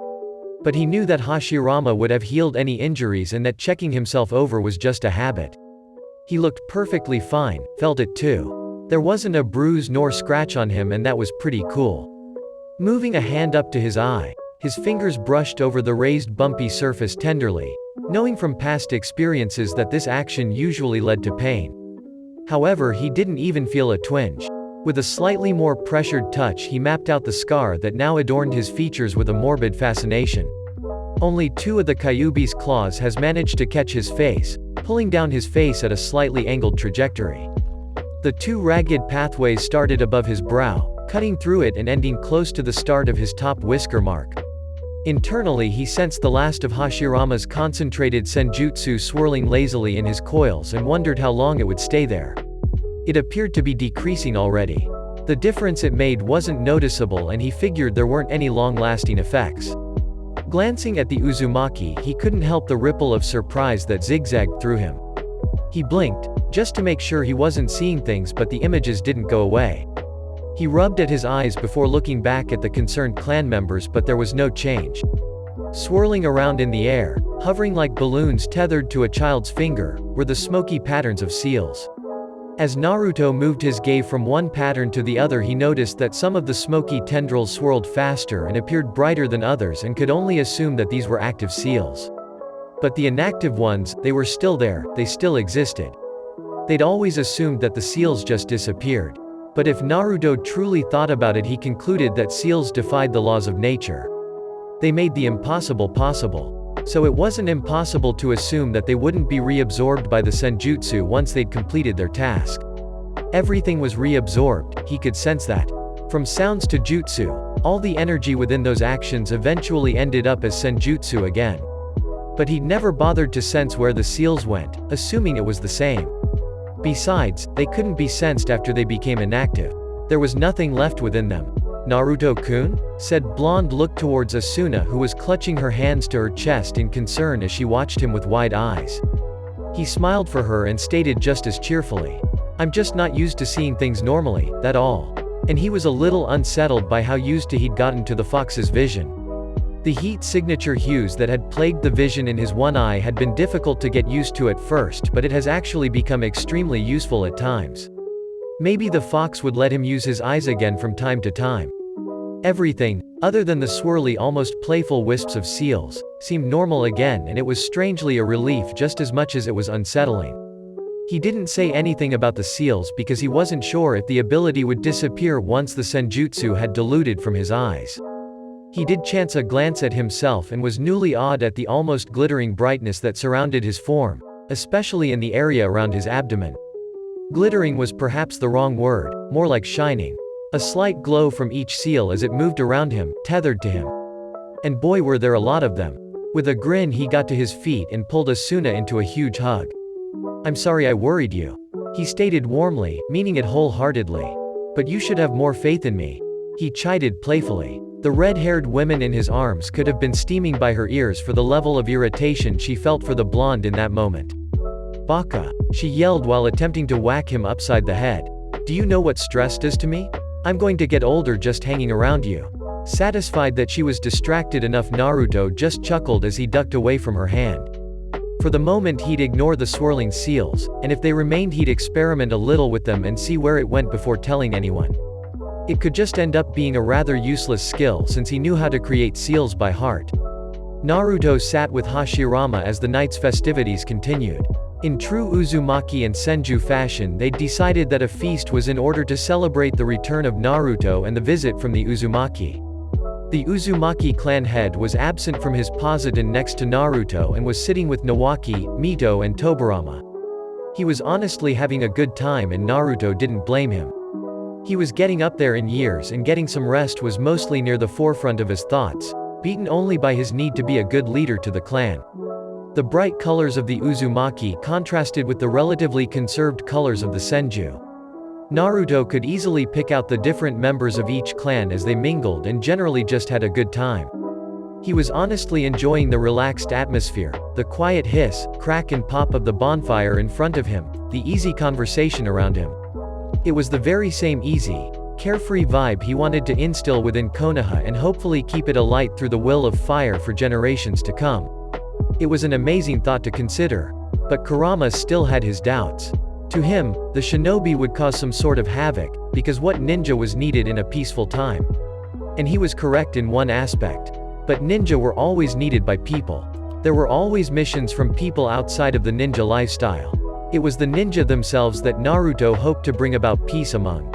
But he knew that Hashirama would have healed any injuries and that checking himself over was just a habit. He looked perfectly fine, felt it too. There wasn't a bruise nor scratch on him, and that was pretty cool. Moving a hand up to his eye, his fingers brushed over the raised bumpy surface tenderly, knowing from past experiences that this action usually led to pain. However, he didn't even feel a twinge. With a slightly more pressured touch, he mapped out the scar that now adorned his features with a morbid fascination. Only 2 of the Kyuubi's claws has managed to catch his face, pulling down his face at a slightly angled trajectory. The 2 ragged pathways started above his brow, cutting through it and ending close to the start of his top whisker mark. Internally, he sensed the last of Hashirama's concentrated senjutsu swirling lazily in his coils and wondered how long it would stay there. It appeared to be decreasing already. The difference it made wasn't noticeable, and he figured there weren't any long-lasting effects. Glancing at the Uzumaki, he couldn't help the ripple of surprise that zigzagged through him. He blinked, just to make sure he wasn't seeing things, but the images didn't go away. He rubbed at his eyes before looking back at the concerned clan members, but there was no change. Swirling around in the air, hovering like balloons tethered to a child's finger, were the smoky patterns of seals. As Naruto moved his gaze from one pattern to the other, he noticed that some of the smoky tendrils swirled faster and appeared brighter than others, and could only assume that these were active seals. But the inactive ones, they were still there, they still existed. They'd always assumed that the seals just disappeared. But if Naruto truly thought about it, he concluded that seals defied the laws of nature. They made the impossible possible. So it wasn't impossible to assume that they wouldn't be reabsorbed by the senjutsu once they'd completed their task. Everything was reabsorbed, he could sense that. From sounds to jutsu, all the energy within those actions eventually ended up as senjutsu again. But he'd never bothered to sense where the seals went, assuming it was the same. Besides, they couldn't be sensed after they became inactive. There was nothing left within them. "Naruto-kun?" said Blonde, looked towards Asuna, who was clutching her hands to her chest in concern as she watched him with wide eyes. He smiled for her and stated just as cheerfully, "I'm just not used to seeing things normally, that all." And he was a little unsettled by how used to he'd gotten to the fox's vision. The heat signature hues that had plagued the vision in his one eye had been difficult to get used to at first, but it has actually become extremely useful at times. Maybe the fox would let him use his eyes again from time to time. Everything, other than the swirly, almost playful wisps of seals, seemed normal again, and it was strangely a relief just as much as it was unsettling. He didn't say anything about the seals because he wasn't sure if the ability would disappear once the senjutsu had diluted from his eyes. He did chance a glance at himself and was newly awed at the almost glittering brightness that surrounded his form, especially in the area around his abdomen. Glittering was perhaps the wrong word, more like shining. A slight glow from each seal as it moved around him, tethered to him. And boy, were there a lot of them. With a grin, he got to his feet and pulled Asuna into a huge hug. "I'm sorry I worried you," he stated warmly, meaning it wholeheartedly. "But you should have more faith in me," he chided playfully. The red-haired woman in his arms could have been steaming by her ears for the level of irritation she felt for the blonde in that moment. "Baka," she yelled while attempting to whack him upside the head. "Do you know what stress does to me? I'm going to get older just hanging around you." Satisfied that she was distracted enough, Naruto just chuckled as he ducked away from her hand. For the moment he'd ignore the swirling seals, and if they remained he'd experiment a little with them and see where it went before telling anyone. It could just end up being a rather useless skill since he knew how to create seals by heart. Naruto sat with Hashirama as the night's festivities continued. In true Uzumaki and Senju fashion, they'd decided that a feast was in order to celebrate the return of Naruto and the visit from the Uzumaki. The Uzumaki clan head was absent from his position next to Naruto and was sitting with Nawaki, Mito and Tobirama. He was honestly having a good time, and Naruto didn't blame him. He was getting up there in years, and getting some rest was mostly near the forefront of his thoughts, beaten only by his need to be a good leader to the clan. The bright colors of the Uzumaki contrasted with the relatively conserved colors of the Senju. Naruto could easily pick out the different members of each clan as they mingled and generally just had a good time. He was honestly enjoying the relaxed atmosphere, the quiet hiss, crack and pop of the bonfire in front of him, the easy conversation around him. It was the very same easy, carefree vibe he wanted to instill within Konoha and hopefully keep it alight through the will of fire for generations to come. It was an amazing thought to consider. But Kurama still had his doubts. To him, the shinobi would cause some sort of havoc, because what ninja was needed in a peaceful time? And he was correct in one aspect. But ninja were always needed by people. There were always missions from people outside of the ninja lifestyle. It was the ninja themselves that Naruto hoped to bring about peace among.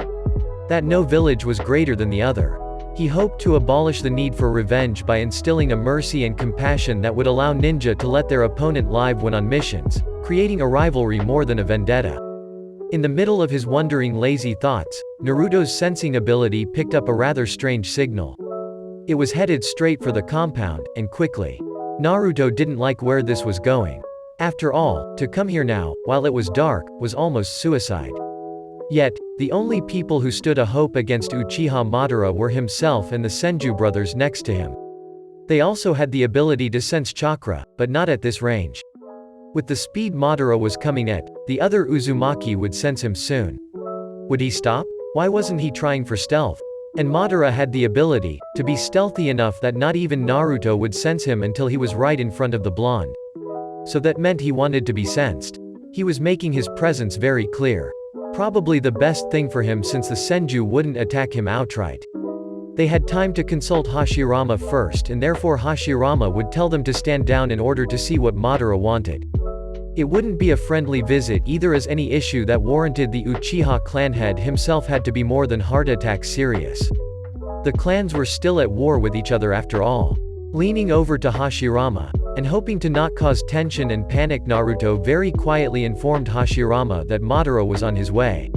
That no village was greater than the other. He hoped to abolish the need for revenge by instilling a mercy and compassion that would allow ninja to let their opponent live when on missions, creating a rivalry more than a vendetta. In the middle of his wondering lazy thoughts, Naruto's sensing ability picked up a rather strange signal. It was headed straight for the compound, and quickly. Naruto didn't like where this was going. After all, to come here now, while it was dark, was almost suicide. Yet, the only people who stood a hope against Uchiha Madara were himself and the Senju brothers next to him. They also had the ability to sense chakra, but not at this range. With the speed Madara was coming at, the other Uzumaki would sense him soon. Would he stop? Why wasn't he trying for stealth? And Madara had the ability to be stealthy enough that not even Naruto would sense him until he was right in front of the blonde. So that meant he wanted to be sensed. He was making his presence very clear. Probably the best thing for him since the Senju wouldn't attack him outright. They had time to consult Hashirama first, and therefore Hashirama would tell them to stand down in order to see what Madara wanted. It wouldn't be a friendly visit either, as any issue that warranted the Uchiha clan head himself had to be more than heart attack serious. The clans were still at war with each other after all. Leaning over to Hashirama, and hoping to not cause tension and panic, Naruto very quietly informed Hashirama that Madara was on his way.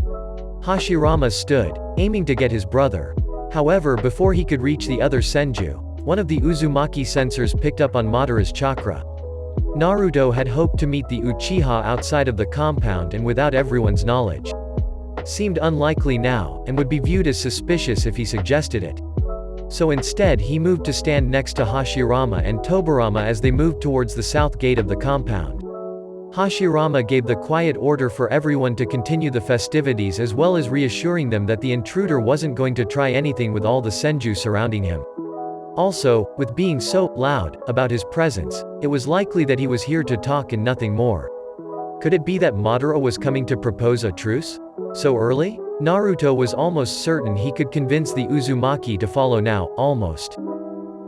Hashirama stood, aiming to get his brother. However, before he could reach the other Senju, one of the Uzumaki sensors picked up on Madara's chakra. Naruto had hoped to meet the Uchiha outside of the compound and without everyone's knowledge. Seemed unlikely now, and would be viewed as suspicious if he suggested it. So instead he moved to stand next to Hashirama and Tobirama as they moved towards the south gate of the compound. Hashirama gave the quiet order for everyone to continue the festivities, as well as reassuring them that the intruder wasn't going to try anything with all the Senju surrounding him. Also, with being so loud about his presence, it was likely that he was here to talk and nothing more. Could it be that Madara was coming to propose a truce? So early? Naruto was almost certain he could convince the Uzumaki to follow now, almost.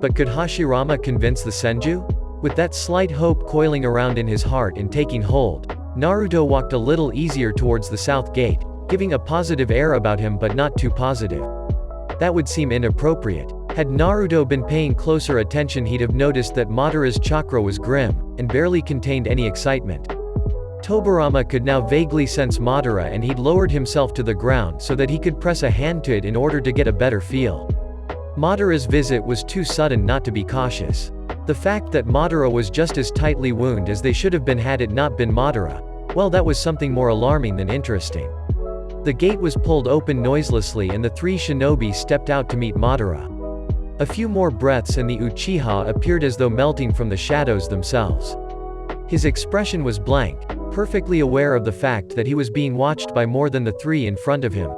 But could Hashirama convince the Senju? With that slight hope coiling around in his heart and taking hold, Naruto walked a little easier towards the south gate, giving a positive air about him but not too positive. That would seem inappropriate. Had Naruto been paying closer attention, he'd have noticed that Madara's chakra was grim, and barely contained any excitement. Tobirama could now vaguely sense Madara, and he'd lowered himself to the ground so that he could press a hand to it in order to get a better feel. Madara's visit was too sudden not to be cautious. The fact that Madara was just as tightly wounded as they should have been had it not been Madara, well, that was something more alarming than interesting. The gate was pulled open noiselessly and the three shinobi stepped out to meet Madara. A few more breaths and the Uchiha appeared as though melting from the shadows themselves. His expression was blank, perfectly aware of the fact that he was being watched by more than the three in front of him.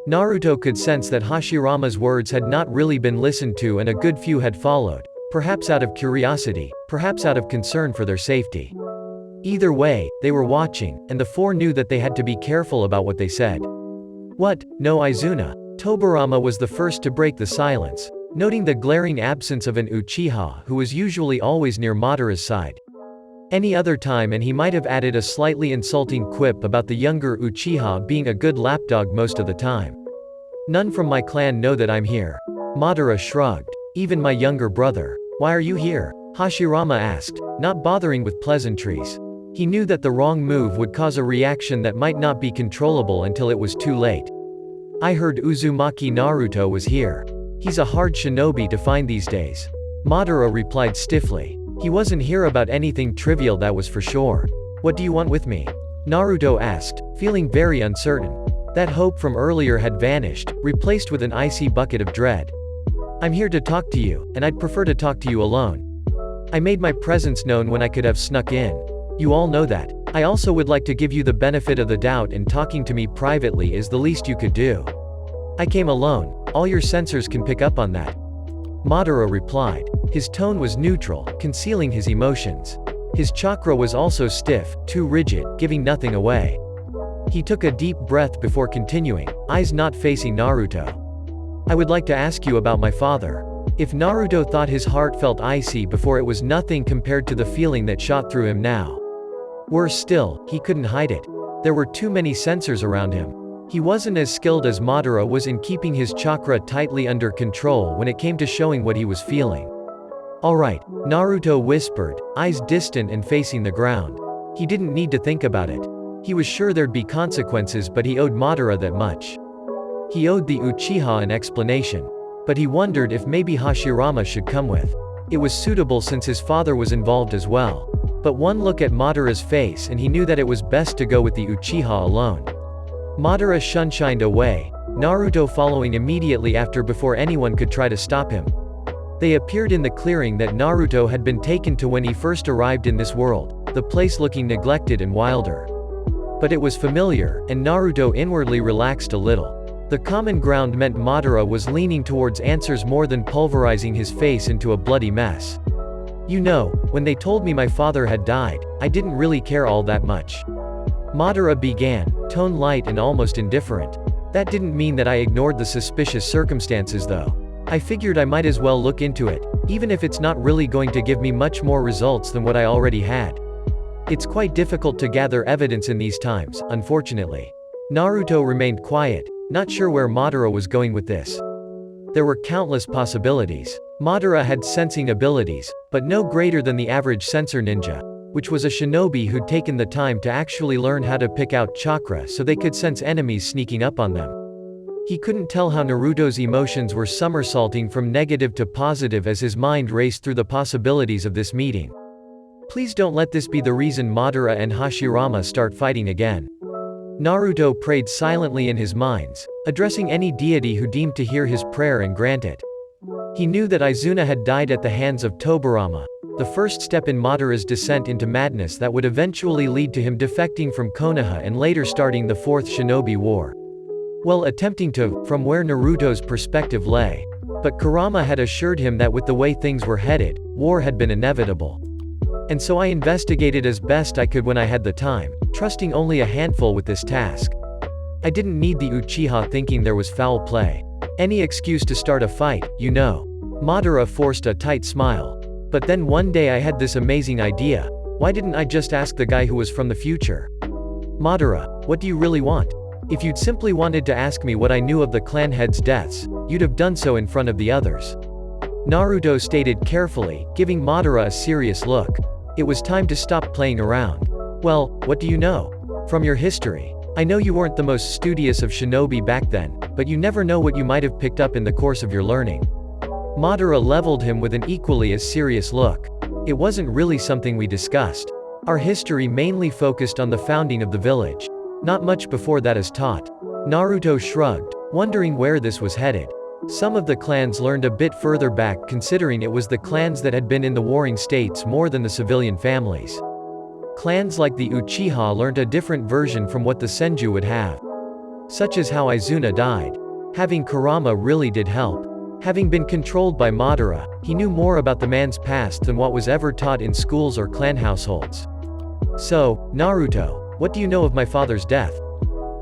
Naruto could sense that Hashirama's words had not really been listened to, and a good few had followed, perhaps out of curiosity, perhaps out of concern for their safety. Either way, they were watching, and the four knew that they had to be careful about what they said. "What? No, Izuna?" Tobirama was the first to break the silence, noting the glaring absence of an Uchiha who was usually always near Madara's side. Any other time and he might have added a slightly insulting quip about the younger Uchiha being a good lapdog most of the time. "None from my clan know that I'm here." Madara shrugged. "Even my younger brother. Why are you here?" Hashirama asked, not bothering with pleasantries. He knew that the wrong move would cause a reaction that might not be controllable until it was too late. "I heard Uzumaki Naruto was here. He's a hard shinobi to find these days." Madara replied stiffly. He wasn't here about anything trivial, that was for sure. "What do you want with me?" Naruto asked, feeling very uncertain. That hope from earlier had vanished, replaced with an icy bucket of dread. "I'm here to talk to you, and I'd prefer to talk to you alone. I made my presence known when I could have snuck in. You all know that. I also would like to give you the benefit of the doubt, and talking to me privately is the least you could do. I came alone. All your sensors can pick up on that." Madara replied. His tone was neutral, concealing his emotions. His chakra was also stiff, too rigid, giving nothing away. He took a deep breath before continuing, eyes not facing Naruto. "I would like to ask you about my father." If Naruto thought his heart felt icy before, it was nothing compared to the feeling that shot through him now. Worse still, he couldn't hide it. There were too many sensors around him. He wasn't as skilled as Madara was in keeping his chakra tightly under control when it came to showing what he was feeling. "Alright," Naruto whispered, eyes distant and facing the ground. He didn't need to think about it. He was sure there'd be consequences, but he owed Madara that much. He owed the Uchiha an explanation. But he wondered if maybe Hashirama should come with. It was suitable since his father was involved as well. But one look at Madara's face and he knew that it was best to go with the Uchiha alone. Madara shunshined away, Naruto following immediately after before anyone could try to stop him. They appeared in the clearing that Naruto had been taken to when he first arrived in this world, the place looking neglected and wilder. But it was familiar, and Naruto inwardly relaxed a little. The common ground meant Madara was leaning towards answers more than pulverizing his face into a bloody mess. "You know, when they told me my father had died, I didn't really care all that much." Madara began, tone light and almost indifferent. "That didn't mean that I ignored the suspicious circumstances though. I figured I might as well look into it, even if it's not really going to give me much more results than what I already had. It's quite difficult to gather evidence in these times, unfortunately." Naruto remained quiet, not sure where Madara was going with this. There were countless possibilities. Madara had sensing abilities, but no greater than the average sensor ninja, which was a shinobi who'd taken the time to actually learn how to pick out chakra so they could sense enemies sneaking up on them. He couldn't tell how Naruto's emotions were somersaulting from negative to positive as his mind raced through the possibilities of this meeting. Please don't let this be the reason Madara and Hashirama start fighting again. Naruto prayed silently in his minds, addressing any deity who deemed to hear his prayer and grant it. He knew that Izuna had died at the hands of Tobirama, the first step in Madara's descent into madness that would eventually lead to him defecting from Konoha and later starting the Fourth Shinobi War. Well, attempting to, from where Naruto's perspective lay. But Kurama had assured him that with the way things were headed, war had been inevitable. And so I investigated as best I could when I had the time, trusting only a handful with this task. I didn't need the Uchiha thinking there was foul play. Any excuse to start a fight, you know. Madara forced a tight smile. But then one day I had this amazing idea. Why didn't I just ask the guy who was from the future? "Madara, what do you really want? If you'd simply wanted to ask me what I knew of the clan heads' deaths, you'd have done so in front of the others." Naruto stated carefully, giving Madara a serious look. It was time to stop playing around. "Well, what do you know? From your history. I know you weren't the most studious of shinobi back then, but you never know what you might have picked up in the course of your learning." Madara leveled him with an equally as serious look. "It wasn't really something we discussed. Our history mainly focused on the founding of the village. Not much before that is taught." Naruto shrugged, wondering where this was headed. Some of the clans learned a bit further back, considering it was the clans that had been in the warring states more than the civilian families. Clans like the Uchiha learned a different version from what the Senju would have. Such as how Izuna died. Having Kurama really did help. Having been controlled by Madara, he knew more about the man's past than what was ever taught in schools or clan households. "So, Naruto, what do you know of my father's death?"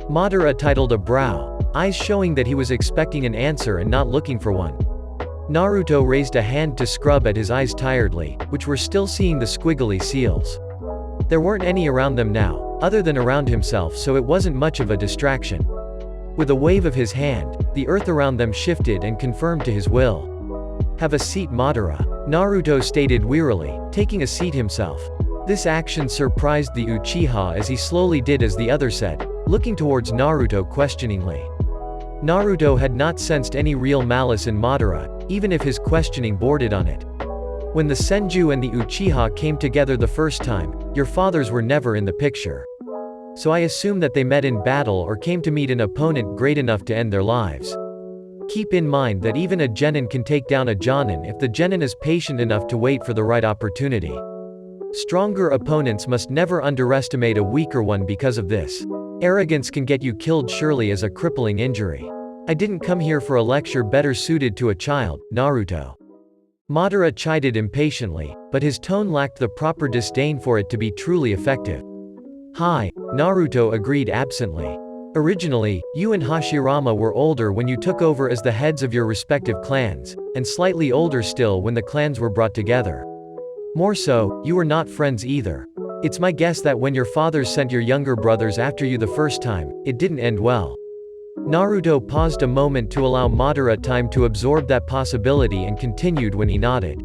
Madara titled a brow, eyes showing that he was expecting an answer and not looking for one. Naruto raised a hand to scrub at his eyes tiredly, which were still seeing the squiggly seals. There weren't any around them now, other than around himself, so it wasn't much of a distraction. With a wave of his hand, the earth around them shifted and confirmed to his will. "Have a seat, Madara," Naruto stated wearily, taking a seat himself. This action surprised the Uchiha as he slowly did as the other said, looking towards Naruto questioningly. Naruto had not sensed any real malice in Madara, even if his questioning bordered on it. "When the Senju and the Uchiha came together the first time, your fathers were never in the picture. So I assume that they met in battle or came to meet an opponent great enough to end their lives. Keep in mind that even a genin can take down a jonin if the genin is patient enough to wait for the right opportunity. Stronger opponents must never underestimate a weaker one because of this. Arrogance can get you killed surely as a crippling injury. I didn't come here for a lecture better suited to a child, Naruto." Madara chided impatiently, but his tone lacked the proper disdain for it to be truly effective. "Hi," Naruto agreed absently. "Originally, you and Hashirama were older when you took over as the heads of your respective clans, and slightly older still when the clans were brought together. More so, you were not friends either. It's my guess that when your fathers sent your younger brothers after you the first time, it didn't end well." Naruto paused a moment to allow Madara time to absorb that possibility and continued when he nodded.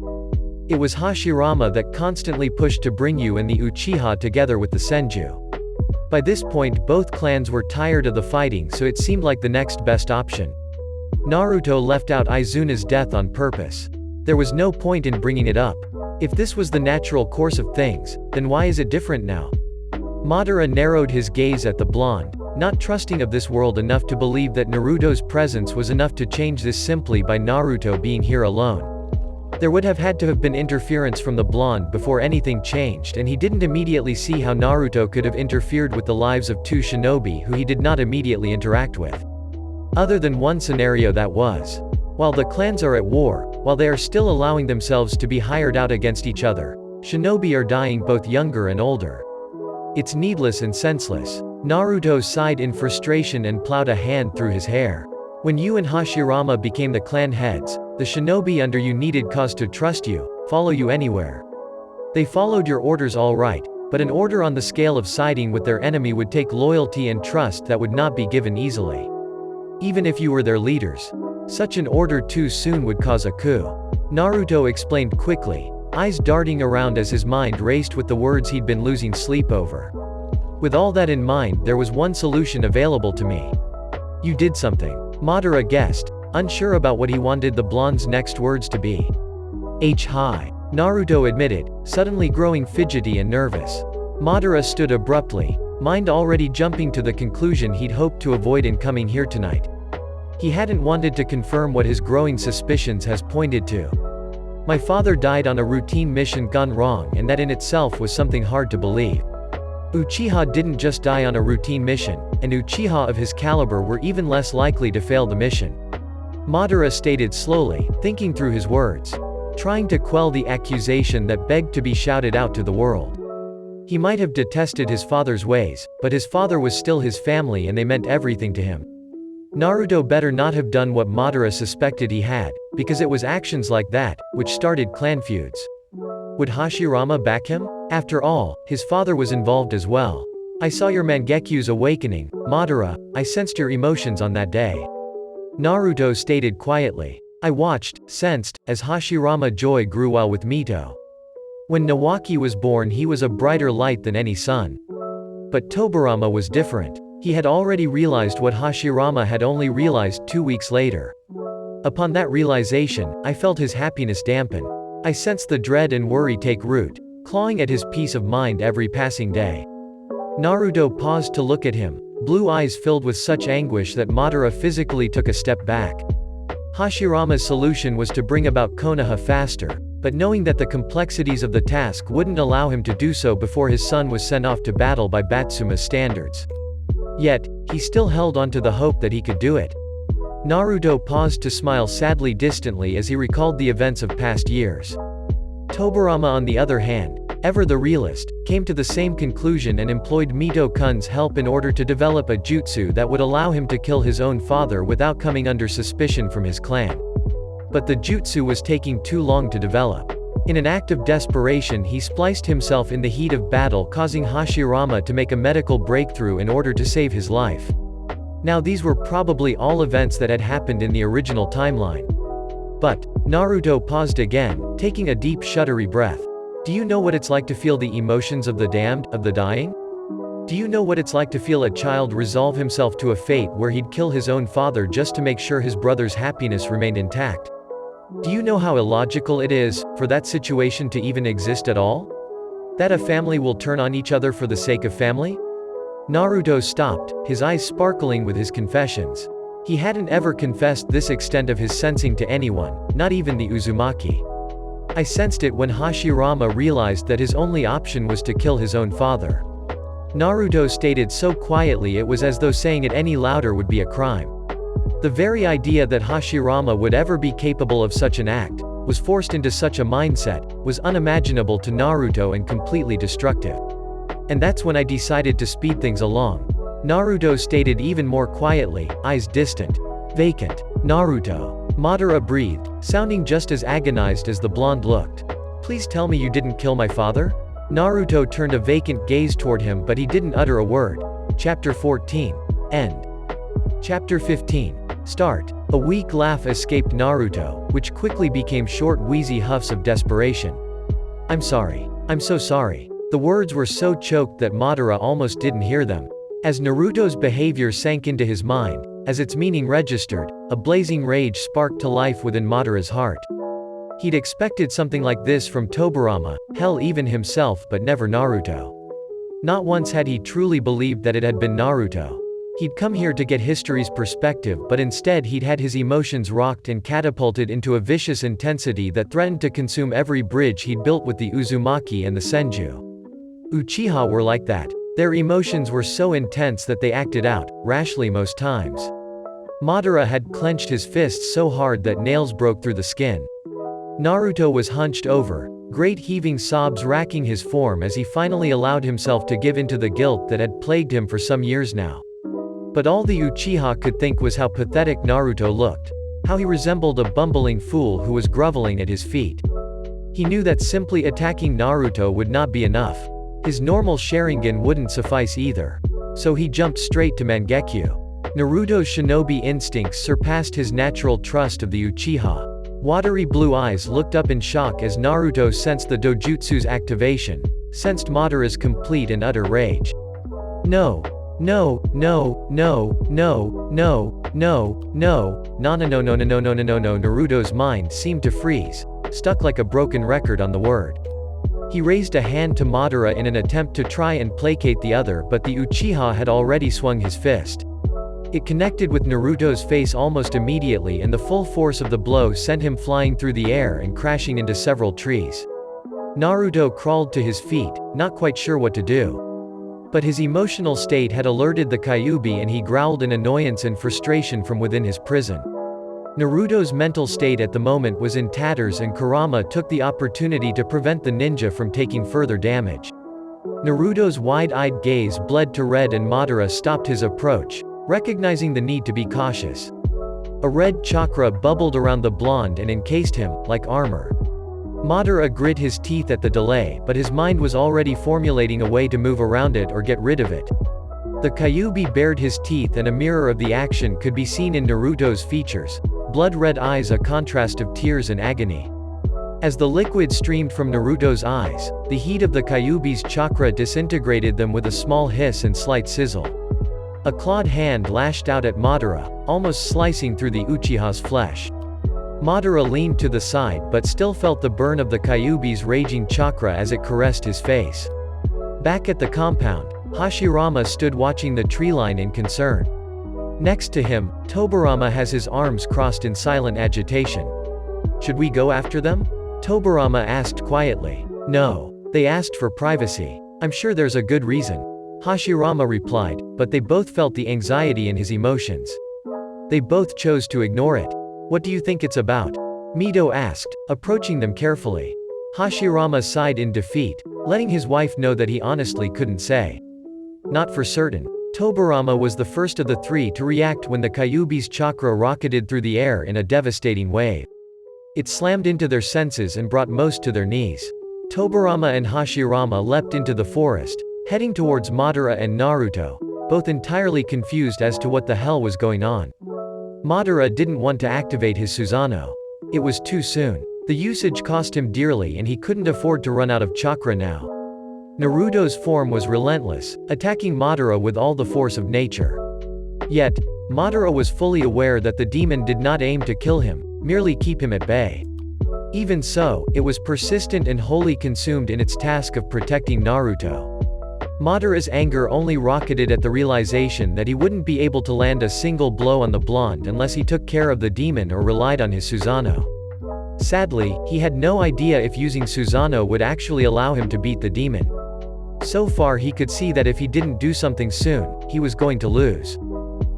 "It was Hashirama that constantly pushed to bring you and the Uchiha together with the Senju. By this point both clans were tired of the fighting, so it seemed like the next best option." Naruto left out Izuna's death on purpose. There was no point in bringing it up. If this was the natural course of things, then why is it different now? Madara narrowed his gaze at the blonde, not trusting of this world enough to believe that Naruto's presence was enough to change this simply by Naruto being here alone. There would have had to have been interference from the blonde before anything changed, and he didn't immediately see how Naruto could have interfered with the lives of two shinobi who he did not immediately interact with. Other than one scenario, that was, while the clans are at war, while they are still allowing themselves to be hired out against each other, shinobi are dying both younger and older. It's needless and senseless. Naruto sighed in frustration and plowed a hand through his hair. When you and Hashirama became the clan heads, the shinobi under you needed cause to trust you, follow you anywhere. They followed your orders all right, but an order on the scale of siding with their enemy would take loyalty and trust that would not be given easily. Even if you were their leaders. Such an order too soon would cause a coup. Naruto explained quickly, eyes darting around as his mind raced with the words he'd been losing sleep over. With all that in mind, there was one solution available to me. You did something. Madara guessed, unsure about what he wanted the blonde's next words to be. Hi. Naruto admitted, suddenly growing fidgety and nervous. Madara stood abruptly, mind already jumping to the conclusion he'd hoped to avoid in coming here tonight. He hadn't wanted to confirm what his growing suspicions has pointed to. My father died on a routine mission gone wrong, and that in itself was something hard to believe. Uchiha didn't just die on a routine mission, and Uchiha of his caliber were even less likely to fail the mission. Madara stated slowly, thinking through his words. Trying to quell the accusation that begged to be shouted out to the world. He might have detested his father's ways, but his father was still his family and they meant everything to him. Naruto better not have done what Madara suspected he had, because it was actions like that, which started clan feuds. Would Hashirama back him? After all, his father was involved as well. I saw your Mangeku's awakening, Madara, I sensed your emotions on that day. Naruto stated quietly. I watched, sensed, as Hashirama joy grew while with Mito. When Nawaki was born he was a brighter light than any sun. But Tobirama was different. He had already realized what Hashirama had only realized 2 weeks later. Upon that realization, I felt his happiness dampen. I sensed the dread and worry take root, clawing at his peace of mind every passing day. Naruto paused to look at him, blue eyes filled with such anguish that Madara physically took a step back. Hashirama's solution was to bring about Konoha faster, but knowing that the complexities of the task wouldn't allow him to do so before his son was sent off to battle by Batsuma's standards. Yet, he still held on to the hope that he could do it. Naruto paused to smile sadly distantly as he recalled the events of past years. Tobirama on the other hand, ever the realist, came to the same conclusion and employed Mito-kun's help in order to develop a jutsu that would allow him to kill his own father without coming under suspicion from his clan. But the jutsu was taking too long to develop. In an act of desperation he spliced himself in the heat of battle, causing Hashirama to make a medical breakthrough in order to save his life. Now these were probably all events that had happened in the original timeline. But, Naruto paused again, taking a deep shuddery breath. Do you know what it's like to feel the emotions of the damned, of the dying? Do you know what it's like to feel a child resolve himself to a fate where he'd kill his own father just to make sure his brother's happiness remained intact? Do you know how illogical it is, for that situation to even exist at all? That a family will turn on each other for the sake of family? Naruto stopped, his eyes sparkling with his confessions. He hadn't ever confessed this extent of his sensing to anyone, not even the Uzumaki. I sensed it when Hashirama realized that his only option was to kill his own father. Naruto stated so quietly it was as though saying it any louder would be a crime. The very idea that Hashirama would ever be capable of such an act, was forced into such a mindset, was unimaginable to Naruto and completely destructive. And that's when I decided to speed things along. Naruto stated even more quietly, eyes distant. Vacant. Naruto. Madara breathed, sounding just as agonized as the blonde looked. Please tell me you didn't kill my father? Naruto turned a vacant gaze toward him but he didn't utter a word. Chapter 14. End. Chapter 15. Start. A weak laugh escaped Naruto, which quickly became short wheezy huffs of desperation. I'm sorry. I'm so sorry. The words were so choked that Madara almost didn't hear them. As Naruto's behavior sank into his mind, as its meaning registered, a blazing rage sparked to life within Madara's heart. He'd expected something like this from Tobirama, hell even himself, but never Naruto. Not once had he truly believed that it had been Naruto. He'd come here to get history's perspective, but instead he'd had his emotions rocked and catapulted into a vicious intensity that threatened to consume every bridge he'd built with the Uzumaki and the Senju. Uchiha were like that. Their emotions were so intense that they acted out, rashly most times. Madara had clenched his fists so hard that nails broke through the skin. Naruto was hunched over, great heaving sobs racking his form as he finally allowed himself to give into the guilt that had plagued him for some years now. But all the Uchiha could think was how pathetic Naruto looked, how he resembled a bumbling fool who was groveling at his feet. He knew that simply attacking Naruto would not be enough. His normal Sharingan wouldn't suffice either. So he jumped straight to Mangekyo. Naruto's shinobi instincts surpassed his natural trust of the Uchiha. Watery blue eyes looked up in shock as Naruto sensed the dojutsu's activation, sensed Madara's complete and utter rage. No. No, no, no, no, no, no, no, no, no, no, no, no, no, no, no, no, no. Naruto's mind seemed to freeze, stuck like a broken record on the word. He raised a hand to Madara in an attempt to try and placate the other, but the Uchiha had already swung his fist. It connected with Naruto's face almost immediately and the full force of the blow sent him flying through the air and crashing into several trees. Naruto crawled to his feet, not quite sure what to do. But his emotional state had alerted the Kyuubi and he growled in annoyance and frustration from within his prison. Naruto's mental state at the moment was in tatters and Kurama took the opportunity to prevent the ninja from taking further damage. Naruto's wide-eyed gaze bled to red and Madara stopped his approach, recognizing the need to be cautious. A red chakra bubbled around the blonde and encased him, like armor. Madara grit his teeth at the delay, but his mind was already formulating a way to move around it or get rid of it. The Kyuubi bared his teeth and a mirror of the action could be seen in Naruto's features, blood-red eyes, a contrast of tears and agony. As the liquid streamed from Naruto's eyes, the heat of the Kyuubi's chakra disintegrated them with a small hiss and slight sizzle. A clawed hand lashed out at Madara, almost slicing through the Uchiha's flesh. Madara leaned to the side but still felt the burn of the Kyuubi's raging chakra as it caressed his face. Back at the compound, Hashirama stood watching the treeline in concern. Next to him, Tobirama has his arms crossed in silent agitation. Should we go after them? Tobirama asked quietly. No. They asked for privacy. I'm sure there's a good reason. Hashirama replied, but they both felt the anxiety in his emotions. They both chose to ignore it. What do you think it's about? Mito asked, approaching them carefully. Hashirama sighed in defeat, letting his wife know that he honestly couldn't say. Not for certain. Tobirama was the first of the three to react when the Kyuubi's chakra rocketed through the air in a devastating wave. It slammed into their senses and brought most to their knees. Tobirama and Hashirama leapt into the forest, heading towards Madara and Naruto, both entirely confused as to what the hell was going on. Madara didn't want to activate his Susanoo. It was too soon. The usage cost him dearly and he couldn't afford to run out of chakra now. Naruto's form was relentless, attacking Madara with all the force of nature. Yet, Madara was fully aware that the demon did not aim to kill him, merely keep him at bay. Even so, it was persistent and wholly consumed in its task of protecting Naruto. Madara's anger only rocketed at the realization that he wouldn't be able to land a single blow on the blonde unless he took care of the demon or relied on his Susanoo. Sadly, he had no idea if using Susanoo would actually allow him to beat the demon. So far he could see that if he didn't do something soon, he was going to lose.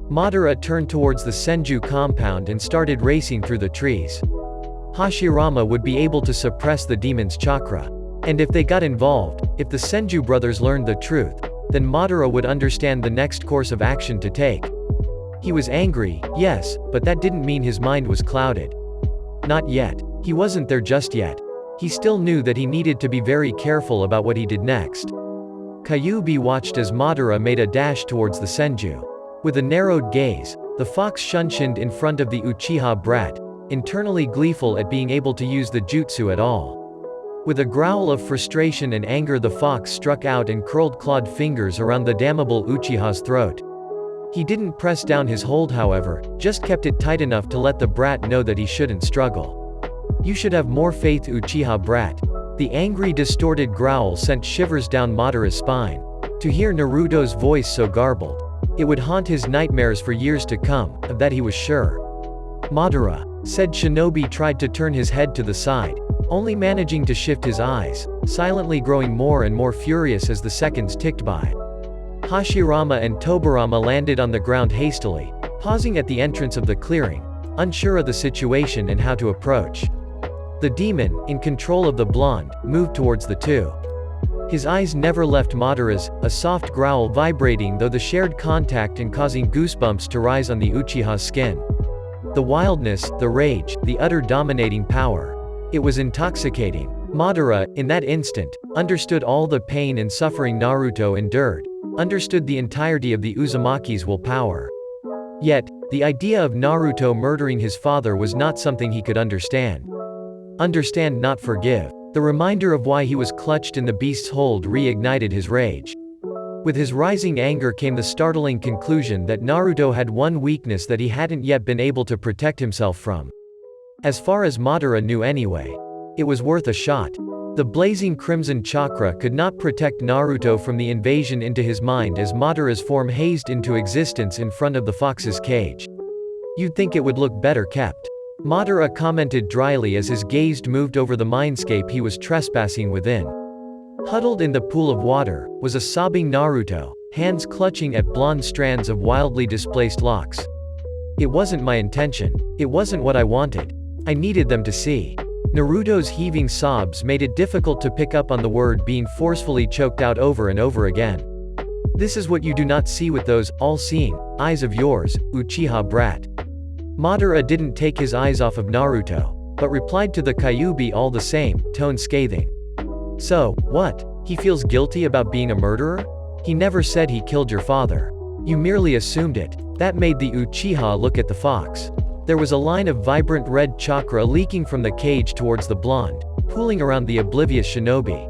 Madara turned towards the Senju compound and started racing through the trees. Hashirama would be able to suppress the demon's chakra. And if they got involved, if the Senju brothers learned the truth, then Madara would understand the next course of action to take. He was angry, yes, but that didn't mean his mind was clouded. Not yet. He wasn't there just yet. He still knew that he needed to be very careful about what he did next. Kyuubi watched as Madara made a dash towards the Senju. With a narrowed gaze, the fox shunshined in front of the Uchiha brat, internally gleeful at being able to use the jutsu at all. With a growl of frustration and anger, the fox struck out and curled clawed fingers around the damnable Uchiha's throat. He didn't press down his hold, however, just kept it tight enough to let the brat know that he shouldn't struggle. "You should have more faith, Uchiha brat." The angry, distorted growl sent shivers down Madara's spine. To hear Naruto's voice so garbled, it would haunt his nightmares for years to come, of that he was sure. "Madara," said Shinobi, tried to turn his head to the side, only managing to shift his eyes, silently growing more and more furious as the seconds ticked by. Hashirama and Tobirama landed on the ground hastily, pausing at the entrance of the clearing, unsure of the situation and how to approach. The demon, in control of the blonde, moved towards the two. His eyes never left Madara's, a soft growl vibrating through the shared contact and causing goosebumps to rise on the Uchiha's skin. The wildness, the rage, the utter dominating power. It was intoxicating. Madara, in that instant, understood all the pain and suffering Naruto endured, understood the entirety of the Uzumaki's willpower. Yet, the idea of Naruto murdering his father was not something he could understand. Understand, not forgive. The reminder of why he was clutched in the beast's hold reignited his rage. With his rising anger came the startling conclusion that Naruto had one weakness that he hadn't yet been able to protect himself from. As far as Madara knew anyway. It was worth a shot. The blazing crimson chakra could not protect Naruto from the invasion into his mind as Madara's form hazed into existence in front of the fox's cage. "You'd think it would look better kept," Madara commented dryly as his gaze moved over the mindscape he was trespassing within. Huddled in the pool of water, was a sobbing Naruto, hands clutching at blonde strands of wildly displaced locks. "It wasn't my intention. It wasn't what I wanted. I needed them to see." Naruto's heaving sobs made it difficult to pick up on the word being forcefully choked out over and over again. "This is what you do not see with those, all-seeing, eyes of yours, Uchiha brat." Madara didn't take his eyes off of Naruto, but replied to the Kyuubi all the same, tone scathing. "So, what? He feels guilty about being a murderer? He never said he killed your father. You merely assumed it." That made the Uchiha look at the fox. There was a line of vibrant red chakra leaking from the cage towards the blonde, pooling around the oblivious shinobi.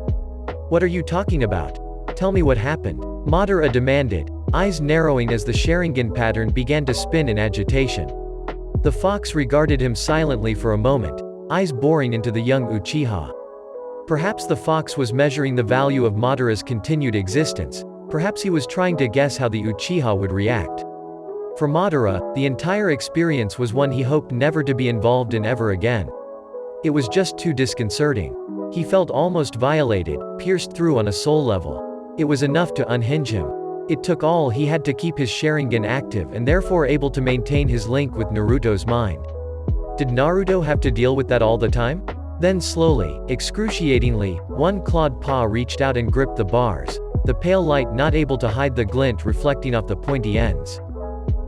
"What are you talking about? Tell me what happened," Madara demanded, eyes narrowing as the Sharingan pattern began to spin in agitation. The fox regarded him silently for a moment, eyes boring into the young Uchiha. Perhaps the fox was measuring the value of Madara's continued existence. Perhaps he was trying to guess how the Uchiha would react. For Madara, the entire experience was one he hoped never to be involved in ever again. It was just too disconcerting. He felt almost violated, pierced through on a soul level. It was enough to unhinge him. It took all he had to keep his Sharingan active and therefore able to maintain his link with Naruto's mind. Did Naruto have to deal with that all the time? Then slowly, excruciatingly, one clawed paw reached out and gripped the bars, the pale light not able to hide the glint reflecting off the pointy ends.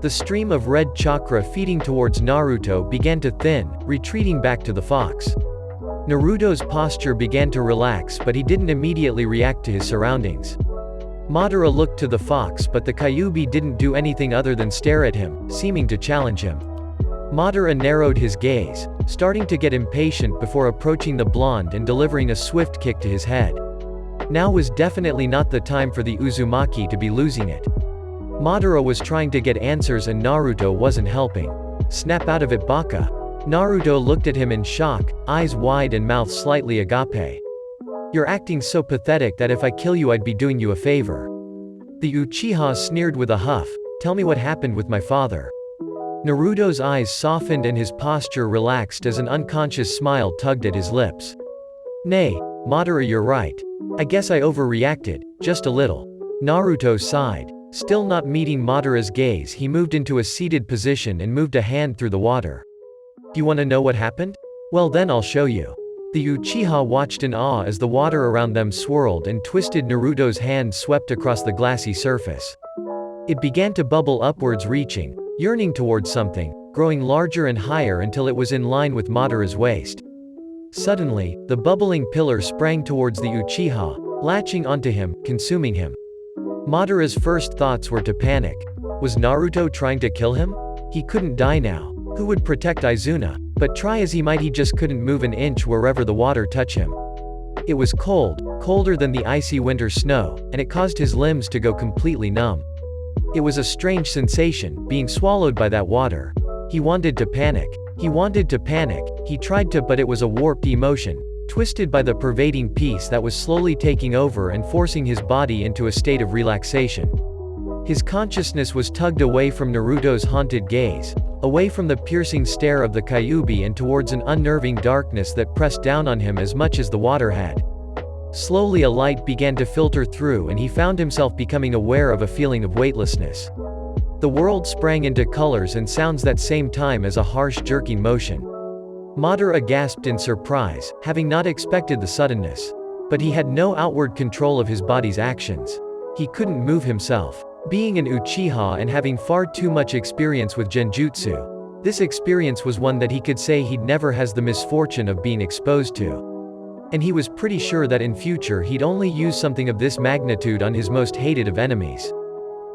The stream of red chakra feeding towards Naruto began to thin, retreating back to the fox. Naruto's posture began to relax, but he didn't immediately react to his surroundings. Madara looked to the fox, but the Kyuubi didn't do anything other than stare at him, seeming to challenge him. Madara narrowed his gaze, starting to get impatient before approaching the blonde and delivering a swift kick to his head. Now was definitely not the time for the Uzumaki to be losing it. Madara was trying to get answers and Naruto wasn't helping. "Snap out of it, baka." Naruto looked at him in shock, eyes wide and mouth slightly agape. "You're acting so pathetic that if I kill you I'd be doing you a favor." The Uchiha sneered with a huff, "Tell me what happened with my father." Naruto's eyes softened and his posture relaxed as an unconscious smile tugged at his lips. "Nay, Madara, you're right. I guess I overreacted, just a little." Naruto sighed. Still not meeting Madara's gaze, he moved into a seated position and moved a hand through the water. "Do you want to know what happened?" Well then I'll show you. The Uchiha watched in awe as the water around them swirled and twisted. Naruto's hand swept across the glassy surface. It began to bubble upwards, reaching, yearning towards something, growing larger and higher until it was in line with Madara's waist. Suddenly, the bubbling pillar sprang towards the Uchiha, latching onto him, consuming him. Madara's first thoughts were to panic. Was Naruto trying to kill him? He couldn't die now. Who would protect Izuna? But try as he might, he just couldn't move an inch wherever the water touched him. It was cold, colder than the icy winter snow, and it caused his limbs to go completely numb. It was a strange sensation, being swallowed by that water. He wanted to panic. He tried to, but it was a warped emotion, twisted by the pervading peace that was slowly taking over and forcing his body into a state of relaxation. His consciousness was tugged away from Naruto's haunted gaze, away from the piercing stare of the Kyuubi, and towards an unnerving darkness that pressed down on him as much as the water had. Slowly a light began to filter through and he found himself becoming aware of a feeling of weightlessness. The world sprang into colors and sounds that same time as a harsh jerking motion. Madara gasped in surprise, having not expected the suddenness. But he had no outward control of his body's actions. He couldn't move himself. Being an Uchiha and having far too much experience with genjutsu, this experience was one that he could say he'd never has the misfortune of being exposed to. And he was pretty sure that in future he'd only use something of this magnitude on his most hated of enemies.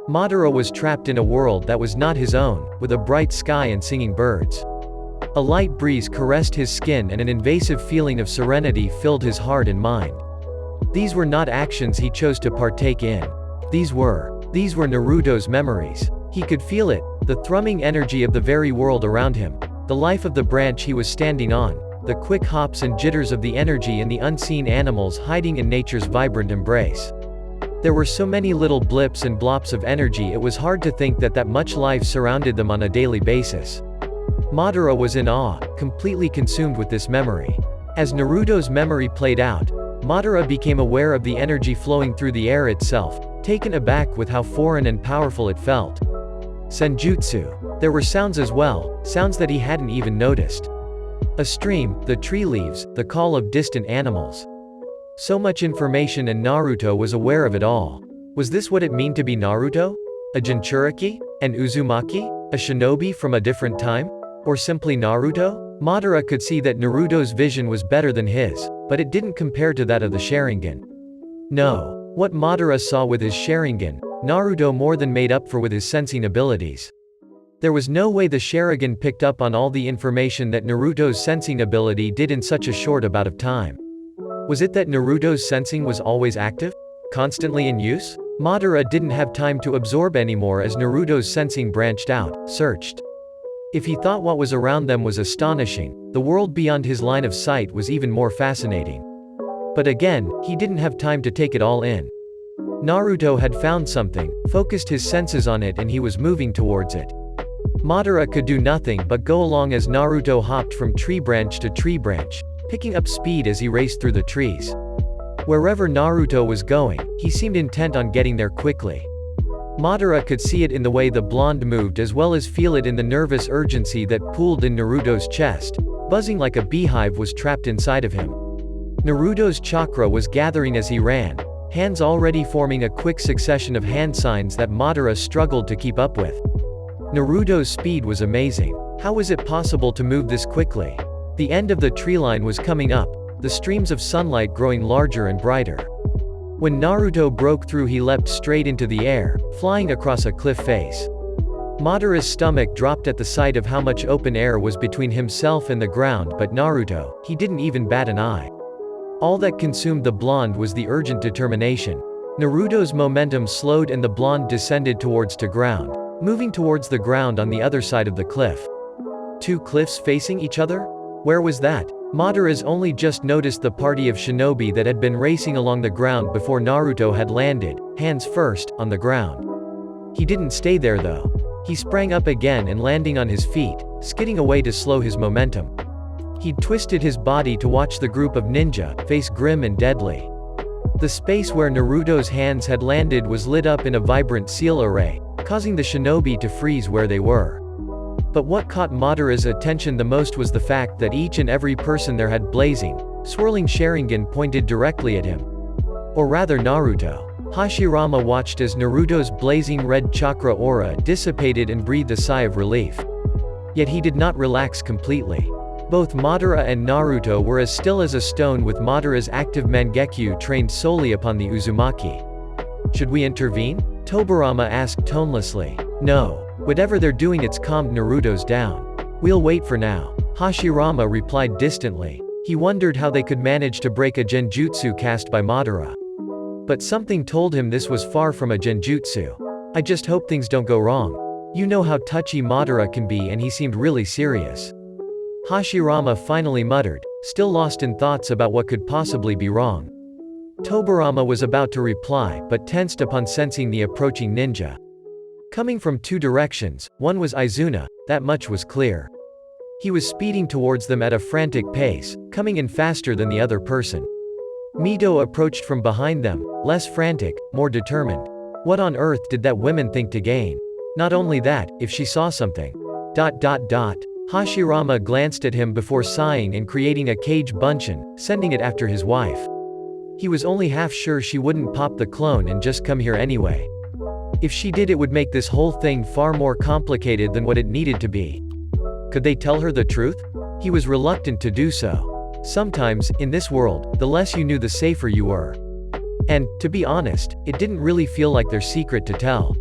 Madara was trapped in a world that was not his own, with a bright sky and singing birds. A light breeze caressed his skin and an invasive feeling of serenity filled his heart and mind. These were not actions he chose to partake in. These were Naruto's memories. He could feel it, the thrumming energy of the very world around him, the life of the branch he was standing on, the quick hops and jitters of the energy in the unseen animals hiding in nature's vibrant embrace. There were so many little blips and blops of energy, it was hard to think that much life surrounded them on a daily basis. Madara was in awe, completely consumed with this memory. As Naruto's memory played out, Madara became aware of the energy flowing through the air itself, taken aback with how foreign and powerful it felt. Senjutsu. There were sounds as well, sounds that he hadn't even noticed. A stream, the tree leaves, the call of distant animals. So much information, and Naruto was aware of it all. Was this what it meant to be Naruto? A Jinchuriki? An Uzumaki? A shinobi from a different time? Or simply Naruto? Madara could see that Naruto's vision was better than his, but it didn't compare to that of the Sharingan. No. What Madara saw with his Sharingan, Naruto more than made up for with his sensing abilities. There was no way the Sharingan picked up on all the information that Naruto's sensing ability did in such a short amount of time. Was it that Naruto's sensing was always active? Constantly in use? Madara didn't have time to absorb anymore as Naruto's sensing branched out, searched. If he thought what was around them was astonishing, the world beyond his line of sight was even more fascinating. But again, he didn't have time to take it all in. Naruto had found something, focused his senses on it, and he was moving towards it. Madara could do nothing but go along as Naruto hopped from tree branch to tree branch, picking up speed as he raced through the trees. Wherever Naruto was going, he seemed intent on getting there quickly. Madara could see it in the way the blonde moved, as well as feel it in the nervous urgency that pooled in Naruto's chest, buzzing like a beehive was trapped inside of him. Naruto's chakra was gathering as he ran, hands already forming a quick succession of hand signs that Madara struggled to keep up with. Naruto's speed was amazing. How was it possible to move this quickly? The end of the tree line was coming up, the streams of sunlight growing larger and brighter. When Naruto broke through, he leapt straight into the air, flying across a cliff face. Madara's stomach dropped at the sight of how much open air was between himself and the ground, but Naruto, he didn't even bat an eye. All that consumed the blonde was the urgent determination. Naruto's momentum slowed and the blonde descended towards the ground, moving towards the ground on the other side of the cliff. Two cliffs facing each other? Where was that? Madara's only just noticed the party of shinobi that had been racing along the ground before Naruto had landed, hands first, on the ground. He didn't stay there though. He sprang up again and landing on his feet, skidding away to slow his momentum. He'd twisted his body to watch the group of ninja, face grim and deadly. The space where Naruto's hands had landed was lit up in a vibrant seal array, causing the shinobi to freeze where they were. But what caught Madara's attention the most was the fact that each and every person there had blazing, swirling Sharingan pointed directly at him. Or rather Naruto. Hashirama watched as Naruto's blazing red chakra aura dissipated and breathed a sigh of relief. Yet he did not relax completely. Both Madara and Naruto were as still as a stone, with Madara's active Mangekyu trained solely upon the Uzumaki. "Should we intervene?" Tobirama asked tonelessly. "No. Whatever they're doing, it's calmed Naruto's down. We'll wait for now," Hashirama replied distantly. He wondered how they could manage to break a genjutsu cast by Madara. But something told him this was far from a genjutsu. "I just hope things don't go wrong. You know how touchy Madara can be, and he seemed really serious." Hashirama finally muttered, still lost in thoughts about what could possibly be wrong. Tobirama was about to reply, but tensed upon sensing the approaching ninja. Coming from two directions, one was Izuna, that much was clear. He was speeding towards them at a frantic pace, coming in faster than the other person. Mito approached from behind them, less frantic, more determined. What on earth did that woman think to gain? Not only that, if she saw something. Hashirama glanced at him before sighing and creating a cage bunshin, sending it after his wife. He was only half sure she wouldn't pop the clone and just come here anyway. If she did, it would make this whole thing far more complicated than what it needed to be. Could they tell her the truth? He was reluctant to do so. Sometimes, in this world, the less you knew the safer you were. And, to be honest, it didn't really feel like their secret to tell.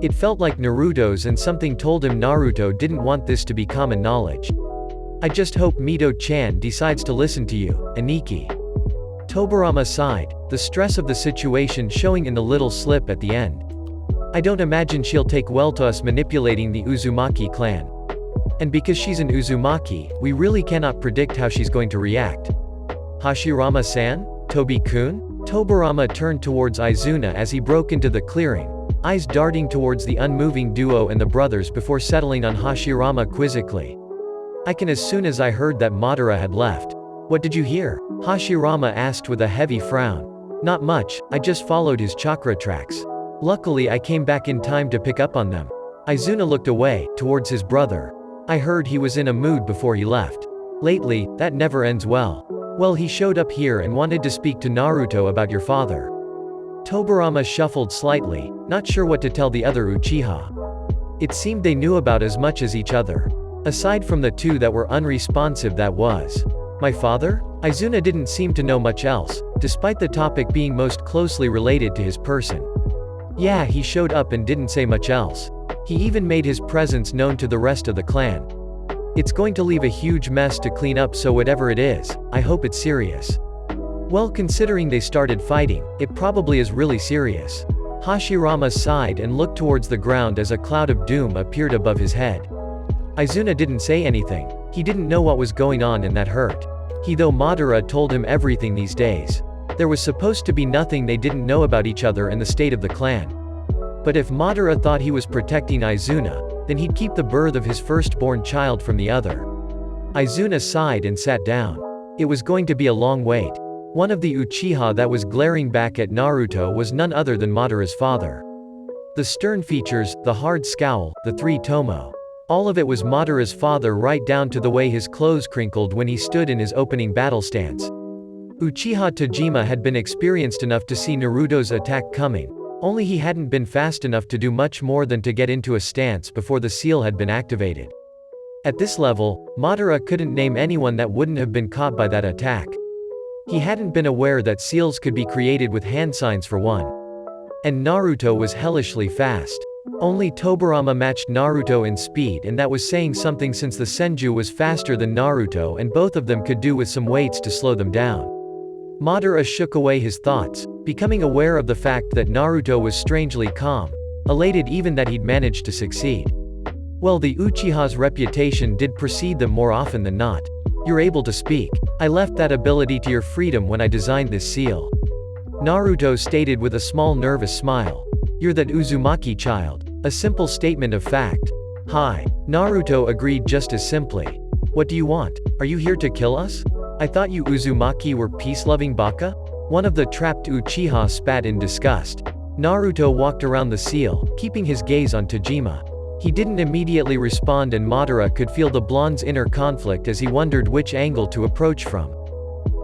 It felt like Naruto's, and something told him Naruto didn't want this to be common knowledge. "I just hope Mito-chan decides to listen to you, Aniki." Tobirama sighed, the stress of the situation showing in the little slip at the end. "I don't imagine she'll take well to us manipulating the Uzumaki clan. And because she's an Uzumaki, we really cannot predict how she's going to react." "Hashirama-san? Tobi-kun?" Tobirama turned towards Izuna as he broke into the clearing, eyes darting towards the unmoving duo and the brothers before settling on Hashirama quizzically. "I can as soon as I heard that Madara had left." "What did you hear?" Hashirama asked with a heavy frown. "Not much, I just followed his chakra tracks. Luckily I came back in time to pick up on them." Izuna looked away, towards his brother. "I heard he was in a mood before he left. Lately, that never ends well. Well, he showed up here and wanted to speak to Naruto about your father." Tobirama shuffled slightly, not sure what to tell the other Uchiha. It seemed they knew about as much as each other. Aside from the two that were unresponsive, that was. "My father?" Izuna didn't seem to know much else, despite the topic being most closely related to his person. "Yeah, he showed up and didn't say much else. He even made his presence known to the rest of the clan. It's going to leave a huge mess to clean up, so whatever it is, I hope it's serious." "Well, considering they started fighting, it probably is really serious." Hashirama sighed and looked towards the ground as a cloud of doom appeared above his head. Izuna didn't say anything. He didn't know what was going on, and that hurt. Though Madara told him everything these days. There was supposed to be nothing they didn't know about each other and the state of the clan. But if Madara thought he was protecting Izuna, then he'd keep the birth of his firstborn child from the other. Izuna sighed and sat down. It was going to be a long wait. One of the Uchiha that was glaring back at Naruto was none other than Madara's father. The stern features, the hard scowl, the three tomo. All of it was Madara's father, right down to the way his clothes crinkled when he stood in his opening battle stance. Uchiha Tajima had been experienced enough to see Naruto's attack coming, only he hadn't been fast enough to do much more than to get into a stance before the seal had been activated. At this level, Madara couldn't name anyone that wouldn't have been caught by that attack. He hadn't been aware that seals could be created with hand signs for one. And Naruto was hellishly fast. Only Tobirama matched Naruto in speed, and that was saying something since the Senju was faster than Naruto and both of them could do with some weights to slow them down. Madara shook away his thoughts, becoming aware of the fact that Naruto was strangely calm, elated even that he'd managed to succeed. Well, the Uchiha's reputation did precede them more often than not. "You're able to speak. I left that ability to your freedom when I designed this seal," Naruto stated with a small nervous smile. "You're that Uzumaki child." A simple statement of fact. "Hi." Naruto agreed just as simply. "What do you want? Are you here to kill us? I thought you Uzumaki were peace-loving baka?" One of the trapped Uchiha spat in disgust. Naruto walked around the seal, keeping his gaze on Tajima. He didn't immediately respond and Madara could feel the blonde's inner conflict as he wondered which angle to approach from.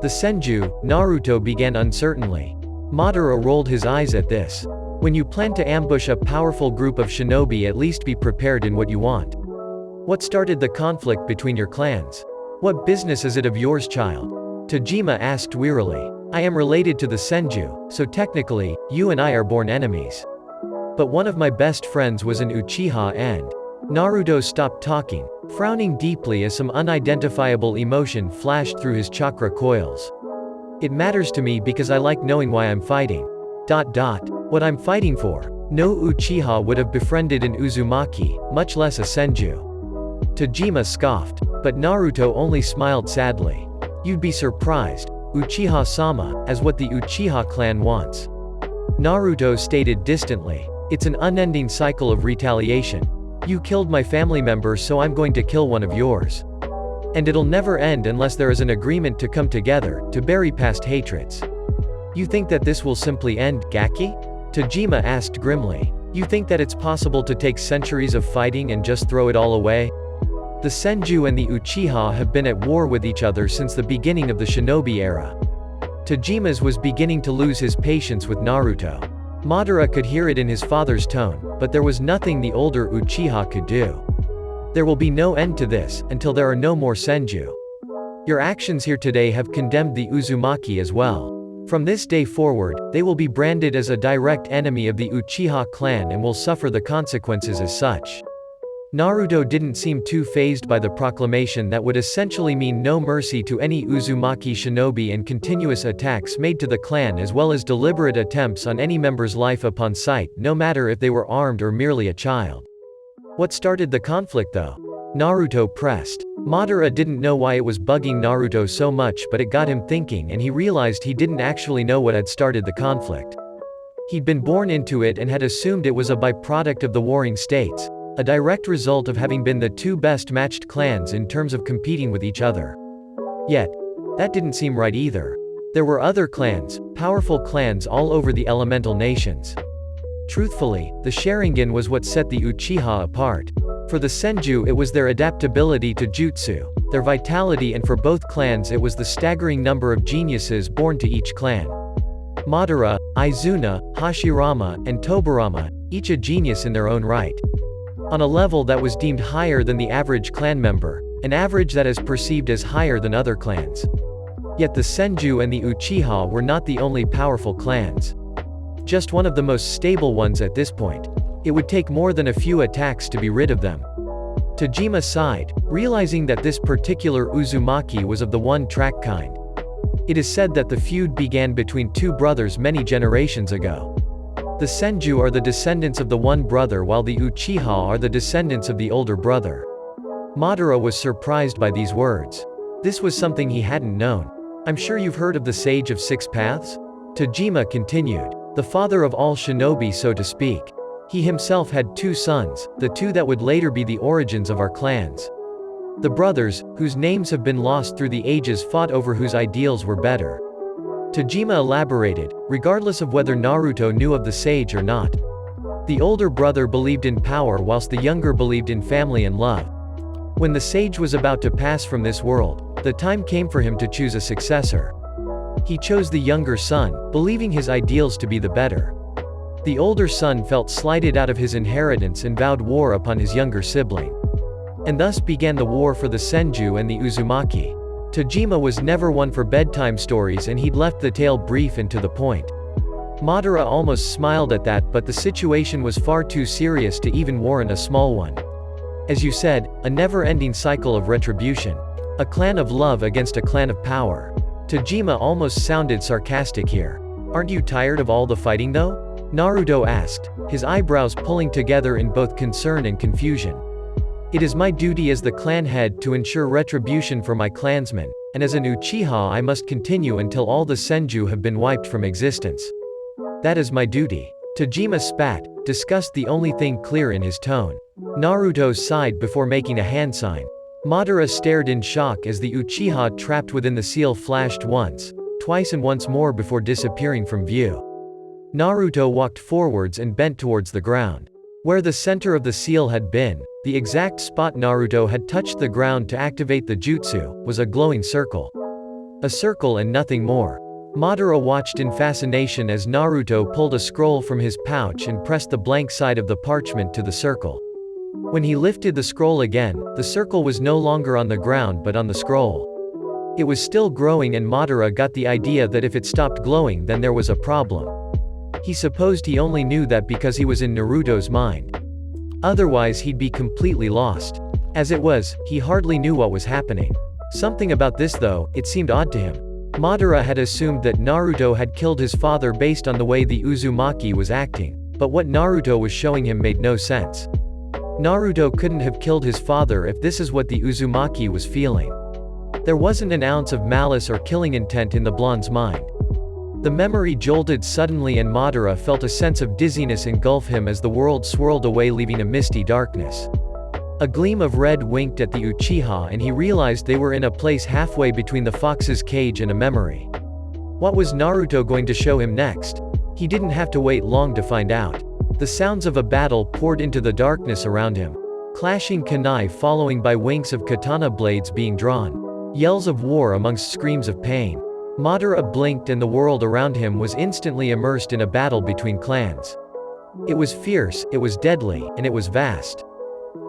The Senju, Naruto began uncertainly. Madara rolled his eyes at this. When you plan to ambush a powerful group of shinobi, at least be prepared in what you want. What started the conflict between your clans? What business is it of yours, child? Tajima asked wearily. I am related to the Senju, so technically, you and I are born enemies. But one of my best friends was an Uchiha and… Naruto stopped talking, frowning deeply as some unidentifiable emotion flashed through his chakra coils. It matters to me because I like knowing why I'm fighting. What I'm fighting for. No Uchiha would have befriended an Uzumaki, much less a Senju. Tajima scoffed, but Naruto only smiled sadly. You'd be surprised, Uchiha-sama, as what the Uchiha clan wants. Naruto stated distantly. It's an unending cycle of retaliation. You killed my family member, so I'm going to kill one of yours. And it'll never end unless there is an agreement to come together, to bury past hatreds. You think that this will simply end, Gaki? Tajima asked grimly. You think that it's possible to take centuries of fighting and just throw it all away? The Senju and the Uchiha have been at war with each other since the beginning of the shinobi era. Tajima's was beginning to lose his patience with Naruto. Madara could hear it in his father's tone, but there was nothing the older Uchiha could do. There will be no end to this, until there are no more Senju. Your actions here today have condemned the Uzumaki as well. From this day forward, they will be branded as a direct enemy of the Uchiha clan and will suffer the consequences as such. Naruto didn't seem too fazed by the proclamation that would essentially mean no mercy to any Uzumaki shinobi and continuous attacks made to the clan as well as deliberate attempts on any member's life upon sight, no matter if they were armed or merely a child. What started the conflict though? Naruto pressed. Madara didn't know why it was bugging Naruto so much, but it got him thinking and he realized he didn't actually know what had started the conflict. He'd been born into it and had assumed it was a byproduct of the warring states. A direct result of having been the two best matched clans in terms of competing with each other. Yet, that didn't seem right either. There were other clans, powerful clans all over the elemental nations. Truthfully, the Sharingan was what set the Uchiha apart. For the Senju it was their adaptability to jutsu, their vitality, and for both clans it was the staggering number of geniuses born to each clan. Madara, Izuna, Hashirama, and Tobirama, each a genius in their own right. On a level that was deemed higher than the average clan member, an average that is perceived as higher than other clans. Yet the Senju and the Uchiha were not the only powerful clans. Just one of the most stable ones at this point. It would take more than a few attacks to be rid of them. Tajima sighed, realizing that this particular Uzumaki was of the one-track kind. It is said that the feud began between two brothers many generations ago. The Senju are the descendants of the one brother while the Uchiha are the descendants of the older brother. Madara was surprised by these words. This was something he hadn't known. I'm sure you've heard of the Sage of Six Paths? Tajima continued. The father of all shinobi, so to speak. He himself had two sons, the two that would later be the origins of our clans. The brothers, whose names have been lost through the ages, fought over whose ideals were better. Tajima elaborated, regardless of whether Naruto knew of the sage or not. The older brother believed in power whilst the younger believed in family and love. When the sage was about to pass from this world, the time came for him to choose a successor. He chose the younger son, believing his ideals to be the better. The older son felt slighted out of his inheritance and vowed war upon his younger sibling. And thus began the war for the Senju and the Uzumaki. Tajima was never one for bedtime stories and he'd left the tale brief and to the point. Madara almost smiled at that, but the situation was far too serious to even warrant a small one. As you said, a never-ending cycle of retribution. A clan of love against a clan of power. Tajima almost sounded sarcastic here. Aren't you tired of all the fighting though? Naruto asked, his eyebrows pulling together in both concern and confusion. It is my duty as the clan head to ensure retribution for my clansmen, and as an Uchiha I must continue until all the Senju have been wiped from existence. That is my duty. Tajima spat, disgust the only thing clear in his tone. Naruto sighed before making a hand sign. Madara stared in shock as the Uchiha trapped within the seal flashed once, twice and once more before disappearing from view. Naruto walked forwards and bent towards the ground. Where the center of the seal had been, the exact spot Naruto had touched the ground to activate the jutsu, was a glowing circle. A circle and nothing more. Madara watched in fascination as Naruto pulled a scroll from his pouch and pressed the blank side of the parchment to the circle. When he lifted the scroll again, the circle was no longer on the ground but on the scroll. It was still growing, and Madara got the idea that if it stopped glowing then there was a problem. He supposed he only knew that because he was in Naruto's mind. Otherwise he'd be completely lost. As it was, he hardly knew what was happening. Something about this though, it seemed odd to him. Madara had assumed that Naruto had killed his father based on the way the Uzumaki was acting, but what Naruto was showing him made no sense. Naruto couldn't have killed his father if this is what the Uzumaki was feeling. There wasn't an ounce of malice or killing intent in the blonde's mind. The memory jolted suddenly and Madara felt a sense of dizziness engulf him as the world swirled away, leaving a misty darkness. A gleam of red winked at the Uchiha and he realized they were in a place halfway between the fox's cage and a memory. What was Naruto going to show him next? He didn't have to wait long to find out. The sounds of a battle poured into the darkness around him. Clashing kunai following by winks of katana blades being drawn. Yells of war amongst screams of pain. Madara blinked and the world around him was instantly immersed in a battle between clans. It was fierce, it was deadly, and it was vast.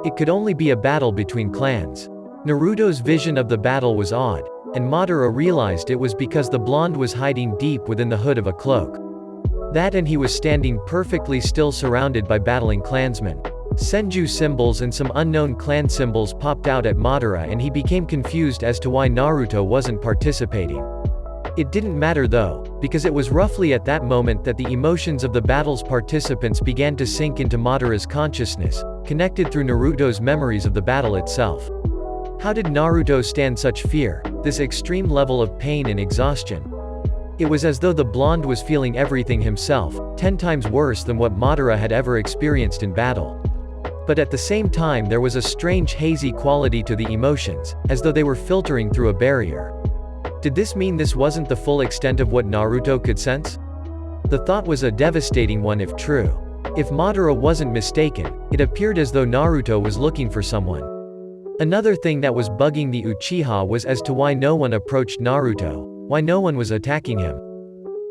It could only be a battle between clans. Naruto's vision of the battle was odd, and Madara realized it was because the blonde was hiding deep within the hood of a cloak. That, and he was standing perfectly still surrounded by battling clansmen. Senju symbols and some unknown clan symbols popped out at Madara and he became confused as to why Naruto wasn't participating. It didn't matter though, because it was roughly at that moment that the emotions of the battle's participants began to sink into Madara's consciousness, connected through Naruto's memories of the battle itself. How did Naruto stand such fear, this extreme level of pain and exhaustion? It was as though the blonde was feeling everything himself, 10 times worse than what Madara had ever experienced in battle. But at the same time there was a strange hazy quality to the emotions, as though they were filtering through a barrier. Did this mean this wasn't the full extent of what Naruto could sense? The thought was a devastating one if true. If Madara wasn't mistaken, it appeared as though Naruto was looking for someone. Another thing that was bugging the Uchiha was as to why no one approached Naruto, why no one was attacking him.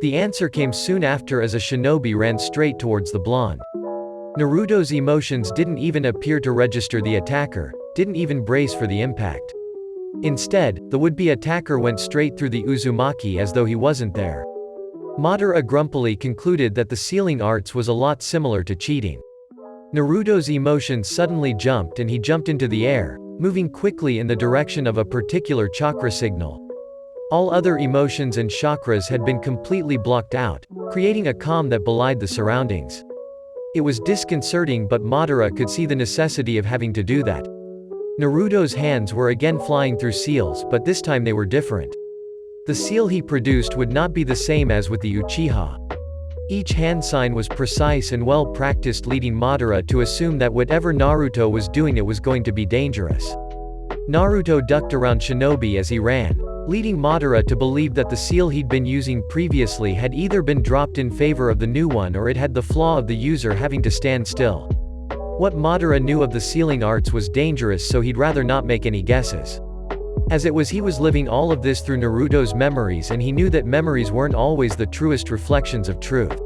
The answer came soon after as a shinobi ran straight towards the blonde. Naruto's emotions didn't even appear to register the attacker, didn't even brace for the impact. Instead, the would-be attacker went straight through the Uzumaki as though he wasn't there. Madara grumpily concluded that the sealing arts was a lot similar to cheating. Naruto's emotions suddenly jumped and he jumped into the air, moving quickly in the direction of a particular chakra signal. All other emotions and chakras had been completely blocked out, creating a calm that belied the surroundings. It was disconcerting, but Madara could see the necessity of having to do that. Naruto's hands were again flying through seals, but this time they were different. The seal he produced would not be the same as with the Uchiha. Each hand sign was precise and well practiced, leading Madara to assume that whatever Naruto was doing it was going to be dangerous. Naruto ducked around Shinobi as he ran, leading Madara to believe that the seal he'd been using previously had either been dropped in favor of the new one or it had the flaw of the user having to stand still. What Madara knew of the sealing arts was dangerous, so he'd rather not make any guesses. As it was, he was living all of this through Naruto's memories, and he knew that memories weren't always the truest reflections of truth.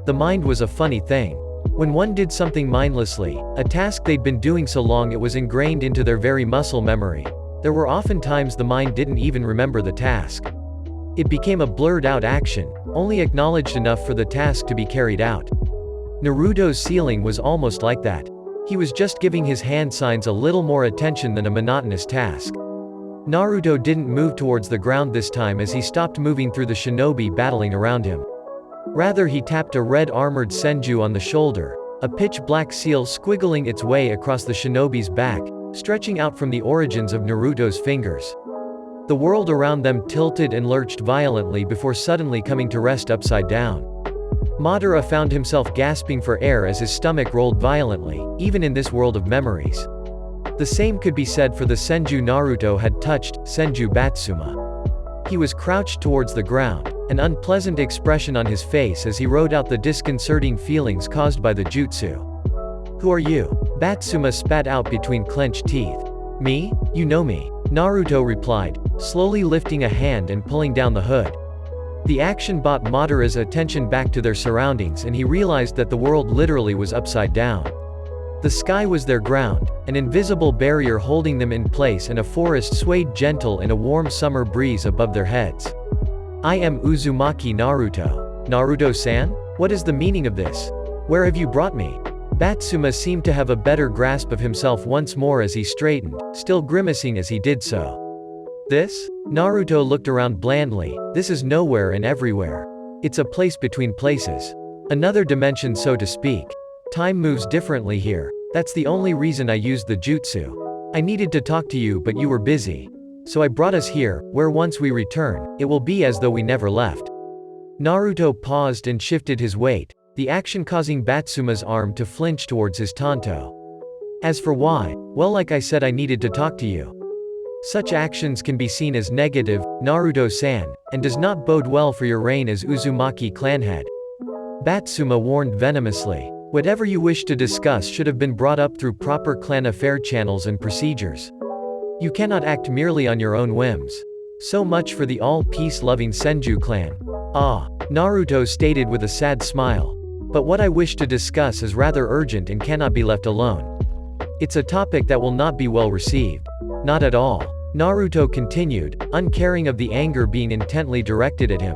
The mind was a funny thing. When one did something mindlessly, a task they'd been doing so long it was ingrained into their very muscle memory, there were often times the mind didn't even remember the task. It became a blurred-out action, only acknowledged enough for the task to be carried out. Naruto's sealing was almost like that. He was just giving his hand signs a little more attention than a monotonous task. Naruto didn't move towards the ground this time as he stopped moving through the shinobi battling around him. Rather, he tapped a red-armored Senju on the shoulder, a pitch-black seal squiggling its way across the shinobi's back, stretching out from the origins of Naruto's fingers. The world around them tilted and lurched violently before suddenly coming to rest upside down. Madara found himself gasping for air as his stomach rolled violently, even in this world of memories. The same could be said for the Senju Naruto had touched, Senju Batsuma. He was crouched towards the ground, an unpleasant expression on his face as he wrote out the disconcerting feelings caused by the jutsu. Who are you? Batsuma spat out between clenched teeth. Me? You know me. Naruto replied, slowly lifting a hand and pulling down the hood. The action brought Madara's attention back to their surroundings and he realized that the world literally was upside down. The sky was their ground, an invisible barrier holding them in place and a forest swayed gentle in a warm summer breeze above their heads. I am Uzumaki Naruto. Naruto-san? What is the meaning of this? Where have you brought me? Batsuma seemed to have a better grasp of himself once more as he straightened, still grimacing as he did so. This? Naruto looked around blandly. This is nowhere and everywhere. It's a place between places. Another dimension, so to speak. Time moves differently here. That's the only reason I used the jutsu. I needed to talk to you but you were busy. So I brought us here, where once we return, it will be as though we never left. Naruto paused and shifted his weight, the action causing Batsuma's arm to flinch towards his tanto. As for why, well, like I said, I needed to talk to you. Such actions can be seen as negative, Naruto-san, and does not bode well for your reign as Uzumaki clan head. Batsuma warned venomously. Whatever you wish to discuss should have been brought up through proper clan affair channels and procedures. You cannot act merely on your own whims. So much for the all-peace-loving Senju clan. Ah, Naruto stated with a sad smile. But what I wish to discuss is rather urgent and cannot be left alone. It's a topic that will not be well received. Not at all. Naruto continued, uncaring of the anger being intently directed at him.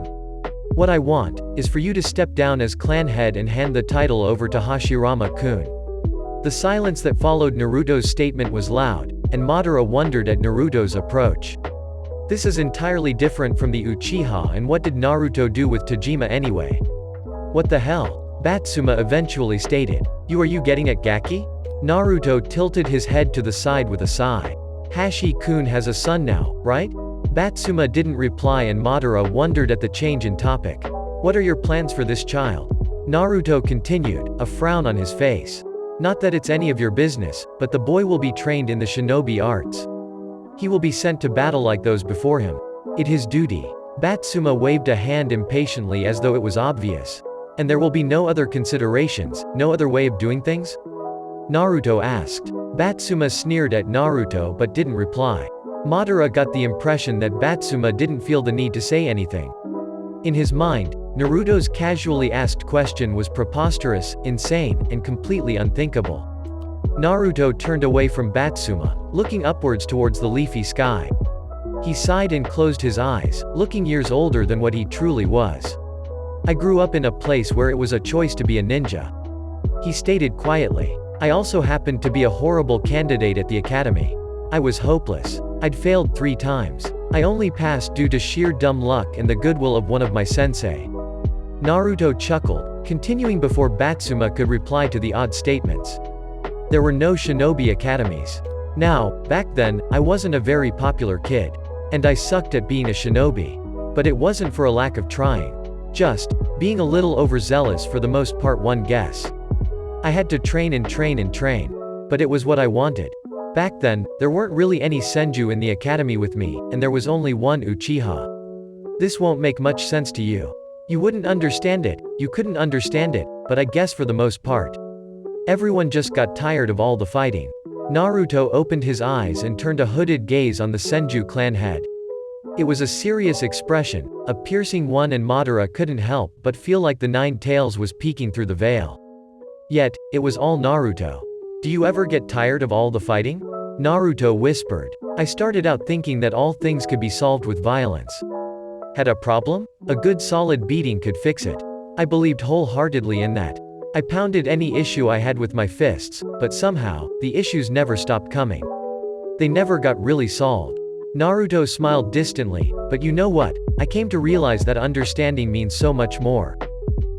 What I want, is for you to step down as clan head and hand the title over to Hashirama-kun. The silence that followed Naruto's statement was loud, and Madara wondered at Naruto's approach. This is entirely different from the Uchiha, and what did Naruto do with Tajima anyway? What the hell? Batsuma eventually stated. Are you getting at Gaki? Naruto tilted his head to the side with a sigh. Hashi-kun has a son now, right? Batsuma didn't reply and Madara wondered at the change in topic. What are your plans for this child? Naruto continued, a frown on his face. Not that it's any of your business, but the boy will be trained in the shinobi arts. He will be sent to battle like those before him. It's his duty. Batsuma waved a hand impatiently as though it was obvious. And there will be no other considerations, no other way of doing things? Naruto asked. Batsuma sneered at Naruto but didn't reply. Madara got the impression that Batsuma didn't feel the need to say anything. In his mind, Naruto's casually asked question was preposterous, insane, and completely unthinkable. Naruto turned away from Batsuma, looking upwards towards the leafy sky. He sighed and closed his eyes, looking years older than what he truly was. I grew up in a place where it was a choice to be a ninja. He stated quietly. I also happened to be a horrible candidate at the academy. I was hopeless. I'd failed 3 times. I only passed due to sheer dumb luck and the goodwill of one of my sensei. Naruto chuckled, continuing before Batsuma could reply to the odd statements. There were no shinobi academies. Now, back then, I wasn't a very popular kid. And I sucked at being a shinobi. But it wasn't for a lack of trying. Just, being a little overzealous for the most part, one guess. I had to train and train and train. But it was what I wanted. Back then, there weren't really any Senju in the academy with me, and there was only one Uchiha. This won't make much sense to you. You wouldn't understand it, you couldn't understand it, but I guess for the most part. Everyone just got tired of all the fighting. Naruto opened his eyes and turned a hooded gaze on the Senju clan head. It was a serious expression, a piercing one, and Madara couldn't help but feel like the 9 tails was peeking through the veil. Yet, it was all Naruto. Do you ever get tired of all the fighting? Naruto whispered. I started out thinking that all things could be solved with violence. Had a problem? A good solid beating could fix it. I believed wholeheartedly in that. I pounded any issue I had with my fists, but somehow, the issues never stopped coming. They never got really solved. Naruto smiled distantly, but you know what? I came to realize that understanding means so much more.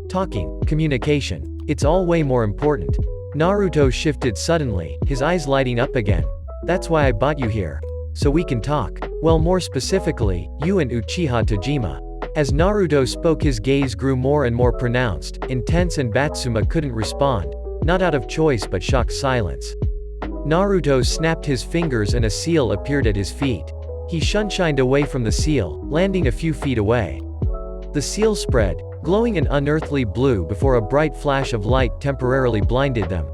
Talking, communication. It's all way more important. Naruto shifted suddenly, his eyes lighting up again. That's why I brought you here. So we can talk. Well, more specifically, you and Uchiha Tajima. As Naruto spoke, his gaze grew more and more pronounced, intense, and Batsuma couldn't respond. Not out of choice but shocked silence. Naruto snapped his fingers and a seal appeared at his feet. He shunshined away from the seal, landing a few feet away. The seal spread, glowing an unearthly blue before a bright flash of light temporarily blinded them.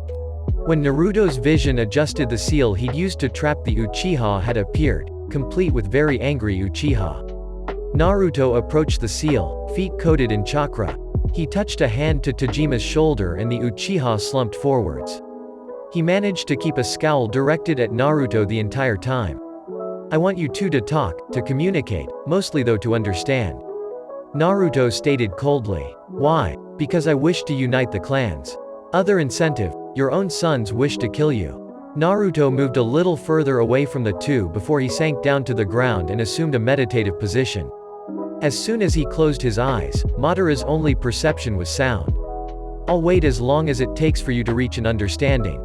When Naruto's vision adjusted, the seal he'd used to trap the Uchiha had appeared, complete with very angry Uchiha. Naruto approached the seal, feet coated in chakra. He touched a hand to Tojima's shoulder and the Uchiha slumped forwards. He managed to keep a scowl directed at Naruto the entire time. "I want you two to talk, to communicate, mostly though to understand." Naruto stated coldly. "Why?" "Because I wish to unite the clans. Other incentive, your own sons wish to kill you." Naruto moved a little further away from the two before he sank down to the ground and assumed a meditative position. As soon as he closed his eyes, Madara's only perception was sound. "I'll wait as long as it takes for you to reach an understanding,"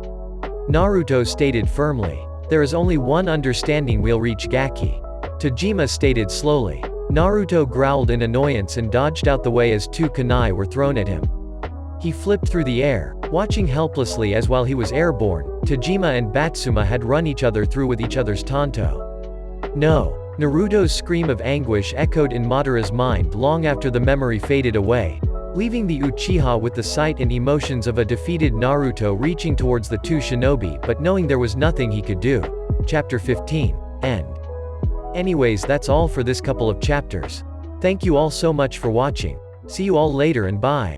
Naruto stated firmly. "There is only one understanding, we'll reach Gaki," Tojima stated slowly. Naruto growled in annoyance and dodged out the way as two kunai were thrown at him. He flipped through the air, watching helplessly as while he was airborne, Tojima and Batsuma had run each other through with each other's tanto. "No!" Naruto's scream of anguish echoed in Madara's mind long after the memory faded away, leaving the Uchiha with the sight and emotions of a defeated Naruto reaching towards the two shinobi but knowing there was nothing he could do. Chapter 15. End. Anyways, that's all for this couple of chapters. Thank you all so much for watching. See you all later and bye.